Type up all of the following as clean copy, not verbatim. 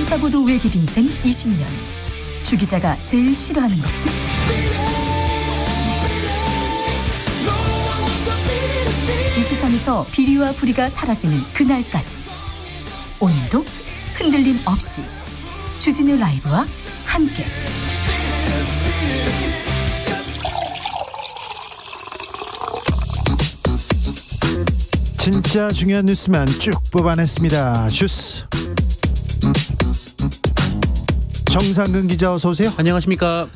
탐사보도 외길 인생 20년. 주 기자가 제일 싫어하는 것은? 이 세상에서 비리와 부리가 사라지는 그날까지. 오늘도 흔들림 없이 주진우 라이브와 함께. 진짜 중요한 뉴스만 쭉 뽑아냈습니다. 주스 정상근 기자, 어서 오세요. 안녕하십니까.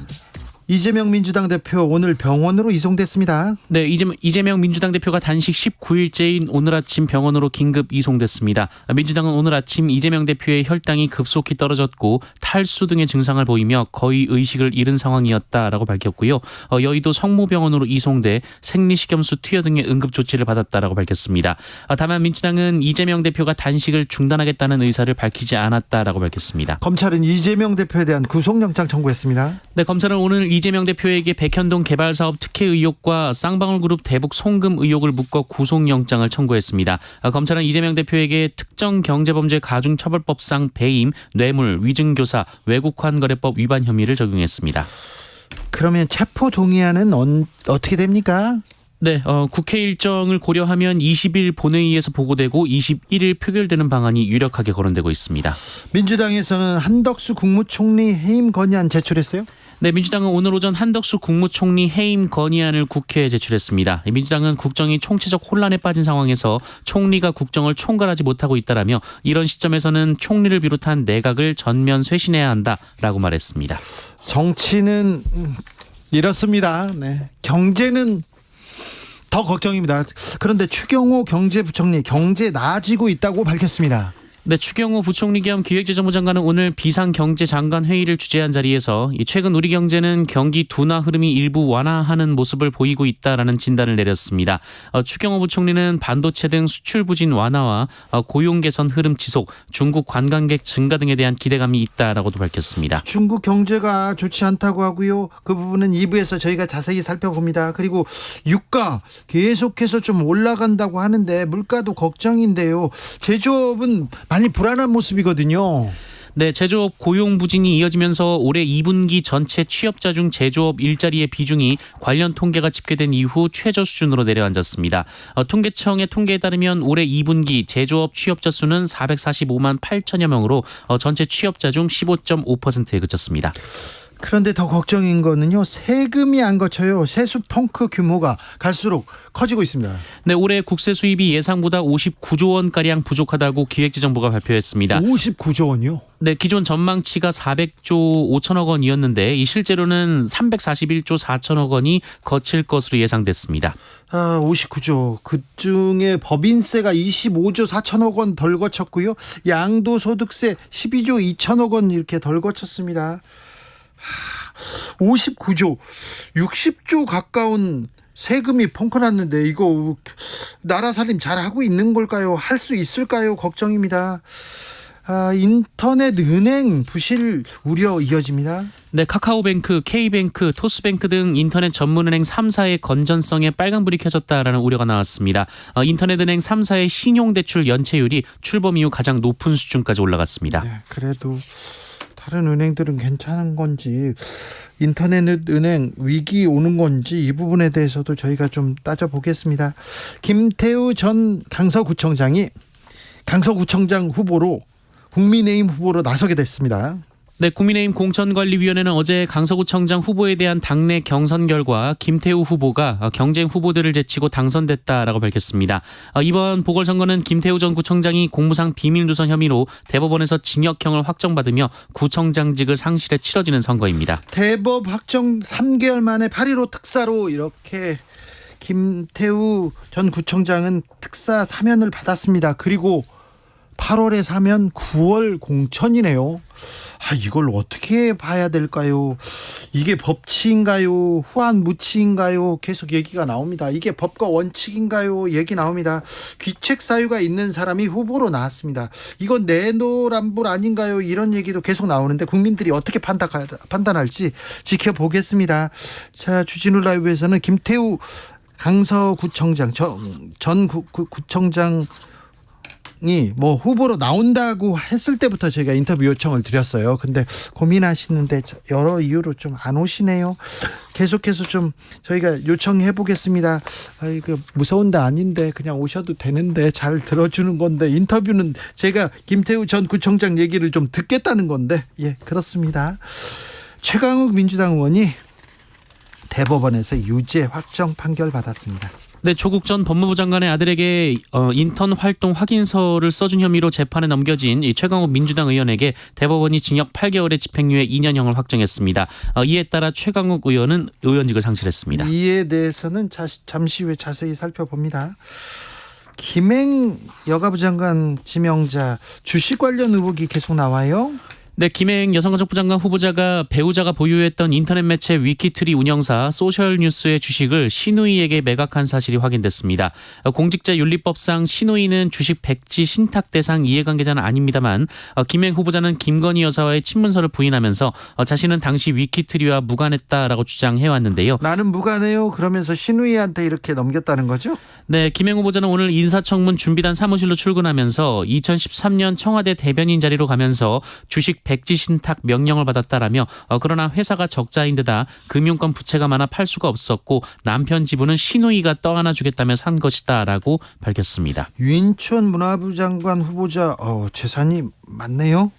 이재명 민주당 대표 오늘 병원으로 이송됐습니다. 네, 이재명 민주당 대표가 단식 19일째인 오늘 아침 병원으로 긴급 이송됐습니다. 민주당은 오늘 아침 이재명 대표의 혈당이 급속히 떨어졌고 탈수 등의 증상을 보이며 거의 의식을 잃은 상황이었다라고 밝혔고요. 여의도 성모병원으로 이송돼 생리식염수 투여 등의 응급 조치를 받았다라고 밝혔습니다. 다만 민주당은 이재명 대표가 단식을 중단하겠다는 의사를 밝히지 않았다라고 밝혔습니다. 검찰은 이재명 대표에 대한 구속영장 청구했습니다. 네, 검찰은 오늘 이재명 대표에게 백현동 개발사업 특혜 의혹과 쌍방울그룹 대북 송금 의혹을 묶어 구속영장을 청구했습니다. 검찰은 이재명 대표에게 특정경제범죄 가중처벌법상 배임, 뇌물, 위증교사, 외국환거래법 위반 혐의를 적용했습니다. 그러면 체포동의안은 어떻게 됩니까? 네, 국회 일정을 고려하면 20일 본회의에서 보고되고 21일 표결되는 방안이 유력하게 거론되고 있습니다. 민주당에서는 한덕수 국무총리 해임 건의안 제출했어요? 네, 민주당은 오늘 오전 한덕수 국무총리 해임 건의안을 국회에 제출했습니다. 민주당은 국정이 총체적 혼란에 빠진 상황에서 총리가 국정을 총괄하지 못하고 있다라며 이런 시점에서는 총리를 비롯한 내각을 전면 쇄신해야 한다라고 말했습니다. 정치는 이렇습니다. 네. 경제는 더 걱정입니다. 그런데 추경호 경제부총리 경제 나아지고 있다고 밝혔습니다. 네, 추경호 부총리 겸 기획재정부 장관은 오늘 비상경제장관 회의를 주재한 자리에서 최근 우리 경제는 경기 둔화 흐름이 일부 완화하는 모습을 보이고 있다라는 진단을 내렸습니다. 추경호 부총리는 반도체 등 수출 부진 완화와 고용 개선 흐름 지속, 중국 관광객 증가 등에 대한 기대감이 있다라고도 밝혔습니다. 중국 경제가 좋지 않다고 하고요. 그 부분은 2부에서 저희가 자세히 살펴봅니다. 그리고 유가 계속해서 좀 올라간다고 하는데 물가도 걱정인데요. 제조업은 많이 불안한 모습이거든요. 네, 제조업 고용 부진이 이어지면서 올해 2분기 전체 취업자 중 제조업 일자리의 비중이 관련 통계가 집계된 이후 최저 수준으로 내려앉았습니다. 통계청의 통계에 따르면 올해 2분기 제조업 취업자 수는 445만 8천여 명으로 전체 취업자 중 15.5%에 그쳤습니다. 그런데 더 걱정인 거는요, 세금이 안 거쳐요. 세수 펑크 규모가 갈수록 커지고 있습니다. 네, 올해 국세 수입이 예상보다 59조 원가량 부족하다고 기획재정부가 발표했습니다. 59조 원이요? 네, 기존 전망치가 400조 5천억 원이었는데 이 실제로는 341조 4천억 원이 거칠 것으로 예상됐습니다. 59조. 그중에 법인세가 25조 4천억 원 덜 거쳤고요. 양도소득세 12조 2천억 원 이렇게 덜 거쳤습니다. 59조, 60조 가까운 세금이 펑크났는데 이거 나라 살림 잘하고 있는 걸까요? 할 수 있을까요? 걱정입니다. 인터넷 은행 부실 우려 이어집니다. 네, 카카오뱅크, K뱅크, 토스뱅크 등 인터넷 전문은행 3사의 건전성에 빨간불이 켜졌다라는 우려가 나왔습니다. 인터넷은행 3사의 신용대출 연체율이 출범 이후 가장 높은 수준까지 올라갔습니다. 네, 그래도 다른 은행들은 괜찮은 건지, 인터넷 은행 위기 오는 건지 이 부분에 대해서도 저희가 좀 따져보겠습니다. 김태우 전 강서구청장이 강서구청장 후보로 국민의힘 후보로 나서게 됐습니다. 네, 국민의힘 공천관리위원회는 어제 강서구청장 후보에 대한 당내 경선 결과 김태우 후보가 경쟁 후보들을 제치고 당선됐다라고 밝혔습니다. 이번 보궐선거는 김태우 전 구청장이 공무상 비밀누설 혐의로 대법원에서 징역형을 확정받으며 구청장직을 상실해 치러지는 선거입니다. 대법 확정 3개월 만에 8.15 특사로 이렇게 김태우 전 구청장은 특사 사면을 받았습니다. 그리고 8월에 사면 9월 공천이네요. 이걸 어떻게 봐야 될까요? 이게 법치인가요? 후한무치인가요? 계속 얘기가 나옵니다. 이게 법과 원칙인가요? 얘기 나옵니다. 귀책 사유가 있는 사람이 후보로 나왔습니다. 이건 내노란불 아닌가요? 이런 얘기도 계속 나오는데 국민들이 어떻게 판단할지 지켜보겠습니다. 자, 주진우 라이브에서는 김태우 강서구청장 전 구청장 뭐 후보로 나온다고 했을 때부터 저희가 인터뷰 요청을 드렸어요. 근데 고민하시는데 여러 이유로 좀 안 오시네요. 계속해서 좀 저희가 요청해 보겠습니다. 이거 무서운 데 아닌데 그냥 오셔도 되는데 잘 들어주는 건데 인터뷰는 제가 김태우 전 구청장 얘기를 좀 듣겠다는 건데 예, 그렇습니다. 최강욱 민주당 의원이 대법원에서 유죄 확정 판결 받았습니다. 네, 조국 전 법무부 장관의 아들에게 인턴 활동 확인서를 써준 혐의로 재판에 넘겨진 이 최강욱 민주당 의원에게 대법원이 징역 8개월의 집행유예 2년형을 확정했습니다. 이에 따라 최강욱 의원은 의원직을 상실했습니다. 이에 대해서는 잠시 후에 자세히 살펴봅니다. 김행 여가부 장관 지명자 주식 관련 의혹이 계속 나와요. 네, 김행 여성가족부 장관 후보자가 배우자가 보유했던 인터넷 매체 위키트리 운영사 소셜뉴스의 주식을 신우이에게 매각한 사실이 확인됐습니다. 공직자윤리법상 신우이는 주식 백지 신탁 대상 이해관계자는 아닙니다만 김행 후보자는 김건희 여사와의 친문서를 부인하면서 자신은 당시 위키트리와 무관했다라고 주장해왔는데요. 나는 무관해요. 그러면서 신우이한테 이렇게 넘겼다는 거죠? 네, 김행 후보자는 오늘 인사청문 준비단 사무실로 출근하면서 2013년 청와대 대변인 자리로 가면서 주식 백지 신탁 명령을 받았다라며 그러나 회사가 적자인 데다 금융권 부채가 많아 팔 수가 없었고 남편 지분은 신우이가 떠안아 주겠다며 산 것이다라고 밝혔습니다. 유인촌 문화부 장관 후보자 재산이 많네요.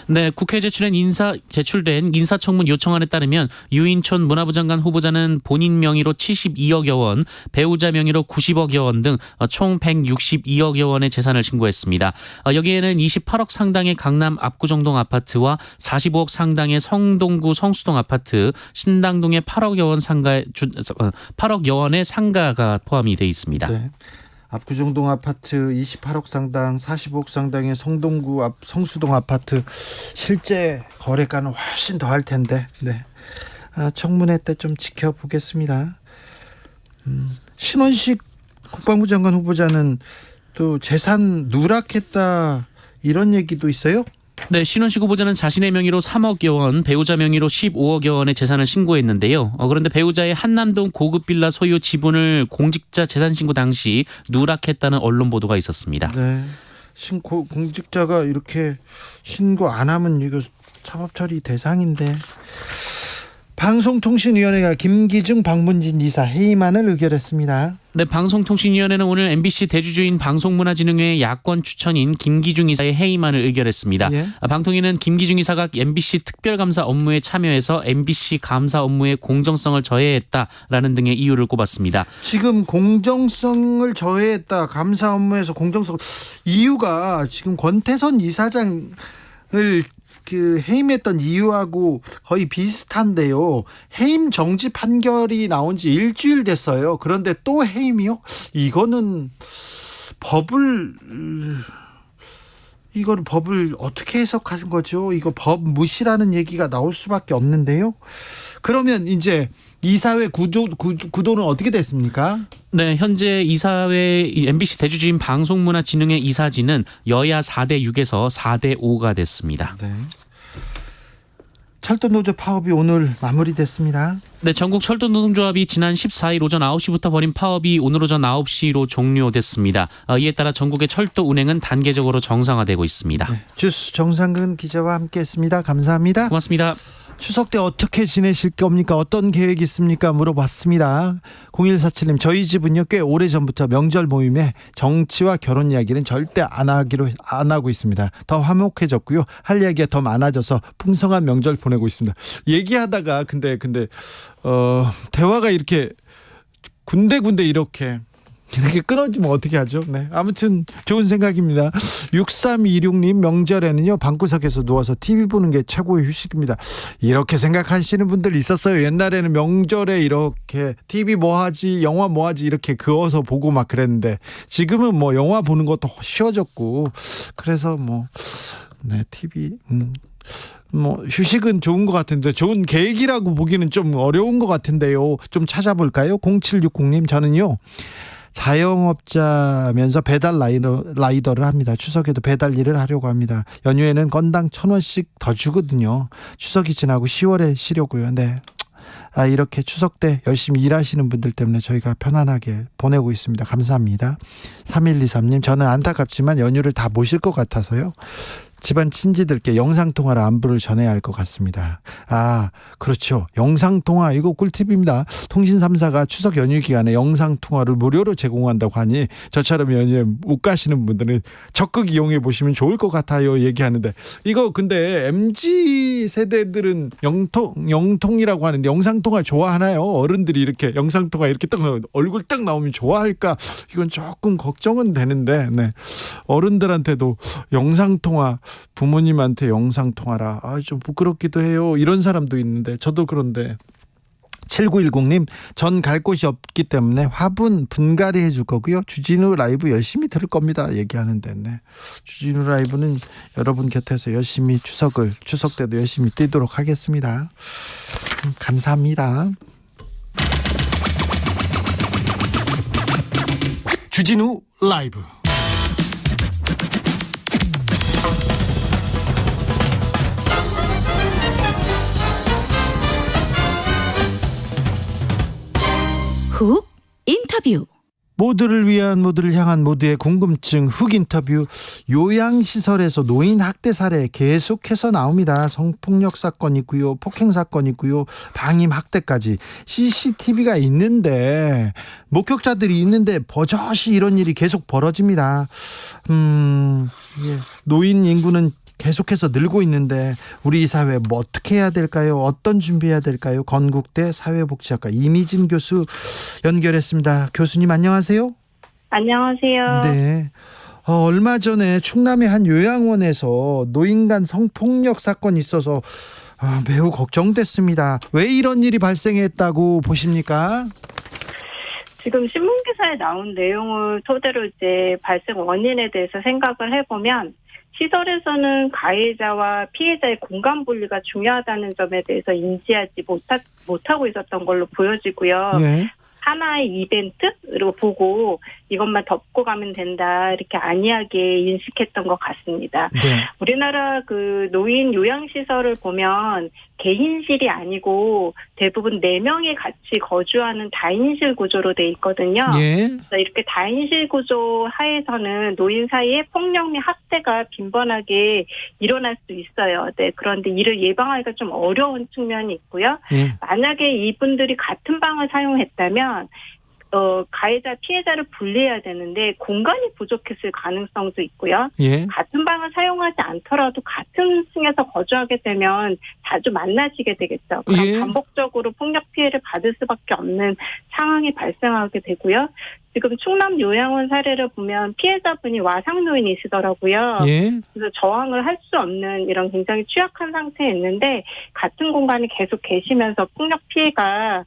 네, 국회에 제출된 인사청문 요청안에 따르면 유인촌 문화부 장관 후보자는 본인 명의로 72억여 원, 배우자 명의로 90억여 원 등 총 162억여 원의 재산을 신고했습니다. 여기에는 28억 상당의 강남 압구정동 아파트와 45억 상당의 성동구 성수동 아파트, 신당동의 8억여 원의 상가가 포함이 돼 있습니다. 네. 압구정동 아파트 28억 상당, 45억 상당의 성동구 성수동 아파트 실제 거래가는 훨씬 더 할 텐데, 네. 청문회 때 좀 지켜보겠습니다. 신원식 국방부 장관 후보자는 또 재산 누락했다 이런 얘기도 있어요? 네, 신원식 후보자는 자신의 명의로 3억여 원, 배우자 명의로 15억여 원의 재산을 신고했는데요. 그런데 배우자의 한남동 고급 빌라 소유 지분을 공직자 재산 신고 당시 누락했다는 언론 보도가 있었습니다. 네, 공직자가 이렇게 신고 안 하면 이거 사법 처리 대상인데. 방송통신위원회가 김기중 박문진 이사 해임안을 의결했습니다. 네, 방송통신위원회는 오늘 MBC 대주주인 방송문화진흥회의 야권 추천인 김기중 이사의 해임안을 의결했습니다. 예. 방통위는 김기중 이사가 MBC 특별감사 업무에 참여해서 MBC 감사 업무의 공정성을 저해했다라는 등의 이유를 꼽았습니다. 지금 공정성을 저해했다. 감사 업무에서 공정성 이유가 지금 권태선 이사장을 해임했던 이유하고 거의 비슷한데요. 해임 정지 판결이 나온 지 일주일 됐어요. 그런데 또 해임이요? 이거는 법을 어떻게 해석하신 거죠? 이거 법 무시라는 얘기가 나올 수밖에 없는데요. 그러면 이제 이사회 구도는 어떻게 됐습니까? 네, 현재 이사회 MBC 대주주인 방송문화진흥회 이사진은 여야 4대 6에서 4대 5가 됐습니다. 네. 철도노조 파업이 오늘 마무리됐습니다. 네, 전국 철도노동조합이 지난 14일 오전 9시부터 벌인 파업이 오늘 오전 9시로 종료됐습니다. 이에 따라 전국의 철도 운행은 단계적으로 정상화되고 있습니다. 네, 주스 정상근 기자와 함께했습니다. 감사합니다. 고맙습니다. 추석 때 어떻게 지내실 겁니까? 어떤 계획 있습니까? 물어봤습니다. 0147님, 저희 집은요 꽤 오래전부터 명절 모임에 정치와 결혼 이야기는 절대 안 하고 있습니다. 더 화목해졌고요. 할 이야기가 더 많아져서 풍성한 명절 보내고 있습니다. 얘기하다가 근데 대화가 이렇게 군데군데 이렇게 끊어지면 어떻게 하죠? 네, 아무튼 좋은 생각입니다. 6326님, 명절에는요 방구석에서 누워서 TV 보는 게 최고의 휴식입니다. 이렇게 생각하시는 분들 있었어요. 옛날에는 명절에 이렇게 TV 뭐하지, 영화 뭐하지 이렇게 그어서 보고 막 그랬는데 지금은 뭐 영화 보는 것도 쉬워졌고 그래서 네, TV 휴식은 좋은 것 같은데 좋은 계획이라고 보기는 좀 어려운 것 같은데요. 좀 찾아볼까요? 0760님, 저는요 자영업자면서 배달 라이더를 합니다. 추석에도 배달 일을 하려고 합니다. 연휴에는 건당 1,000원씩 더 주거든요. 추석이 지나고 10월에 쉬려고요. 네, 이렇게 추석 때 열심히 일하시는 분들 때문에 저희가 편안하게 보내고 있습니다. 감사합니다. 3123님, 저는 안타깝지만 연휴를 다 모실 것 같아서요. 집안 친지들께 영상통화로 안부를 전해야 할 것 같습니다. 그렇죠. 영상통화 이거 꿀팁입니다. 통신 3사가 추석 연휴 기간에 영상통화를 무료로 제공한다고 하니 저처럼 연휴에 못 가시는 분들은 적극 이용해 보시면 좋을 것 같아요 얘기하는데, 이거 근데 MZ 세대들은 영통이라고 하는데 영상통화 좋아하나요? 어른들이 이렇게 영상통화 이렇게 딱 얼굴 딱 나오면 좋아할까? 이건 조금 걱정은 되는데, 네. 어른들한테도 영상통화, 부모님한테 영상통화라 좀 부끄럽기도 해요. 이런 사람도 있는데 저도 그런데. 7910님, 전 갈 곳이 없기 때문에 화분 분갈이 해줄 거고요. 주진우 라이브 열심히 들을 겁니다 얘기하는데, 네. 주진우 라이브는 여러분 곁에서 열심히 추석 때도 열심히 뛰도록 하겠습니다. 감사합니다. 주진우 라이브. 훅 인터뷰. 모두를 위한, 모두를 향한 모두의 궁금증 훅 인터뷰. 요양시설에서 노인 학대 사례 계속해서 나옵니다. 성폭력 사건이고요, 폭행 사건이고요, 방임 학대까지. CCTV가 있는데, 목격자들이 있는데 버젓이 이런 일이 계속 벌어집니다. 노인 인구는 계속해서 늘고 있는데 우리 사회 뭐 어떻게 해야 될까요? 어떤 준비해야 될까요? 건국대 사회복지학과 이미진 교수 연결했습니다. 교수님 안녕하세요. 안녕하세요. 네. 얼마 전에 충남의 한 요양원에서 노인 간 성폭력 사건이 있어서 매우 걱정됐습니다. 왜 이런 일이 발생했다고 보십니까? 지금 신문기사에 나온 내용을 토대로 이제 발생 원인에 대해서 생각을 해보면, 시설에서는 가해자와 피해자의 공간 분리가 중요하다는 점에 대해서 인지하지 못하고 있었던 걸로 보여지고요. 네. 하나의 이벤트로 보고 이것만 덮고 가면 된다, 이렇게 안이하게 인식했던 것 같습니다. 네. 우리나라 그 노인 요양시설을 보면 개인실이 아니고 대부분 4명이 같이 거주하는 다인실 구조로 돼 있거든요. 예. 그래서 이렇게 다인실 구조 하에서는 노인 사이에 폭력 및 학대가 빈번하게 일어날 수 있어요. 네, 그런데 이를 예방하기가 좀 어려운 측면이 있고요. 예. 만약에 이분들이 같은 방을 사용했다면 가해자, 피해자를 분리해야 되는데 공간이 부족했을 가능성도 있고요. 예. 같은 방을 사용하지 않더라도 같은 층에서 거주하게 되면 자주 만나시게 되겠죠. 그럼 예. 반복적으로 폭력 피해를 받을 수밖에 없는 상황이 발생하게 되고요. 지금 충남 요양원 사례를 보면 피해자분이 와상노인이시더라고요. 예. 그래서 저항을 할 수 없는 이런 굉장히 취약한 상태에 있는데 같은 공간에 계속 계시면서 폭력 피해가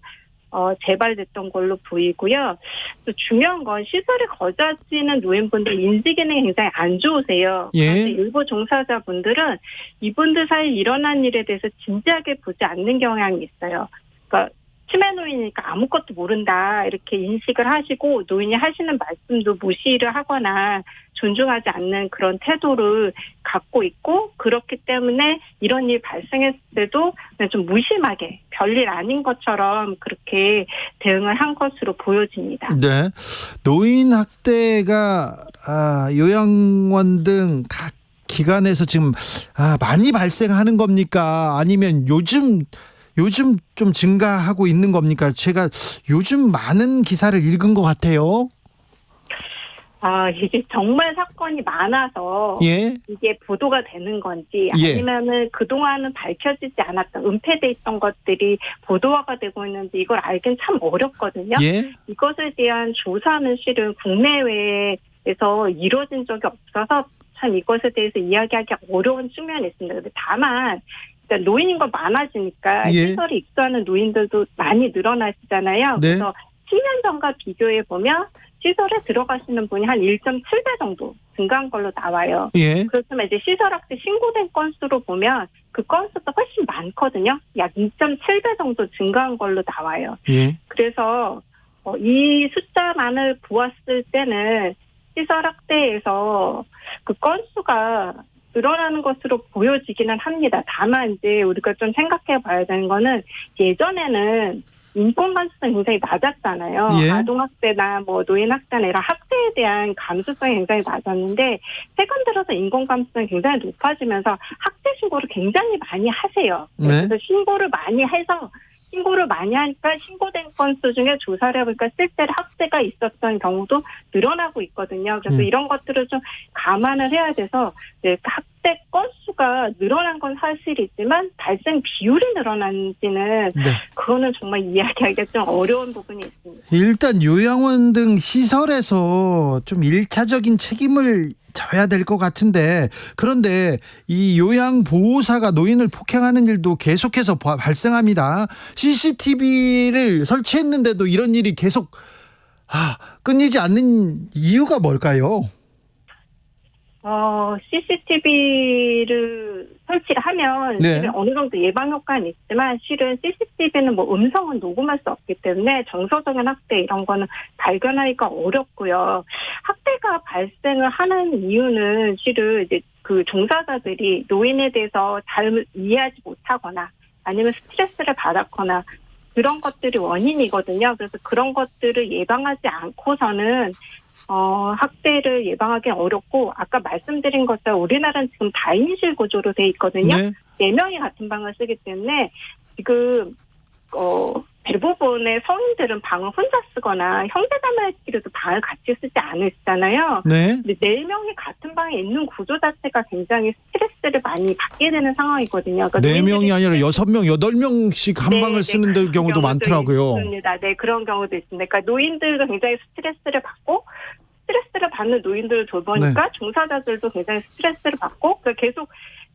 재발됐던 걸로 보이고요. 또 중요한 건 시설에 거주하시는 노인분들 인지 기능이 굉장히 안 좋으세요. 예. 그런데 일부 종사자분들은 이분들 사이에 일어난 일에 대해서 진지하게 보지 않는 경향이 있어요. 그러니까 치매 노인이니까 아무것도 모른다, 이렇게 인식을 하시고 노인이 하시는 말씀도 무시를 하거나 존중하지 않는 그런 태도를 갖고 있고, 그렇기 때문에 이런 일이 발생했을 때도 그냥 좀 무심하게 별일 아닌 것처럼 그렇게 대응을 한 것으로 보여집니다. 네. 노인 학대가 요양원 등 각 기관에서 지금 많이 발생하는 겁니까? 아니면 요즘 좀 증가하고 있는 겁니까? 제가 요즘 많은 기사를 읽은 것 같아요. 이게 정말 사건이 많아서 예. 이게 보도가 되는 건지, 예. 아니면은 그동안은 밝혀지지 않았던, 은폐돼 있던 것들이 보도화가 되고 있는지 이걸 알긴 참 어렵거든요. 예. 이것에 대한 조사는 실은 국내외에서 이루어진 적이 없어서 참 이것에 대해서 이야기하기 어려운 측면이 있습니다. 근데 다만 그러니까 노인인 건 많아지니까 예. 시설에 입소하는 노인들도 많이 늘어나시잖아요. 네. 그래서 10년 전과 비교해 보면 시설에 들어가시는 분이 한 1.7배 정도 증가한 걸로 나와요. 예. 그렇지만 이제 시설학대 신고된 건수로 보면 그 건수가 훨씬 많거든요. 약 2.7배 정도 증가한 걸로 나와요. 예. 그래서 이 숫자만을 보았을 때는 시설학대에서 그 건수가 늘어나는 것으로 보여지기는 합니다. 다만 이제 우리가 좀 생각해 봐야 되는 거는 예전에는 인권 감수성이 굉장히 낮았잖아요. 예. 아동학대나 뭐 노인학대나 이런 학대에 대한 감수성이 굉장히 낮았는데 최근 들어서 인권 감수성이 굉장히 높아지면서 학대 신고를 굉장히 많이 하세요. 네. 그래서 신고를 많이 하니까 신고된 건수 중에 조사를 해보니까 실제로 학대가 있었던 경우도 늘어나고 있거든요. 그래서 이런 것들을 좀 감안을 해야 돼서 학대 건수가 늘어난 건 사실이지만 발생 비율이 늘어난지는 네. 그거는 정말 이야기하기가 좀 어려운 부분이 있습니다. 일단 요양원 등 시설에서 좀 1차적인 책임을 져야 될 것 같은데, 그런데 이 요양보호사가 노인을 폭행하는 일도 계속해서 발생합니다. CCTV를 설치했는데도 이런 일이 계속 끊이지 않는 이유가 뭘까요? CCTV를 설치를 하면 네. 실은 어느 정도 예방 효과는 있지만 실은 CCTV는 뭐 음성은 녹음할 수 없기 때문에 정서적인 학대 이런 거는 발견하기가 어렵고요. 학대가 발생을 하는 이유는 실은 이제 그 종사자들이 노인에 대해서 잘 이해하지 못하거나 아니면 스트레스를 받았거나 그런 것들이 원인이거든요. 그래서 그런 것들을 예방하지 않고서는 학대를 예방하기는 어렵고 아까 말씀드린 것처럼 우리나라는 지금 다인실 구조로 돼 있거든요. 네. 4명이 같은 방을 쓰기 때문에 지금 대부분의 성인들은 방을 혼자 쓰거나 형제자매끼리도 방을 같이 쓰지 않으시잖아요. 네. 근데 4명이 같은 방에 있는 구조 자체가 굉장히 스트레스를 많이 받게 되는 상황이거든요. 그러니까 4명이 아니라 6명, 8명씩 한 네, 방을 쓰는 그런 경우도 많더라고요. 있습니다. 네, 그런 경우도 있습니다. 그러니까 노인들도 굉장히 스트레스를 받는 노인들을 돌보니까 종사자들도 굉장히 스트레스를 받고 계속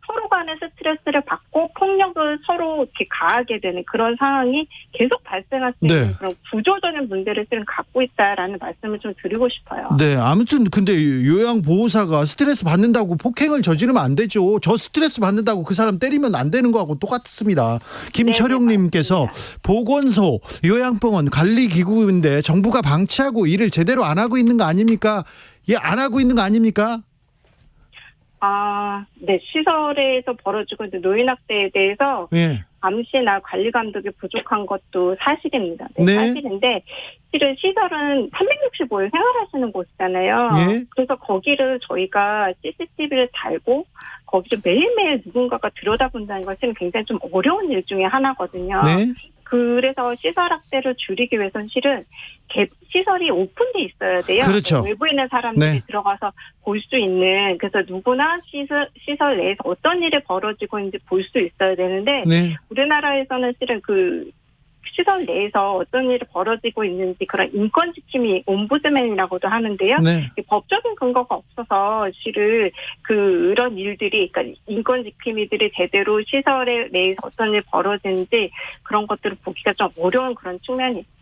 서로 간에 스트레스를 받고 폭력을 서로 이렇게 가하게 되는 그런 상황이 계속 발생할 수 있는 그런 구조적인 문제를 지금 갖고 있다라는 말씀을 좀 드리고 싶어요. 네, 아무튼 근데 요양보호사가 스트레스 받는다고 폭행을 저지르면 안 되죠. 저 스트레스 받는다고 그 사람 때리면 안 되는 거하고 똑같습니다. 김철용님께서 보건소, 요양병원 관리기구인데 정부가 방치하고 일을 제대로 안 하고 있는 거 아닙니까? 예, 안 하고 있는 거 아닙니까? 네. 시설에서 벌어지고 있는 노인학대에 대해서 예. 감시나 관리 감독이 부족한 것도 사실입니다. 네. 사실인데 실은 시설은 365일 생활하시는 곳이잖아요. 예. 그래서 거기를 저희가 CCTV를 달고 거기를 매일매일 누군가가 들여다본다는 것은 굉장히 좀 어려운 일 중에 하나거든요. 네. 그래서 시설 학대를 줄이기 위해서는 실은 시설이 오픈돼 있어야 돼요. 그렇죠. 외부에 있는 사람들이 네. 들어가서 볼 수 있는, 그래서 누구나 시설 내에서 어떤 일이 벌어지고 있는지 볼 수 있어야 되는데 네. 우리나라에서는 실은 그 시설 내에서 어떤 일이 벌어지고 있는지 그런 인권 지킴이 옴부드맨이라고도 하는데요. 네. 법적인 근거가 없어서 실은 그런 일들이, 그러니까 인권 지킴이들이 제대로 시설 내에서 어떤 일이 벌어지는지 그런 것들을 보기가 좀 어려운 그런 측면이 있습니다.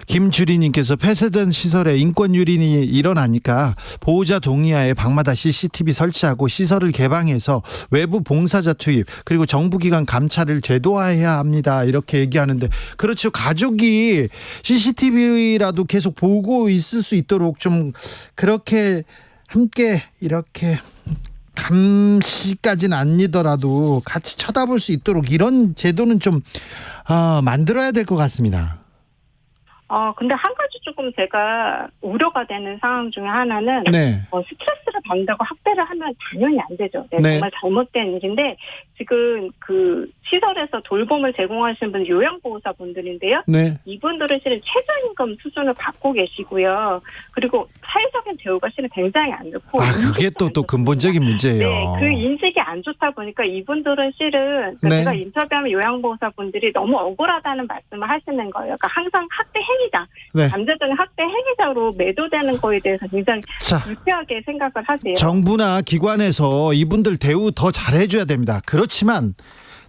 김주리님께서 폐쇄된 시설에 인권 유린이 일어나니까 보호자 동의하에 방마다 CCTV 설치하고 시설을 개방해서 외부 봉사자 투입 그리고 정부기관 감찰을 제도화해야 합니다. 이렇게 얘기하는데 그렇죠. 가족이 CCTV라도 계속 보고 있을 수 있도록 좀 그렇게 함께 이렇게 감시까지는 아니더라도 같이 쳐다볼 수 있도록 이런 제도는 좀 만들어야 될 것 같습니다. 근데 한 가지 조금 제가 우려가 되는 상황 중에 하나는 스트레스를 받는다고 학대를 하면 당연히 안 되죠. 정말 잘못된 일인데 지금 그 시설에서 돌봄을 제공하시는 분 요양보호사분들인데요. 이분들은 실은 최저임금 수준을 받고 계시고요. 그리고 사회적인 대우가 실은 굉장히 안 좋고 그게 또 근본적인 문제예요. 네, 그 인식이 안 좋다 보니까 이분들은 실은 제가 인터뷰하면 요양보호사분들이 너무 억울하다는 말씀을 하시는 거예요. 그러니까 항상 학대 행위자, 잠재적인 학대 행위자로 매도되는 거에 대해서 굉장히 불쾌하게 생각을 하세요. 정부나 기관에서 이분들 대우 더 잘해줘야 됩니다. 그렇지만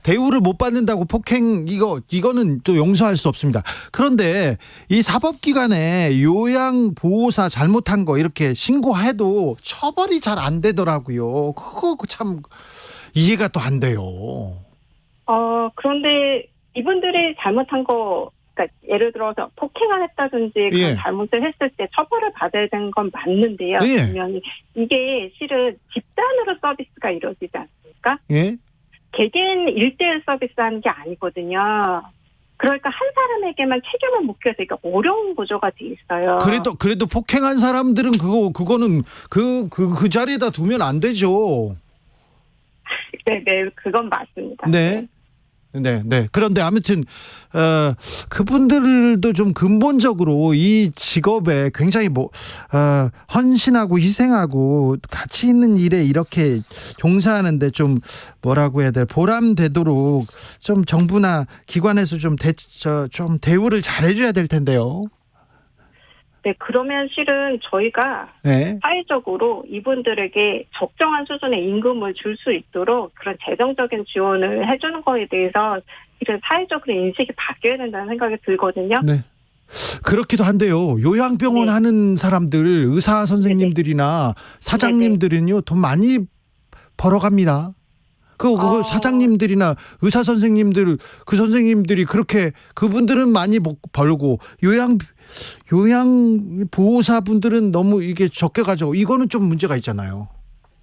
대우를 못 받는다고 폭행 이거는 또 용서할 수 없습니다. 그런데 이 사법기관에 요양보호사 잘못한 거 이렇게 신고해도 처벌이 잘 안 되더라고요. 그거 참 이해가 또 안 돼요. 그런데 이분들이 잘못한 거, 그러니까 예를 들어서 폭행을 했다든지 그런 예. 잘못을 했을 때 처벌을 받아야 되는 건 맞는데요. 예. 분명히 이게 실은 집단으로 서비스가 이루어지지 않습니까? 예. 개개인 1대1 서비스하는 게 아니거든요. 그러니까 한 사람에게만 책임을 묻기가 되게 어려운 구조가 돼 있어요. 그래도 폭행한 사람들은 그거는 그 자리에다 두면 안 되죠. 네, 그건 맞습니다. 네. 네. 그런데 아무튼 그분들도 좀 근본적으로 이 직업에 굉장히 헌신하고 희생하고 가치 있는 일에 이렇게 종사하는데 좀 뭐라고 해야 돼, 보람되도록 좀 정부나 기관에서 좀 대우를 잘해줘야 될 텐데요. 네, 그러면 실은 저희가 네. 사회적으로 이분들에게 적정한 수준의 임금을 줄 수 있도록 그런 재정적인 지원을 해주는 거에 대해서 실은 사회적으로 인식이 바뀌어야 된다는 생각이 들거든요. 네. 그렇기도 한데요. 요양병원 네. 하는 사람들, 의사 선생님들이나 사장님들은요, 돈 많이 벌어갑니다. 사장님들이나 의사 선생님들, 그 선생님들이 그분들은 많이 벌고, 요양 보호사분들은 너무 이게 적게 가죠. 이거는 좀 문제가 있잖아요.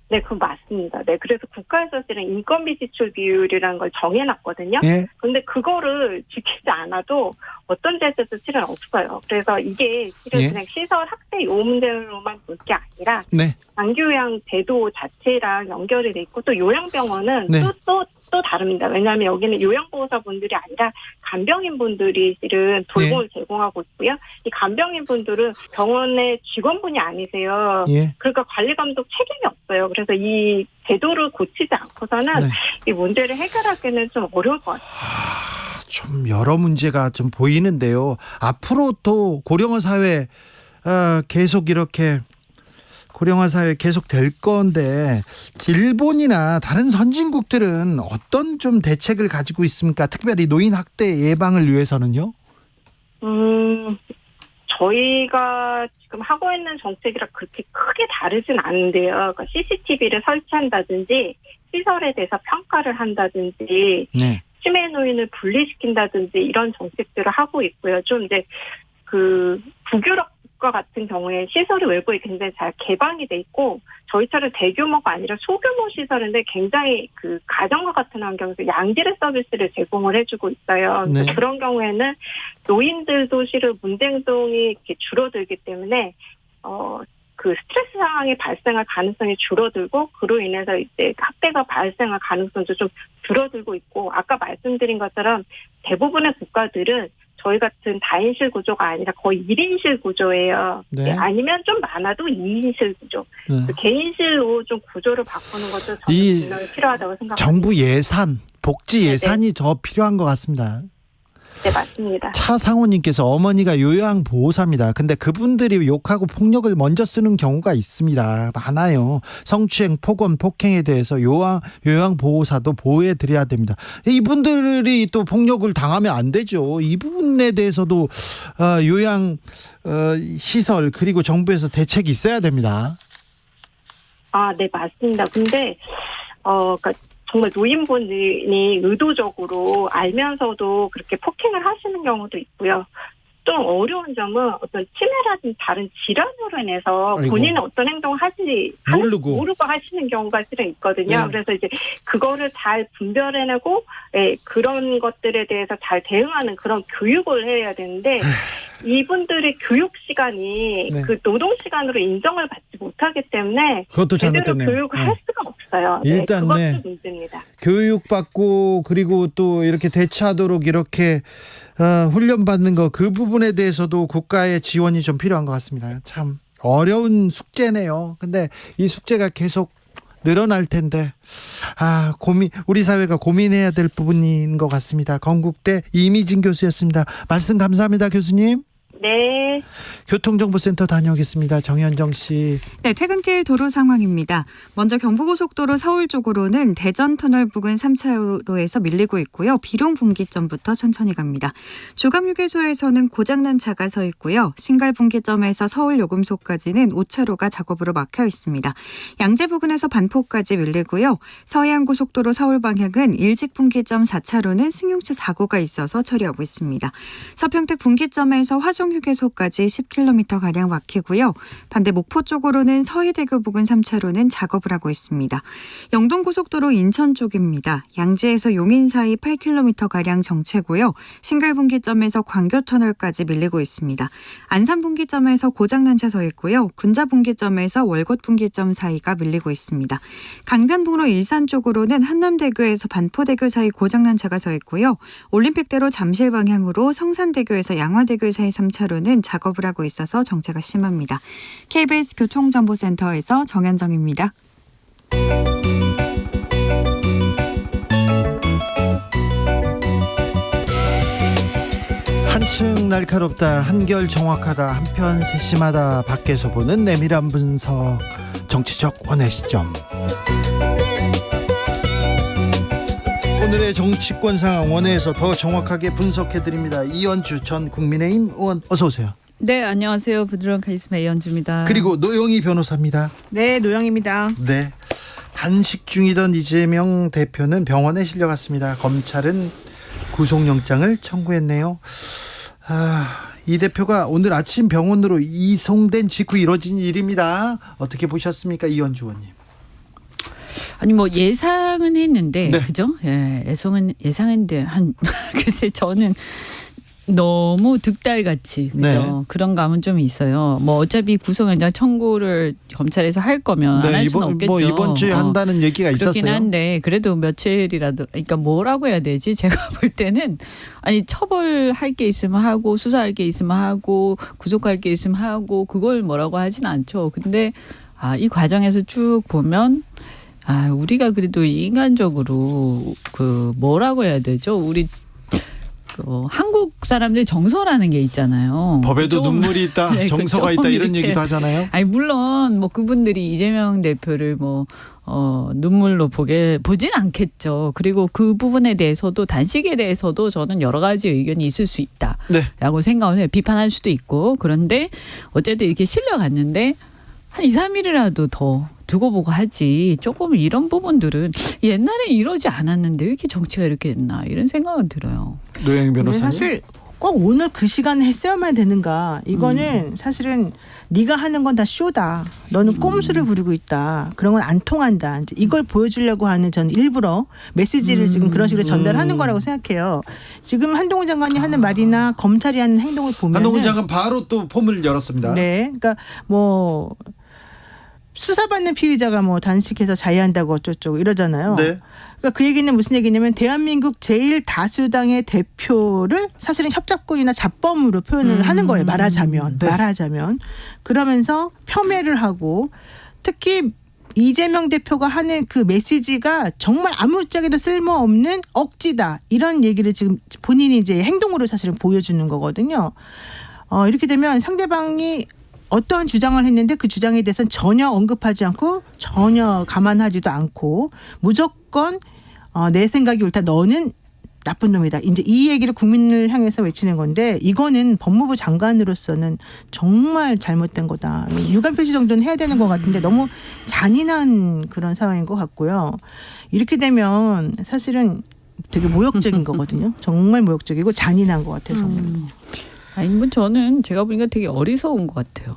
네, 그건 맞습니다. 네, 그래서 국가에서 실은 인건비 지출 비율이라는 걸 정해놨거든요. 예. 근데 그거를 지키지 않아도 어떤 제재도 실은 없어요. 그래서 이게 실은 예. 그냥 시설 학대 요 문제로만 볼 게 아니라 네. 장기요양 제도 자체랑 연결이 돼 있고 또 요양병원은 네. 또 다릅니다. 왜냐하면 여기는 요양보호사분들이 아니라 간병인분들이 실은 돌봄을 제공하고 있고요. 이 간병인분들은 병원의 직원분이 아니세요. 예. 그러니까 관리감독 책임이 없어요. 그래서 이 제도를 고치지 않고서는 네. 이 문제를 해결하기는 좀 어려울 것 같아요. 좀 여러 문제가 좀 보이는데요. 앞으로 또 고령화 사회 계속 될 건데, 일본이나 다른 선진국들은 어떤 좀 대책을 가지고 있습니까? 특별히 노인 학대 예방을 위해서는요? 저희가 지금 하고 있는 정책이랑 그렇게 크게 다르진 않은데요. 그러니까 CCTV를 설치한다든지 시설에 대해서 평가를 한다든지 네. 치매 노인을 분리시킨다든지 이런 정책들을 하고 있고요. 좀 이제 북유럽 국가 같은 경우에 시설이 외부에 굉장히 잘 개방이 돼 있고 저희처럼 대규모가 아니라 소규모 시설인데 굉장히 가정과 같은 환경에서 양질의 서비스를 제공을 해주고 있어요. 네. 그런 경우에는 노인들도 실은 문제 행동이 이렇게 줄어들기 때문에 스트레스 상황이 발생할 가능성이 줄어들고 그로 인해서 이제 학대가 발생할 가능성도 좀 줄어들고 있고 아까 말씀드린 것처럼 대부분의 국가들은 저희 같은 다인실 구조가 아니라 거의 1인실 구조예요. 네. 아니면 좀 많아도 2인실 구조. 네. 개인실로 좀 구조를 바꾸는 것도 저는 분명히 필요하다고 생각합니다. 정부 예산, 복지 예산이 더 필요한 것 같습니다. 네, 맞습니다. 차상호님께서 어머니가 요양보호사입니다. 근데 그분들이 욕하고 폭력을 먼저 쓰는 경우가 있습니다. 많아요. 성추행, 폭언, 폭행에 대해서 요양보호사도 보호해드려야 됩니다. 이분들이 또 폭력을 당하면 안 되죠. 이 부분에 대해서도 요양시설 그리고 정부에서 대책이 있어야 됩니다. 네, 맞습니다. 근데 그러니까 정말 노인분이 의도적으로 알면서도 그렇게 폭행을 하시는 경우도 있고요. 좀 어려운 점은 어떤 치매라든지 다른 질환으로 인해서 본인은 어떤 행동을 모르고 하시는 경우가 실은 있거든요. 네. 그래서 이제 그거를 잘 분별해내고 그런 것들에 대해서 잘 대응하는 그런 교육을 해야 되는데 이분들의 교육 시간이 네. 노동 시간으로 인정을 받지 못하기 때문에 그것도 제대로 잘못됐네요. 교육을 할 수가 없어요. 일단 그것도 문제입니다. 교육받고 그리고 또 이렇게 대처하도록 이렇게 훈련받는 거 그 부분에 대해서도 국가의 지원이 좀 필요한 것 같습니다. 참 어려운 숙제네요. 근데 이 숙제가 계속 늘어날 텐데 우리 사회가 고민해야 될 부분인 것 같습니다. 건국대 이미진 교수였습니다. 말씀 감사합니다, 교수님. 네. 교통정보센터 다녀오겠습니다. 정현정 씨. 네, 퇴근길 도로 상황입니다. 먼저 경부고속도로 서울 쪽으로는 대전터널 부근 3차로에서 밀리고 있고요. 비룡 분기점부터 천천히 갑니다. 주감휴게소에서는 고장난 차가 서 있고요. 신갈 분기점에서 서울 요금소까지는 5차로가 작업으로 막혀 있습니다. 양재 부근에서 반포까지 밀리고요. 서해안고속도로 서울 방향은 일직 분기점 4차로는 승용차 사고가 있어서 처리하고 있습니다. 서평택 분기점에서 화성휴게소까지 10km가량 막히고요. 반대 목포 쪽으로는 서해대교 부근 3차로는 작업을 하고 있습니다. 영동고속도로 인천 쪽입니다. 양재에서 용인 사이 8km가량 정체고요. 신갈분기점에서 광교터널까지 밀리고 있습니다. 안산분기점에서 고장난 차 서 있고요. 군자분기점에서 월곶분기점 사이가 밀리고 있습니다. 강변북로 일산 쪽으로는 한남대교에서 반포대교 사이 고장난 차가 서 있고요. 올림픽대로 잠실 방향으로 성산대교에서 양화대교 사이 3차로는 작업을 하고 있어서 정체가 심합니다. KBS 교통정보센터에서 정현정입니다. 한층 날카롭다, 한결 정확하다, 한편 세심하다, 밖에서 보는 내밀한 분석, 정치적 원의 시점. 오늘의 정치권 상황 원회에서 더 정확하게 분석해드립니다. 이현주 전 국민의힘 의원 어서 오세요. 네, 안녕하세요. 부드러운 카리스마 이현주입니다. 그리고 노영희 변호사입니다. 네, 노영입니다. 네, 단식 중이던 이재명 대표는 병원에 실려갔습니다. 검찰은 구속영장을 청구했네요. 이 대표가 오늘 아침 병원으로 이송된 직후 이뤄진 일입니다. 어떻게 보셨습니까, 이현주 의원님? 아니 뭐 예상은 했는데 네. 그죠? 예, 예상했는데 한 글쎄 저는 너무 득달같이 그죠? 네. 그런 감은 좀 있어요. 뭐 어차피 구속영장 청구를 검찰에서 할 거면 안 할 수는 없겠죠. 뭐 이번 주에 한다는 얘기가 그렇긴 있었어요. 한데 그래도 며칠이라도 그러니까 뭐라고 해야 되지? 제가 볼 때는 아니 처벌할 게 있으면 하고 수사할 게 있으면 하고 구속할 게 있으면 하고 그걸 뭐라고 하진 않죠. 근데 이 과정에서 쭉 보면 우리가 그래도 인간적으로 그 뭐라고 해야 되죠? 우리 한국 사람들 정서라는 게 있잖아요. 법에도 좀, 눈물이 있다, 네, 정서가 좀 있다 이런 이렇게. 얘기도 하잖아요. 아니 물론 뭐 그분들이 이재명 대표를 눈물로 보진 않겠죠. 그리고 그 부분에 대해서도 단식에 대해서도 저는 여러 가지 의견이 있을 수 있다라고 네. 생각을 해요. 비판할 수도 있고. 그런데 어쨌든 이렇게 실려갔는데 한 2, 3일이라도 더 두고 보고 하지. 조금 이런 부분들은 옛날에 이러지 않았는데 왜 이렇게 정치가 이렇게 됐나 이런 생각은 들어요. 노영희 네, 변호사님. 사실 꼭 오늘 그 시간에 했어야만 되는가. 이거는 사실은 네가 하는 건 다 쇼다. 너는 꼼수를 부리고 있다. 그런 건 안 통한다. 이제 이걸 보여주려고 하는 저는 일부러 메시지를 지금 그런 식으로 전달하는 거라고 생각해요. 지금 한동훈 장관이 하는 말이나 검찰이 하는 행동을 보면 한동훈 장관 바로 또 폼을 열었습니다. 네, 그러니까 뭐 수사받는 피의자가 뭐 단식해서 자해한다고 어쩌고 이러잖아요. 네. 그러니까 그 얘기는 무슨 얘기냐면 대한민국 제일 다수당의 대표를 사실은 협잡권이나 잡범으로 표현을 하는 거예요. 말하자면. 네. 말하자면. 그러면서 폄훼를 하고 특히 이재명 대표가 하는 그 메시지가 정말 아무짝에도 쓸모없는 억지다. 이런 얘기를 지금 본인이 이제 행동으로 사실은 보여주는 거거든요. 이렇게 되면 상대방이 어떠한 주장을 했는데 그 주장에 대해서는 전혀 언급하지 않고 전혀 감안하지도 않고 무조건 내 생각이 옳다. 너는 나쁜 놈이다. 이제 이 얘기를 국민을 향해서 외치는 건데 이거는 법무부 장관으로서는 정말 잘못된 거다. 유감 표시 정도는 해야 되는 것 같은데 너무 잔인한 그런 상황인 것 같고요. 이렇게 되면 사실은 되게 모욕적인 거거든요. 정말 모욕적이고 잔인한 것 같아요. 정말. 아니 뭐 저는 제가 보니까 되게 어리석은 것 같아요.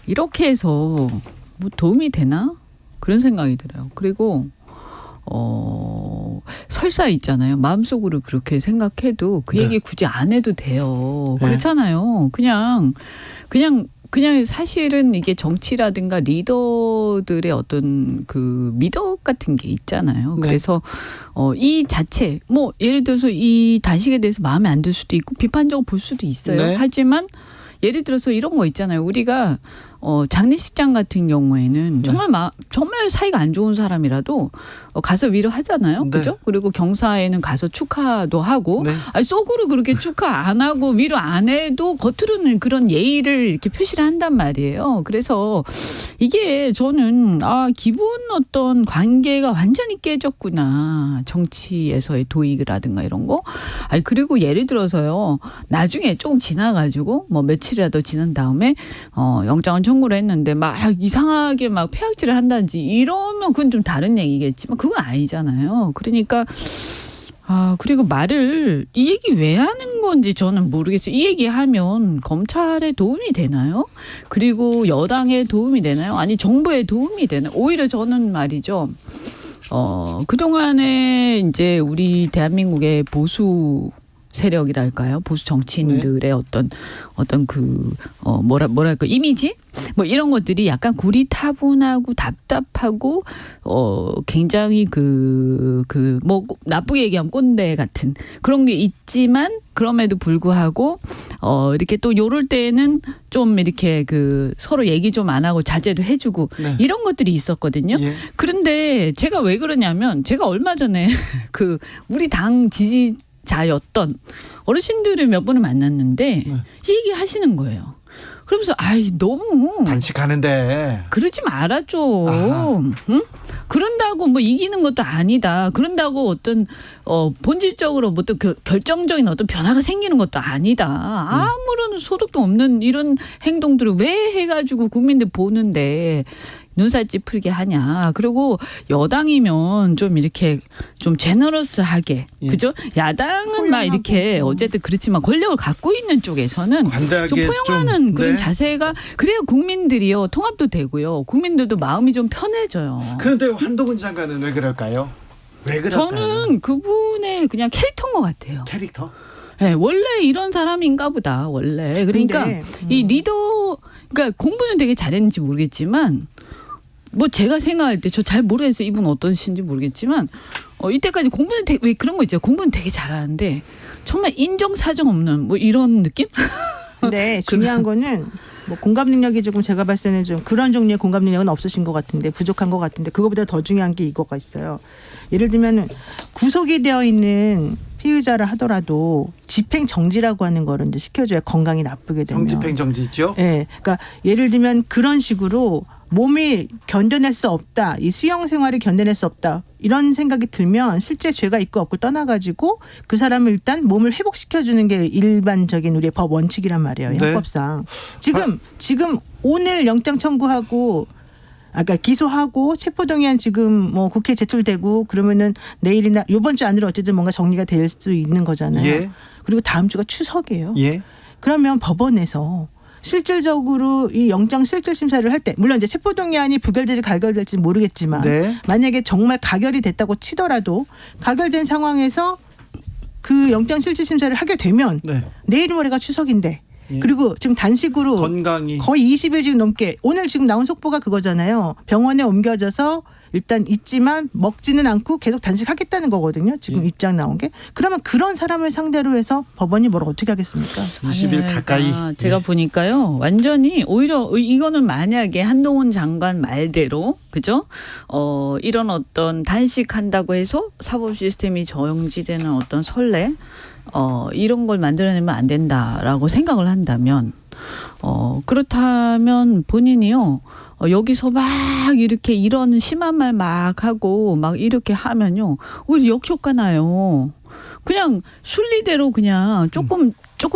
이렇게 해서 뭐 도움이 되나 그런 생각이 들어요. 그리고 설사 있잖아요. 마음속으로 그렇게 생각해도 그 얘기 굳이 안 해도 돼요. 네. 그렇잖아요. 그냥 사실은 이게 정치라든가 리더들의 어떤 그 미덕 같은 게 있잖아요. 네. 그래서 이 자체 뭐 예를 들어서 이 단식에 대해서 마음에 안 들 수도 있고 비판적으로 볼 수도 있어요. 네. 하지만 예를 들어서 이런 거 있잖아요. 우리가 장례식장 같은 경우에는 정말 사이가 안 좋은 사람이라도 가서 위로하잖아요. 네. 그죠? 그리고 경사에는 가서 축하도 하고 네. 아니, 속으로 그렇게 축하 안 하고 위로 안 해도 겉으로는 그런 예의를 이렇게 표시를 한단 말이에요. 그래서 이게 저는 기본 어떤 관계가 완전히 깨졌구나. 정치에서의 도의라든가 이런 거. 아니 그리고 예를 들어서요. 나중에 조금 지나가지고 뭐 며칠이라도 지난 다음에 영장을 청구를 했는데 막 이상하게 막 폐악질을 한다든지 이러면 그건 좀 다른 얘기겠지만 그건 아니잖아요. 그러니까 그리고 말을 이 얘기 왜 하는 건지 저는 모르겠어요. 이 얘기하면 검찰에 도움이 되나요? 그리고 여당에 도움이 되나요? 아니 정부에 도움이 되나요? 오히려 저는 말이죠. 그동안에 이제 우리 대한민국의 보수 세력이랄까요? 보수 정치인들의 어떤 뭐랄까 이미지? 뭐 이런 것들이 약간 고리타분하고 답답하고 굉장히 뭐 나쁘게 얘기하면 꼰대 같은 그런 게 있지만 그럼에도 불구하고 이렇게 또 요럴 때는 좀 이렇게 서로 얘기 좀 안 하고 자제도 해주고 네. 이런 것들이 있었거든요. 예. 그런데 제가 왜 그러냐면 제가 얼마 전에 우리 당 지지자였던 어르신들을 몇 분을 만났는데 이 얘기 하시는 거예요. 그러면서 너무 단식하는데 그러지 말아줘. 응? 그런다고 뭐 이기는 것도 아니다. 그런다고 어떤 본질적으로 뭐 어떤 결정적인 어떤 변화가 생기는 것도 아니다. 아무런 소득도 없는 이런 행동들을 왜 해가지고 국민들 보는데 눈살 찌푸리게 하냐. 그리고 여당이면 좀 이렇게 좀 제너러스하게 그죠? 야당은 막 이렇게 어쨌든 그렇지만 권력을 갖고 있는 쪽에서는 관대하게 좀 포용하는 좀, 그런 네. 자세가 그래야 국민들이요 통합도 되고요. 국민들도 마음이 좀 편해져요. 그런데 한동훈 장관은 왜 그럴까요? 왜 그럴까요? 저는 그분의 그냥 캐릭터인 것 같아요. 캐릭터? 네, 원래 이런 사람인가 보다. 원래 그러니까 근데, 이 리더 그러니까 공부는 되게 잘했는지 모르겠지만 뭐 제가 생각할 때 저 잘 모르겠어요. 이분 어떤 신지 모르겠지만 이때까지 공부는 되게 왜 그런 거 있죠. 공부는 되게 잘하는데 정말 인정사정 없는 뭐 이런 느낌? 근데 중요한 거는 뭐 공감 능력이 조금 제가 봤을 때는 좀 그런 종류의 공감 능력은 없으신 것 같은데 부족한 것 같은데 그거보다 더 중요한 게 이거가 있어요. 예를 들면은 구속이 되어 있는 피의자를 하더라도 집행 정지라고 하는 거를 이제 시켜줘야 건강이 나쁘게 되면. 형집행 정지죠? 네, 그러니까 예를 들면 그런 식으로 몸이 견뎌낼 수 없다, 이 수용 생활을 견뎌낼 수 없다 이런 생각이 들면 실제 죄가 있고 없고 떠나가지고 그 사람을 일단 몸을 회복시켜주는 게 일반적인 우리의 법 원칙이란 말이에요. 네. 형법상. 지금 오늘 영장 청구하고 아까 기소하고 체포동의안 지금 뭐 국회에 제출되고 그러면은 내일이나 이번 주 안으로 어쨌든 뭔가 정리가 될 수 있는 거잖아요. 예. 그리고 다음 주가 추석이에요. 예. 그러면 법원에서 실질적으로 이 영장 실질 심사를 할 때 물론 이제 체포동의안이 부결될지 가결될지 모르겠지만 네. 만약에 정말 가결이 됐다고 치더라도 가결된 상황에서 그 영장 실질 심사를 하게 되면 네. 내일 모레가 추석인데 예. 그리고 지금 단식으로 건강이 거의 20일 지금 넘게 오늘 지금 나온 속보가 그거잖아요. 병원에 옮겨져서 일단 있지만 먹지는 않고 계속 단식하겠다는 거거든요. 지금 예. 입장 나온 게. 그러면 그런 사람을 상대로 해서 법원이 뭘 어떻게 하겠습니까? 20일 가까이. 제가 보니까요. 완전히 오히려 이거는 만약에 한동훈 장관 말대로 그죠? 이런 어떤 단식한다고 해서 사법 시스템이 정지되는 어떤 선례 이런 걸 만들어내면 안 된다라고 생각을 한다면 그렇다면 본인이요. 여기서 막 이렇게 이런 심한 말 막 하고 막 이렇게 하면요. 오히려 역효과 나요. 그냥 순리대로 그냥 조금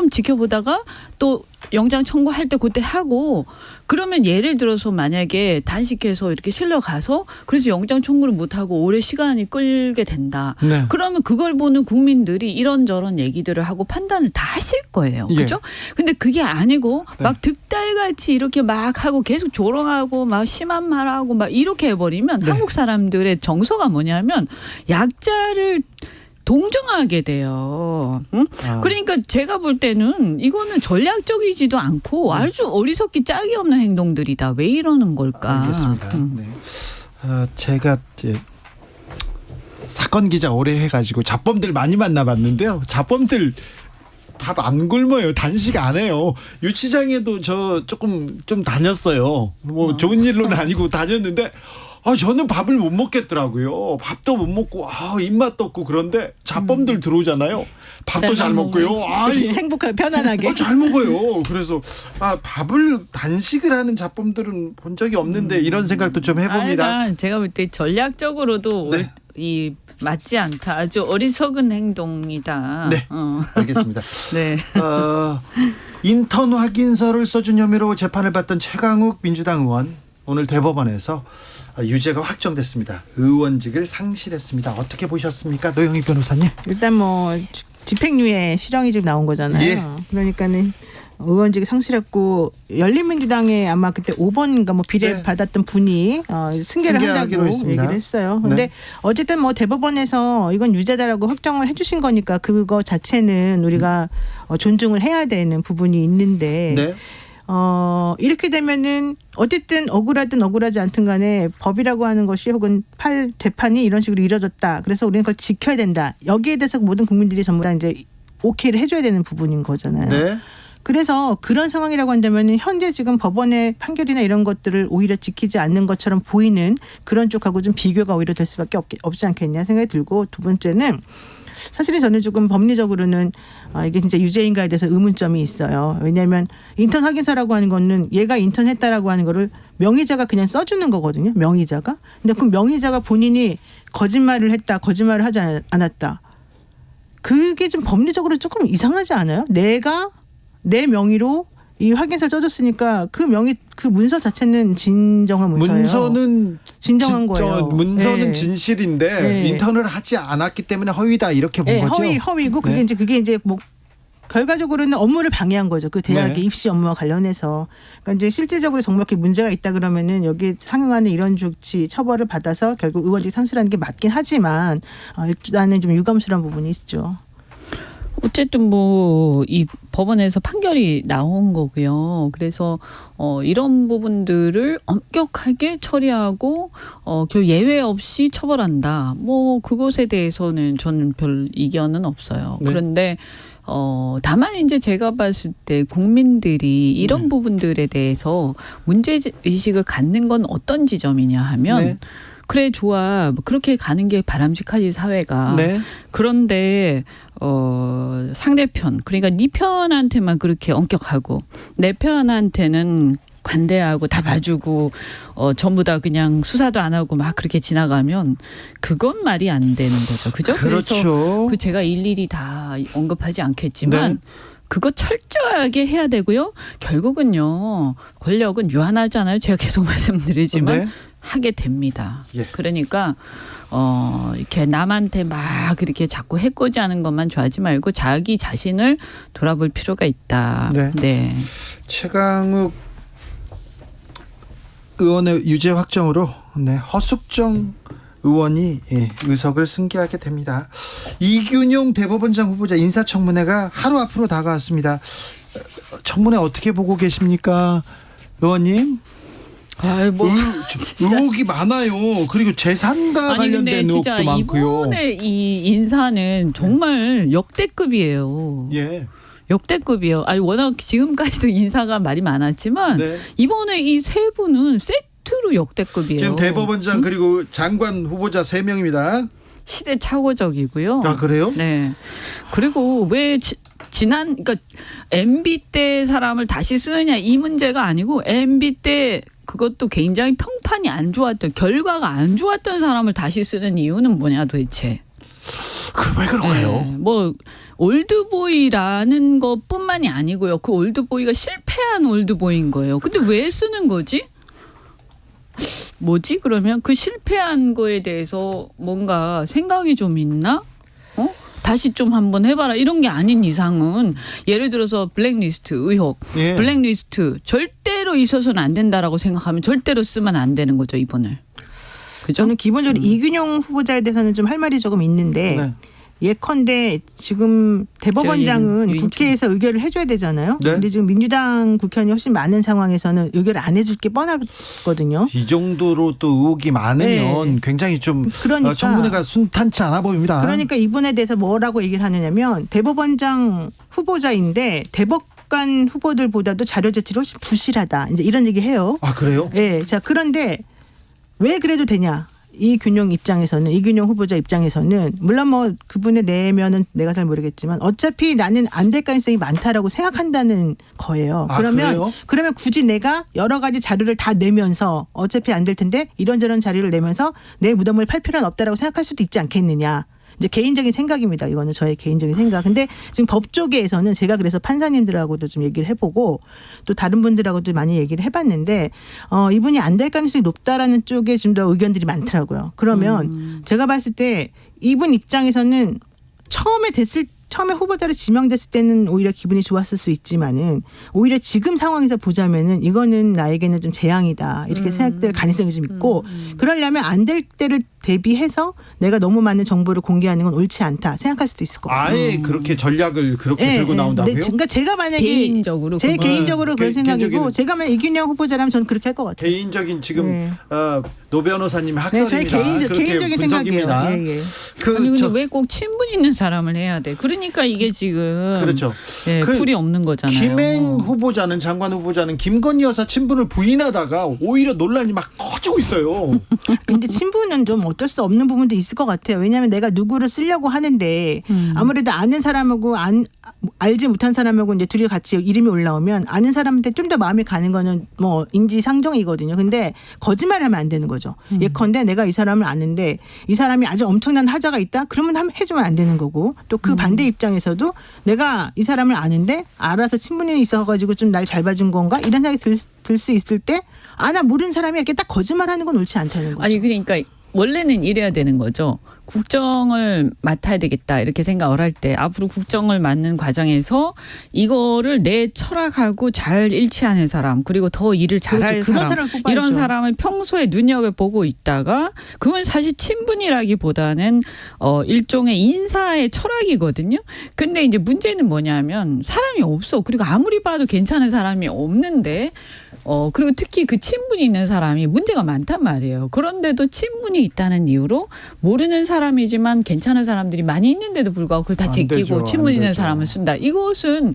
지켜보다가 또 영장 청구할 때 그때 하고 그러면 예를 들어서 만약에 단식해서 이렇게 실려가서 그래서 영장 청구를 못하고 오래 시간이 끌게 된다. 네. 그러면 그걸 보는 국민들이 이런저런 얘기들을 하고 판단을 다 하실 거예요. 예. 그렇죠? 근데 그게 아니고 네. 막 득달같이 이렇게 막 하고 계속 조롱하고 막 심한 말하고 막 이렇게 해버리면 네. 한국 사람들의 정서가 뭐냐면 약자를 동정하게 돼요. 응? 그러니까 제가 볼 때는 이거는 전략적이지도 않고 아주 어리석기 짝이 없는 행동들이다. 왜 이러는 걸까? 알겠습니다. 네. 제가 이제 사건 기자 오래 해가지고 잡범들 많이 만나봤는데요. 잡범들 밥 안 굶어요. 단식 안 해요. 유치장에도 저 조금 좀 다녔어요. 뭐 좋은 일로는 아니고 다녔는데 저는 밥을 못 먹겠더라고요. 밥도 못 먹고 입맛도 없고 그런데 잡범들 들어오잖아요. 밥도 잘 먹고요. 행복하게 편안하게. 잘 먹어요. 그래서 밥을 단식을 하는 잡범들은 본 적이 없는데 이런 생각도 좀 해봅니다. 제가 볼 때 전략적으로도 네. 이 맞지 않다. 아주 어리석은 행동이다. 네, 알겠습니다. 네. 인턴 확인서를 써준 혐의로 재판을 받던 최강욱 민주당 의원 오늘 대법원에서 유죄가 확정됐습니다. 의원직을 상실했습니다. 어떻게 보셨습니까, 노영희 변호사님? 일단 뭐 집행유예 실형이 지금 나온 거잖아요. 예. 그러니까는 의원직 상실했고 열린민주당에 아마 그때 5번인가 뭐 비례 네. 받았던 분이 승계를 승계하기로 한다고 했습니다. 얘기를 했어요. 근데 네. 어쨌든 뭐 대법원에서 이건 유죄다라고 확정을 해주신 거니까 그거 자체는 우리가 존중을 해야 되는 부분이 있는데. 네. 이렇게 되면은 어쨌든 억울하든 억울하지 않든 간에 법이라고 하는 것이 혹은 재판이 이런 식으로 이뤄졌다. 그래서 우리는 그걸 지켜야 된다. 여기에 대해서 모든 국민들이 전부 다 이제 오케이를 해줘야 되는 부분인 거잖아요. 네. 그래서 그런 상황이라고 한다면 현재 지금 법원의 판결이나 이런 것들을 오히려 지키지 않는 것처럼 보이는 그런 쪽하고 좀 비교가 오히려 될 수밖에 없지 않겠냐 생각이 들고 두 번째는 사실은 저는 조금 법리적으로는 이게 진짜 유죄인가에 대해서 의문점이 있어요. 왜냐하면 인턴 확인서라고 하는 거는 얘가 인턴했다라고 하는 거를 명의자가 그냥 써주는 거거든요. 명의자가. 근데 그 명의자가 본인이 거짓말을 했다, 거짓말을 하지 않았다. 그게 좀 법리적으로 조금 이상하지 않아요? 내가 내 명의로 이 확인서 써줬으니까 그 문서 자체는 진정한 문서예요. 문서는 진정한 거예요. 문서는 네. 진실인데 네. 인턴을 하지 않았기 때문에 허위다 이렇게 본 거죠. 허위고 그게 네. 이제 뭐 결과적으로는 업무를 방해한 거죠. 그 대학의 네. 입시 업무와 관련해서. 그러니까 이제 실질적으로 정말 이렇게 문제가 있다 그러면은 여기 상응하는 이런 조치 처벌을 받아서 결국 의원직 상실하는 게 맞긴 하지만 일단은 좀 유감스러운 부분이 있죠. 어쨌든 뭐 이 법원에서 판결이 나온 거고요. 그래서 이런 부분들을 엄격하게 처리하고 결국 예외 없이 처벌한다. 뭐 그것에 대해서는 저는 별 이견은 없어요. 네. 그런데 다만 이제 제가 봤을 때 국민들이 이런 부분들에 대해서 문제 의식을 갖는 건 어떤 지점이냐 하면. 네. 그래 좋아 그렇게 가는 게 바람직하지 사회가. 네. 그런데 상대편 그러니까 네 편한테만 그렇게 엄격하고 내 편한테는 관대하고 다 봐주고 전부 다 그냥 수사도 안 하고 막 그렇게 지나가면 그건 말이 안 되는 거죠. 그죠? 그렇죠. 그래서 제가 일일이 다 언급하지 않겠지만 네. 그거 철저하게 해야 되고요. 결국은요. 권력은 유한하잖아요. 제가 계속 말씀드리지만 네. 하게 됩니다. 예. 그러니까 이렇게 남한테 막 이렇게 자꾸 해코지하는 것만 좋아하지 말고 자기 자신을 돌아볼 필요가 있다. 네. 네. 최강욱 의원의 유죄 확정으로 허숙정 의원이 의석을 승계하게 됩니다. 이균용 대법원장 후보자 인사청문회가 하루 앞으로 다가왔습니다. 청문회 어떻게 보고 계십니까, 의원님? 의혹이 많아요. 그리고 재산과 관련된 의혹도 많고요. 이번에 이 인사는 정말 역대급이에요. 예. 역대급이에요. 워낙 지금까지도 인사가 말이 많았지만 네. 이번에 이 세 분은 세트로 역대급이에요. 지금 대법원장 그리고 장관 후보자 3명입니다. 시대착오적이고요. 아, 그래요? 네. 그리고 왜 그러니까 MB 때 사람을 다시 쓰느냐 이 문제가 아니고 MB 때 그것도 굉장히 평판이 안 좋았던 결과가 안 좋았던 사람을 다시 쓰는 이유는 뭐냐 도대체. 왜 그럴까요? 네. 뭐 올드보이라는 것뿐만이 아니고요. 그 올드보이가 실패한 올드보이인 거예요. 근데 왜 쓰는 거지? 뭐지? 그러면 그 실패한 거에 대해서 뭔가 생각이 좀 있나? 다시 좀 한번 해봐라 이런 게 아닌 이상은 예를 들어서 블랙리스트 의혹 예. 블랙리스트 절대로 있어서는 안 된다라고 생각하면 절대로 쓰면 안 되는 거죠 이번을. 그죠? 저는 기본적으로 이균용 후보자에 대해서는 좀 할 말이 조금 있는데 네. 예컨대 지금 대법원장은 유인촌. 국회에서 의결을 해줘야 되잖아요. 네. 근데 지금 민주당 국회의원이 훨씬 많은 상황에서는 의결을 안 해줄 게 뻔하거든요. 이 정도로 또 의혹이 많으면 굉장히 좀 그러니까. 청문회가 순탄치 않아 보입니다. 그러니까 이분에 대해서 뭐라고 얘기를 하느냐면 대법원장 후보자인데 대법관 후보들보다도 자료 제출이 훨씬 부실하다. 이제 이런 얘기 해요. 아 그래요? 예. 자, 그런데 왜 그래도 되냐? 이균용 후보자 입장에서는 물론 뭐 그분의 내면은 내가 잘 모르겠지만 어차피 나는 안 될 가능성이 많다라고 생각한다는 거예요. 아, 그래요? 그러면 굳이 내가 여러 가지 자료를 다 내면서 어차피 안 될 텐데 이런저런 자료를 내면서 내 무덤을 팔 필요는 없다라고 생각할 수도 있지 않겠느냐. 이제 개인적인 생각입니다. 이거는 저의 개인적인 생각. 근데 지금 법조계에서는 제가 그래서 판사님들하고도 좀 얘기를 해보고 또 다른 분들하고도 많이 얘기를 해봤는데 이분이 안 될 가능성이 높다라는 쪽에 좀 더 의견들이 많더라고요. 그러면 제가 봤을 때 이분 입장에서는 처음에 후보자로 지명됐을 때는 오히려 기분이 좋았을 수 있지만은 오히려 지금 상황에서 보자면은 이거는 나에게는 좀 재앙이다 이렇게 생각될 가능성이 좀 있고 그러려면 안 될 때를 대비해서 내가 너무 많은 정보를 공개하는 건 옳지 않다 생각할 수도 있을 것 같아요. 아예 그렇게 전략을 그렇게 들고 나온다고요? 그러니까 제가 만약에 개인적으로 제 그건- 개인적으로 그런 생각이고 개인적인- 제가 만약 이균영 후보자라면 저는 그렇게 할 것 같아요. 개인적인 지금 네. 노 변호사님 네, 학설입니다. 저의 그렇게 개인적인 분석입니다. 생각이에요. 예, 예. 아니 근데 왜 꼭 친분 있는 사람을 해야 돼? 그러니까 이게 지금 그렇죠. 예, 그 풀이 없는 거잖아요. 김행 후보자는 장관 후보자는 김건희 여사 친분을 부인하다가 오히려 논란이 막 커지고 있어요. 근데 친분은 좀 어쩔 수 없는 부분도 있을 것 같아요. 왜냐하면 내가 누구를 쓰려고 하는데 아무래도 아는 사람하고 알지 못한 사람하고 이제 둘이 같이 이름이 올라오면 아는 사람한테 좀 더 마음이 가는 거는 뭐 인지상정이거든요. 근데 거짓말하면 안 되는 거죠. 예컨대 내가 이 사람을 아는데 이 사람이 아주 엄청난 하자가 있다. 그러면 해주면 안 되는 거고 또 그 반대 입장에서도 내가 이 사람을 아는데 알아서 친분이 있어가지고 좀 날 잘 봐준 건가 이런 생각이 들 수 있을 때 나 모르는 사람이 이렇게 딱 거짓말하는 건 옳지 않다는 거죠. 아니 그러니까 원래는 이래야 되는 거죠. 국정을 맡아야 되겠다 이렇게 생각을 할 때 앞으로 국정을 맡는 과정에서 이거를 내 철학하고 잘 일치하는 사람 그리고 더 일을 잘할 그렇죠. 그런 사람 사람을 뽑아야죠. 이런 사람을 평소에 눈여겨보고 있다가 그건 사실 친분이라기보다는 일종의 인사의 철학이거든요. 근데 이제 문제는 뭐냐면 사람이 없어. 그리고 아무리 봐도 괜찮은 사람이 없는데 그리고 특히 그 친분이 있는 사람이 문제가 많단 말이에요. 그런데도 친분이 있다는 이유로 모르는 사람이지만 괜찮은 사람들이 많이 있는데도 불구하고 그걸 다 안 제끼고 되죠. 친분 안 있는 되죠. 사람을 쓴다. 이것은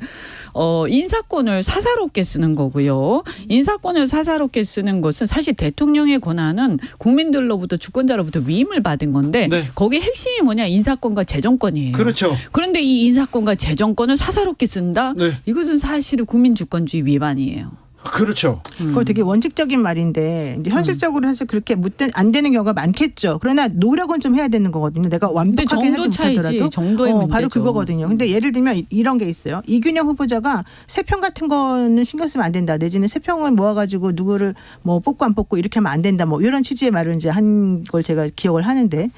인사권을 사사롭게 쓰는 거고요. 인사권을 사사롭게 쓰는 것은 사실 대통령의 권한은 국민들로부터 주권자로부터 위임을 받은 건데 네. 거기에 핵심이 뭐냐 인사권과 재정권이에요. 그렇죠. 그런데 이 인사권과 재정권을 사사롭게 쓴다. 네. 이것은 사실은 국민주권주의 위반이에요. 그렇죠. 그거 되게 원칙적인 말인데 이제 현실적으로 사실 그렇게 안 되는 경우가 많겠죠. 그러나 노력은 좀 해야 되는 거거든요. 내가 완벽하게 정도 하지 차이지, 못하더라도 정도의 문제죠. 바로 그거거든요. 근데 예를 들면 이런 게 있어요. 이균영 후보자가 세평 같은 거는 신경 쓰면 안 된다. 내지는 세평을 모아가지고 누구를 뭐 뽑고 안 뽑고 이렇게 하면 안 된다. 뭐 이런 취지의 말을 이제 한 걸 제가 기억을 하는데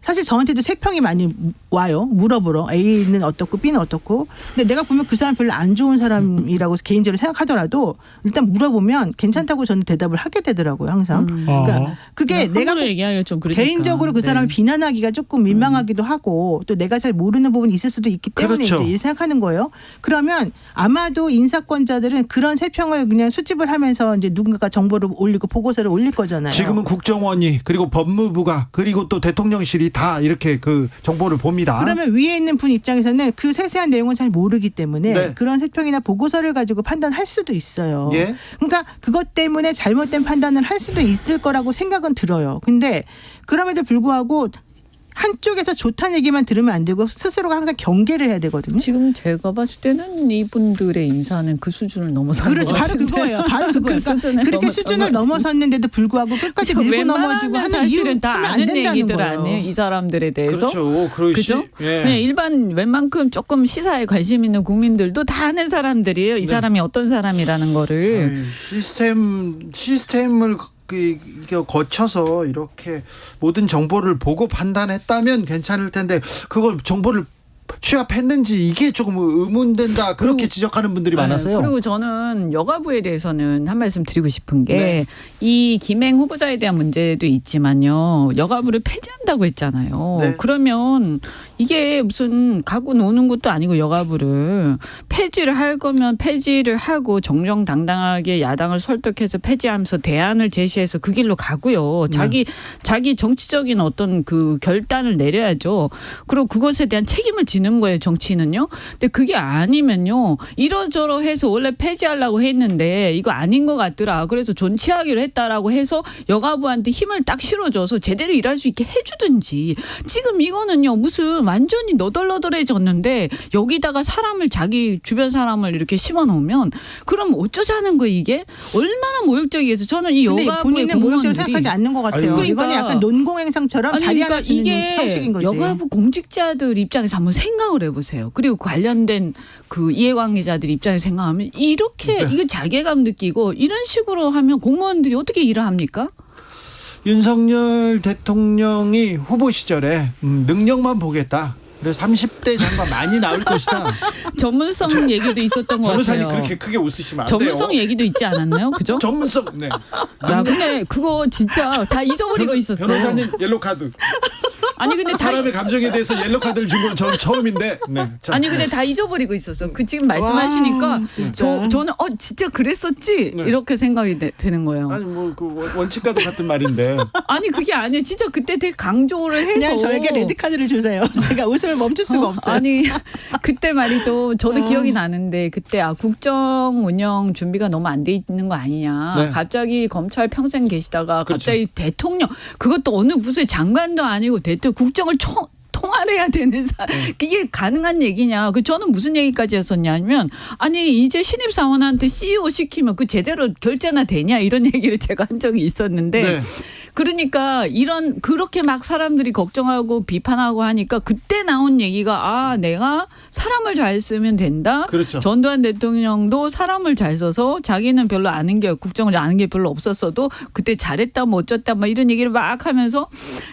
사실 저한테도 세평이 많이 와요. 물어보러 A는 어떻고 B는 어떻고. 근데 내가 보면 그 사람 별로 안 좋은 사람이라고 개인적으로 생각하더라도 일단 물어보면 괜찮다고 저는 대답을 하게 되더라고요. 항상. 그러니까 그게 내가 함부로 얘기하기가 좀 그러니까. 개인적으로 그 사람을 네. 비난하기가 조금 민망하기도 하고 또 내가 잘 모르는 부분이 있을 수도 있기 때문에 그렇죠. 이제 생각하는 거예요. 그러면 아마도 인사권자들은 그런 세평을 그냥 수집을 하면서 이제 누군가가 정보를 올리고 보고서를 올릴 거잖아요. 지금은 국정원이 그리고 법무부가 그리고 또 대통령실이 다 이렇게 그 정보를 봅니다. 그러면 위에 있는 분 입장에서는 그 세세한 내용은 잘 모르기 때문에 네. 그런 세평이나 보고서를 가지고 판단할 수도 있어요. 예. 그러니까 그것 때문에 잘못된 판단을 할 수도 있을 거라고 생각은 들어요. 근데 그럼에도 불구하고 한쪽에서 좋다는 얘기만 들으면 안 되고 스스로가 항상 경계를 해야 되거든요. 지금 제가 봤을 때는 이분들의 인사는 그 수준을 넘어선 그렇죠. 것 바로 같은데. 그거예요. 바로 그거예요. 그 수준을 그렇게 넘어선 수준을 것 같은데. 넘어섰는데도 불구하고 끝까지 밀고 넘어지고 하는 사실은 이유 다 하면 안 아는 된다는 얘기들 거예요. 아니에요. 이 사람들에 대해서. 그렇죠. 그죠? 예. 네, 일반 웬만큼 조금 시사에 관심 있는 국민들도 다 아는 사람들이에요. 이 사람이 어떤 사람이라는 거를. 아이, 시스템을 거쳐서 이렇게 모든 정보를 보고 판단했다면 괜찮을 텐데 그걸 정보를 취합했는지 이게 조금 의문된다 그렇게 지적하는 분들이 많아서요. 그리고 저는 여가부에 대해서는 한 말씀 드리고 싶은 게 네. 이 김행 후보자에 대한 문제도 있지만요. 여가부를 폐지한다고 했잖아요. 네. 그러면 이게 무슨 갖고 노는 것도 아니고 여가부를 폐지를 할 거면 폐지를 하고 정정당당하게 야당을 설득해서 폐지하면서 대안을 제시해서 그 길로 가고요. 자기 정치적인 어떤 그 결단을 내려야죠. 그리고 그것에 대한 책임을 지는 거예요. 정치인은요. 근데 그게 아니면요. 이러저러 해서 원래 폐지하려고 했는데 이거 아닌 것 같더라. 그래서 존치하기로 했다라고 해서 여가부한테 힘을 딱 실어줘서 제대로 일할 수 있게 해주든지. 지금 이거는요. 무슨 완전히 너덜너덜해졌는데 여기다가 사람을 자기 주변 사람을 이렇게 심어놓으면 그럼 어쩌자는 거예요 이게? 얼마나 모욕적이겠어. 저는 이 근데 여가부의 본인은 모욕적으로 공무원들이 생각하지 않는 것 같아요. 아유. 이거는 그러니까 약간 논공행상처럼 자리 하나 주는 이게 형식인 거지. 여가부 공직자들 입장에서 한번 생각을 해보세요. 그리고 관련된 그 이해관계자들 입장에서 생각하면 이렇게 이거 자괴감 느끼고 이런 식으로 하면 공무원들이 어떻게 일을 합니까? 윤석열 대통령이 후보 시절에 능력만 보겠다. 그래서 30대 장관 많이 나올 것이다. 전문성 얘기도 있었던 것 변호사님 같아요. 그렇게 크게 웃으시면 안 돼요. 전문성 얘기도 있지 않았나요? 그죠? 전문성. 네. 야, 근데 그거 진짜 다 잊어버리고 있었어. 변호사님 옐로 카드. 아니 근데 다 사람의 감정에 대해서 옐로 카드를 준 건 저는 처음인데. 네. 자. 아니 근데 다 잊어버리고 있었어. 그 지금 말씀하시니까 와, 진짜. 저는 진짜 그랬었지 네. 이렇게 생각이 되는 거예요. 아니 뭐그 원칙과도 같은 말인데. 아니 그게 아니에요. 진짜 그때 되게 강조를 해서 그냥 저에게 레드카드를 주세요. 제가 웃음을 멈출 수가 없어요. 아니 그때 말이죠. 저도 기억이 나는데 그때 국정 운영 준비가 너무 안 돼 있는 거 아니냐. 네. 갑자기 검찰 평생 계시다가 그렇죠. 갑자기 대통령 그것도 어느 부서의 장관도 아니고 대통령 국정을 통할해야 되는 그게 가능한 얘기냐. 저는 무슨 얘기까지 했었냐면 아니 이제 신입 사원한테 CEO 시키면 그 제대로 결제나 되냐 이런 얘기를 제가 한 적이 있었는데 네. 그러니까 그렇게 막 사람들이 걱정하고 비판하고 하니까 그때 나온 얘기가 내가 사람을 잘 쓰면 된다. 그렇죠. 전두환 대통령도 사람을 잘 써서 자기는 별로 국정을 아는 게 별로 없었어도 그때 잘했다 뭐 어쩌다 뭐 이런 얘기를 막 하면서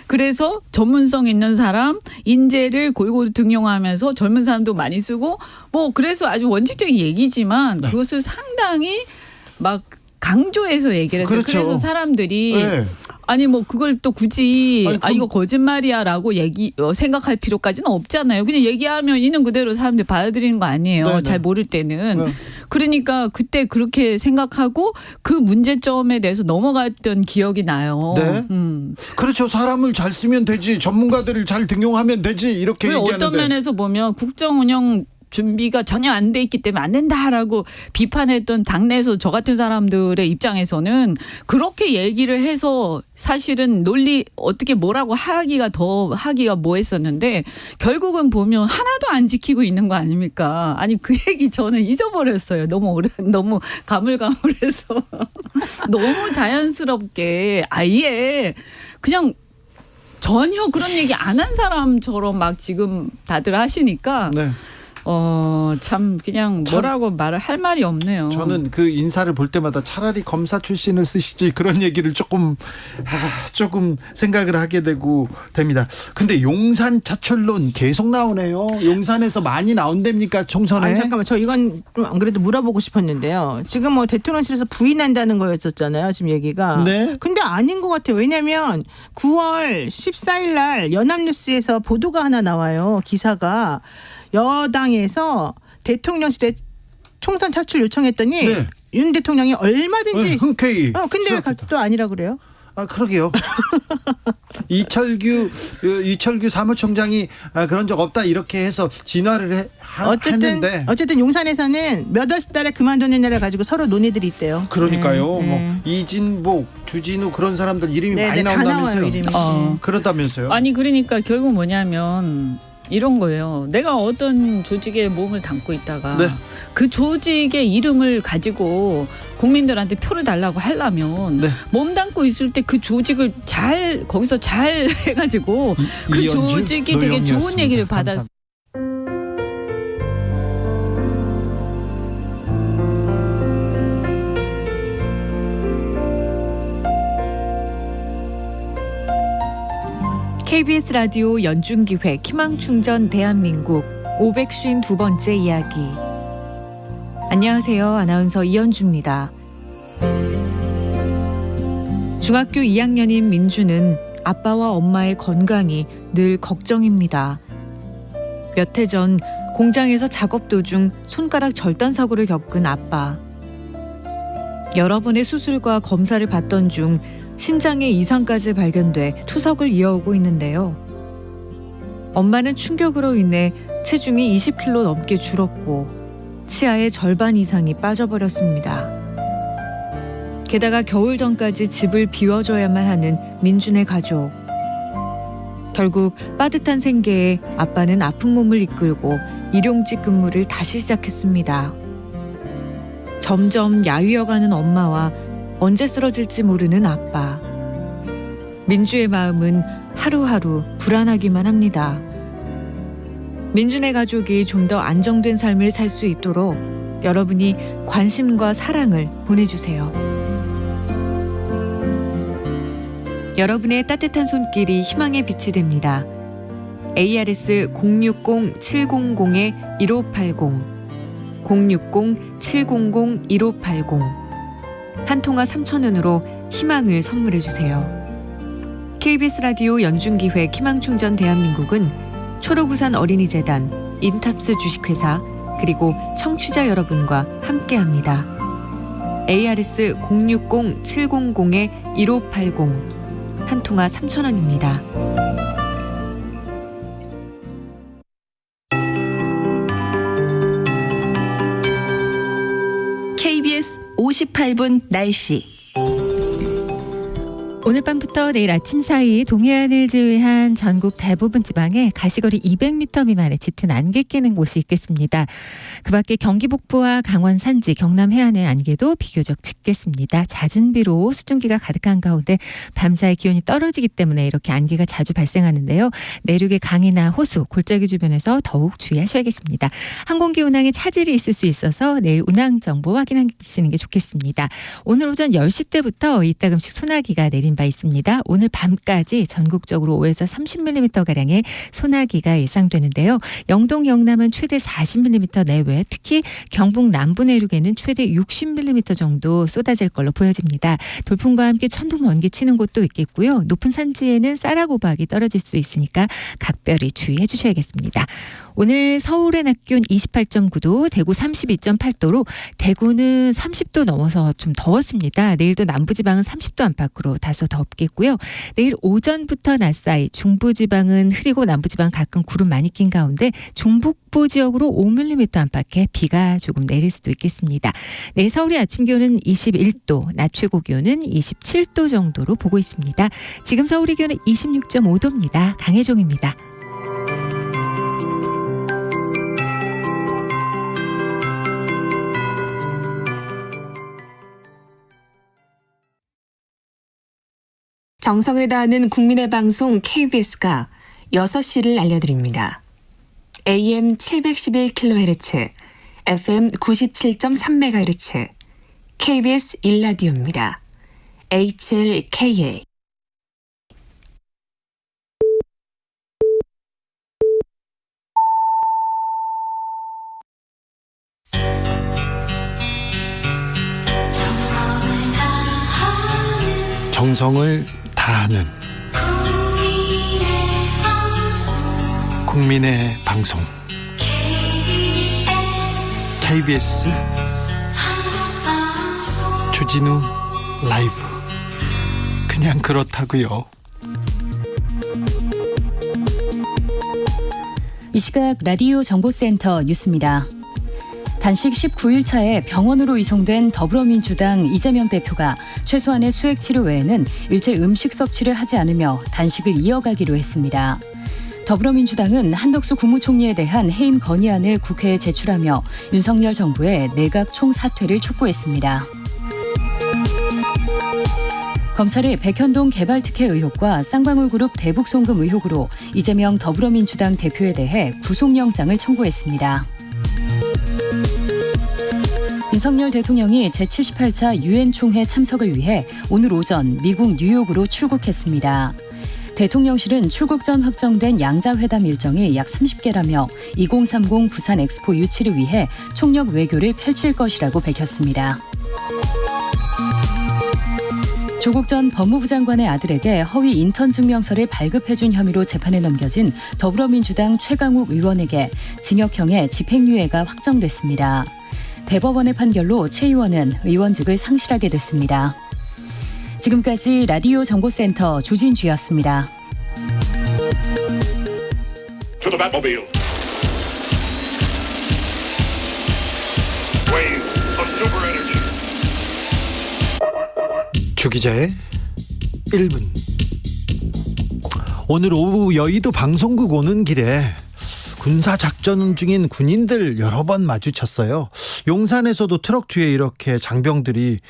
그래서 전문성 있는 사람 인재를 골고루 등용하면서 젊은 사람도 많이 쓰고 뭐 그래서 아주 원칙적인 얘기지만 그것을 상당히 막 강조해서 얘기를 했어요. 그렇죠. 그래서 사람들이 네. 아니 뭐 그걸 또 굳이 아니, 그럼- 이거 거짓말이야라고 생각할 필요까지는 없잖아요. 그냥 얘기하면 있는 그대로 사람들이 받아들이는 거 아니에요. 네, 네. 잘 모를 때는. 네. 그러니까 그때 그렇게 생각하고 그 문제점에 대해서 넘어갔던 기억이 나요. 네. 그렇죠. 사람을 잘 쓰면 되지. 전문가들을 잘 등용하면 되지. 이렇게 왜 얘기하는데. 어떤 면에서 보면 국정 운영 준비가 전혀 안 돼 있기 때문에 안 된다라고 비판했던 당내에서 저 같은 사람들의 입장에서는 그렇게 얘기를 해서 사실은 논리 어떻게 뭐라고 하기가 뭐 했었는데 결국은 보면 하나도 안 지키고 있는 거 아닙니까? 아니 그 얘기 저는 잊어버렸어요. 너무 가물가물해서 너무 자연스럽게 아예 그냥 전혀 그런 얘기 안 한 사람처럼 막 지금 다들 하시니까 네. 참 그냥 뭐라고 말을 할 말이 없네요. 저는 그 인사를 볼 때마다 차라리 검사 출신을 쓰시지 그런 얘기를 조금 생각을 하게 됩니다. 근데 용산 차출론 계속 나오네요. 용산에서 많이 나온답니까 총선에? 아니 잠깐만 저 이건 좀 안 그래도 물어보고 싶었는데요. 지금 뭐 대통령실에서 부인한다는 거였었잖아요. 지금 얘기가. 네. 근데 아닌 것 같아요. 왜냐하면 9월 14일 날 연합뉴스에서 보도가 하나 나와요. 기사가 여당에서 대통령실에 총선 차출 요청했더니 네. 윤 대통령이 얼마든지 흔쾌히. 근데 왜 또 아니라 그래요? 그러게요. 이철규 사무총장이 그런 적 없다 이렇게 해서 진화를 했는데 어쨌든 용산에서는 몇 월 달에 그만두느냐를 가지고 서로 논의들이 있대요. 그러니까요. 네, 뭐 네. 이진복, 주진우 그런 사람들 이름이 네, 많이 네, 다 나온다면서요. 나와요, 이름이. 그렇다면서요. 아니 그러니까 결국 뭐냐면 이런 거예요. 내가 어떤 조직에 몸을 담고 있다가 네. 그 조직의 이름을 가지고 국민들한테 표를 달라고 하려면 네. 몸 담고 있을 때 그 조직을 거기서 잘 해가지고 그 이연주, 조직이 되게 좋은 노영이었습니다. 얘기를 감사합니다. 받았어. KBS 라디오 연중기획 희망충전 대한민국 552번째 이야기. 안녕하세요. 아나운서 이현주입니다. 중학교 2학년인 민주는 아빠와 엄마의 건강이 늘 걱정입니다. 몇 해 전 공장에서 작업 도중 손가락 절단 사고를 겪은 아빠. 여러 번의 수술과 검사를 받던 중 신장에 이상까지 발견돼 투석을 이어오고 있는데요. 엄마는 충격으로 인해 체중이 20kg 넘게 줄었고 치아의 절반 이상이 빠져버렸습니다. 게다가 겨울 전까지 집을 비워줘야만 하는 민준의 가족. 결국 빠듯한 생계에 아빠는 아픈 몸을 이끌고 일용직 근무를 다시 시작했습니다. 점점 야위어가는 엄마와 언제 쓰러질지 모르는 아빠. 민주의 마음은 하루하루 불안하기만 합니다. 민준의 가족이 좀 더 안정된 삶을 살 수 있도록 여러분이 관심과 사랑을 보내주세요. 여러분의 따뜻한 손길이 희망의 빛이 됩니다. ARS 060-700-1580 060-700-1580 한 통화 3,000원으로 희망을 선물해주세요. KBS 라디오 연중기획 희망충전 대한민국은 초록우산 어린이재단, 인탑스 주식회사 그리고 청취자 여러분과 함께합니다. ARS 060-700-1580 한 통화 3,000원입니다. KBS 58분 날씨. 오늘 밤부터 내일 아침 사이 동해안을 제외한 전국 대부분 지방에 가시거리 200m 미만의 짙은 안개 끼는 곳이 있겠습니다. 그 밖에 경기 북부와 강원 산지, 경남 해안의 안개도 비교적 짙겠습니다. 잦은 비로 수증기가 가득한 가운데 밤사이 기온이 떨어지기 때문에 이렇게 안개가 자주 발생하는데요. 내륙의 강이나 호수, 골짜기 주변에서 더욱 주의하셔야겠습니다. 항공기 운항에 차질이 있을 수 있어서 내일 운항 정보 확인하시는 게 좋겠습니다. 오늘 오전 10시 때부터 이따금씩 소나기가 내린 바 있습니다. 오늘 밤까지 전국적으로 5에서 30mm가량의 소나기가 예상되는데요. 영동, 영남은 최대 40mm 내외, 특히 경북 남부 내륙에는 최대 60mm 정도 쏟아질 걸로 보여집니다. 돌풍과 함께 천둥, 번개 치는 곳도 있겠고요. 높은 산지에는 쌀아고박이 떨어질 수 있으니까 각별히 주의해 주셔야겠습니다. 오늘 서울의 낮 기온 28.9도, 대구 32.8도로 대구는 30도 넘어서 좀 더웠습니다. 내일도 남부지방은 30도 안팎으로 다소 덥겠고요. 내일 오전부터 낮 사이 중부지방은 흐리고 남부지방 가끔 구름 많이 낀 가운데 중북부 지역으로 5mm 안팎의 비가 조금 내릴 수도 있겠습니다. 내일 서울의 아침 기온은 21도, 낮 최고 기온은 27도 정도로 보고 있습니다. 지금 서울의 기온은 26.5도입니다. 강혜종입니다. 정성을 다하는 국민의 방송 KBS가 6시를 알려드립니다. AM 711kHz, FM 97.3MHz, KBS 1라디오입니다. HLKA. 정성을 다하는 국민의 방송 KBS 주진우 라이브. 그냥 그렇다고요. 이 시각 라디오 정보센터 뉴스입니다. 단식 19일차에 병원으로 이송된 더불어민주당 이재명 대표가 최소한의 수액치료 외에는 일체 음식 섭취를 하지 않으며 단식을 이어가기로 했습니다. 더불어민주당은 한덕수 국무총리에 대한 해임 건의안을 국회에 제출하며 윤석열 정부의 내각 총사퇴를 촉구했습니다. 검찰이 백현동 개발특혜 의혹과 쌍방울그룹 대북송금 의혹으로 이재명 더불어민주당 대표에 대해 구속영장을 청구했습니다. 윤석열 대통령이 제78차 유엔 총회 참석을 위해 오늘 오전 미국 뉴욕으로 출국했습니다. 대통령실은 출국 전 확정된 양자회담 일정이 약 30개라며 2030 부산 엑스포 유치를 위해 총력 외교를 펼칠 것이라고 밝혔습니다. 조국 전 법무부 장관의 아들에게 허위 인턴 증명서를 발급해준 혐의로 재판에 넘겨진 더불어민주당 최강욱 의원에게 징역형의 집행유예가 확정됐습니다. 대법원의 판결로 최 의원은 의원직을 상실하게 됐습니다. 지금까지 라디오 정보센터 조진주였습니다. To the Batmobile. Wave of super energy. 주기자의 1분. 오늘 오후 여의도 방송국 오는 길에 군사작전 중인 군인들 여러 번 마주쳤어요. 용산에서도 트럭 뒤에 이렇게 장병들이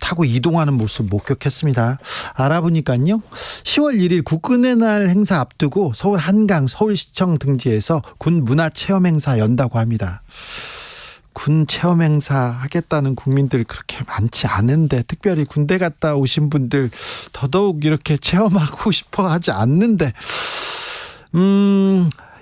타고 이동하는 모습 목격했습니다. 알아보니까요, 10월 1일 국군의 날 행사 앞두고 서울 한강 서울시청 등지에서 군 문화체험 행사 연다고 합니다. 군 체험 행사 하겠다는 국민들 그렇게 많지 않은데, 특별히 군대 갔다 오신 분들 더더욱 이렇게 체험하고 싶어 하지 않는데,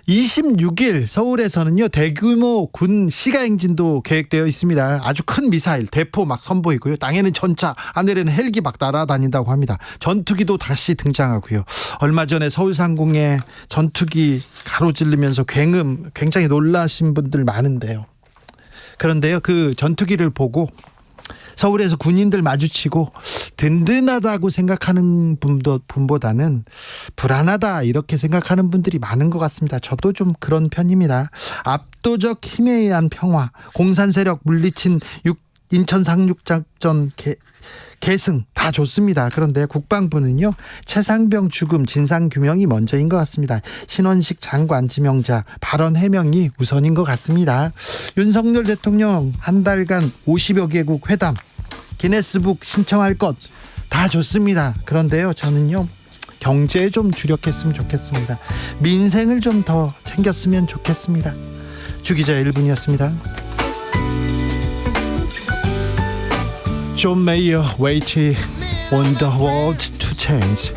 26일 서울에서는요, 대규모 군 시가행진도 계획되어 있습니다. 아주 큰 미사일 대포 막 선보이고요, 땅에는 전차, 하늘에는 헬기 막 날아다닌다고 합니다. 전투기도 다시 등장하고요. 얼마 전에 서울상공에 전투기 가로질르면서 굉장히 놀라신 분들 많은데요. 그런데요, 그 전투기를 보고 서울에서 군인들 마주치고 든든하다고 생각하는 분보다는 불안하다 이렇게 생각하는 분들이 많은 것 같습니다. 저도 좀 그런 편입니다. 압도적 힘에 의한 평화, 공산 세력 물리친 인천 상륙작전 계승 다 좋습니다. 그런데 국방부는요, 최상병 죽음 진상규명이 먼저인 것 같습니다. 신원식 장관 지명자 발언 해명이 우선인 것 같습니다. 윤석열 대통령 한 달간 50여 개국 회담, 기네스북 신청할 것 다 좋습니다. 그런데요, 저는요, 경제에 좀 주력했으면 좋겠습니다. 민생을 좀 더 챙겼으면 좋겠습니다. 주기자 1분이었습니다. John Mayer, Waiting on the World to Change.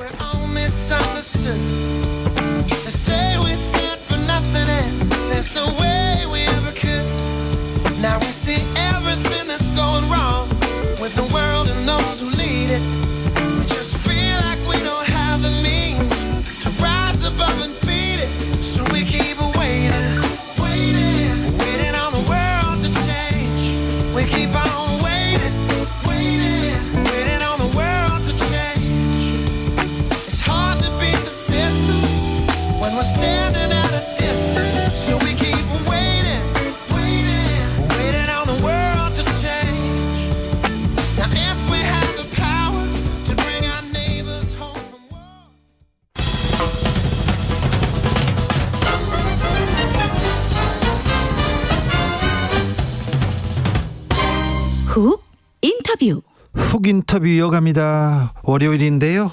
훅 인터뷰. 훅 인터뷰 이어갑니다. 월요일인데요,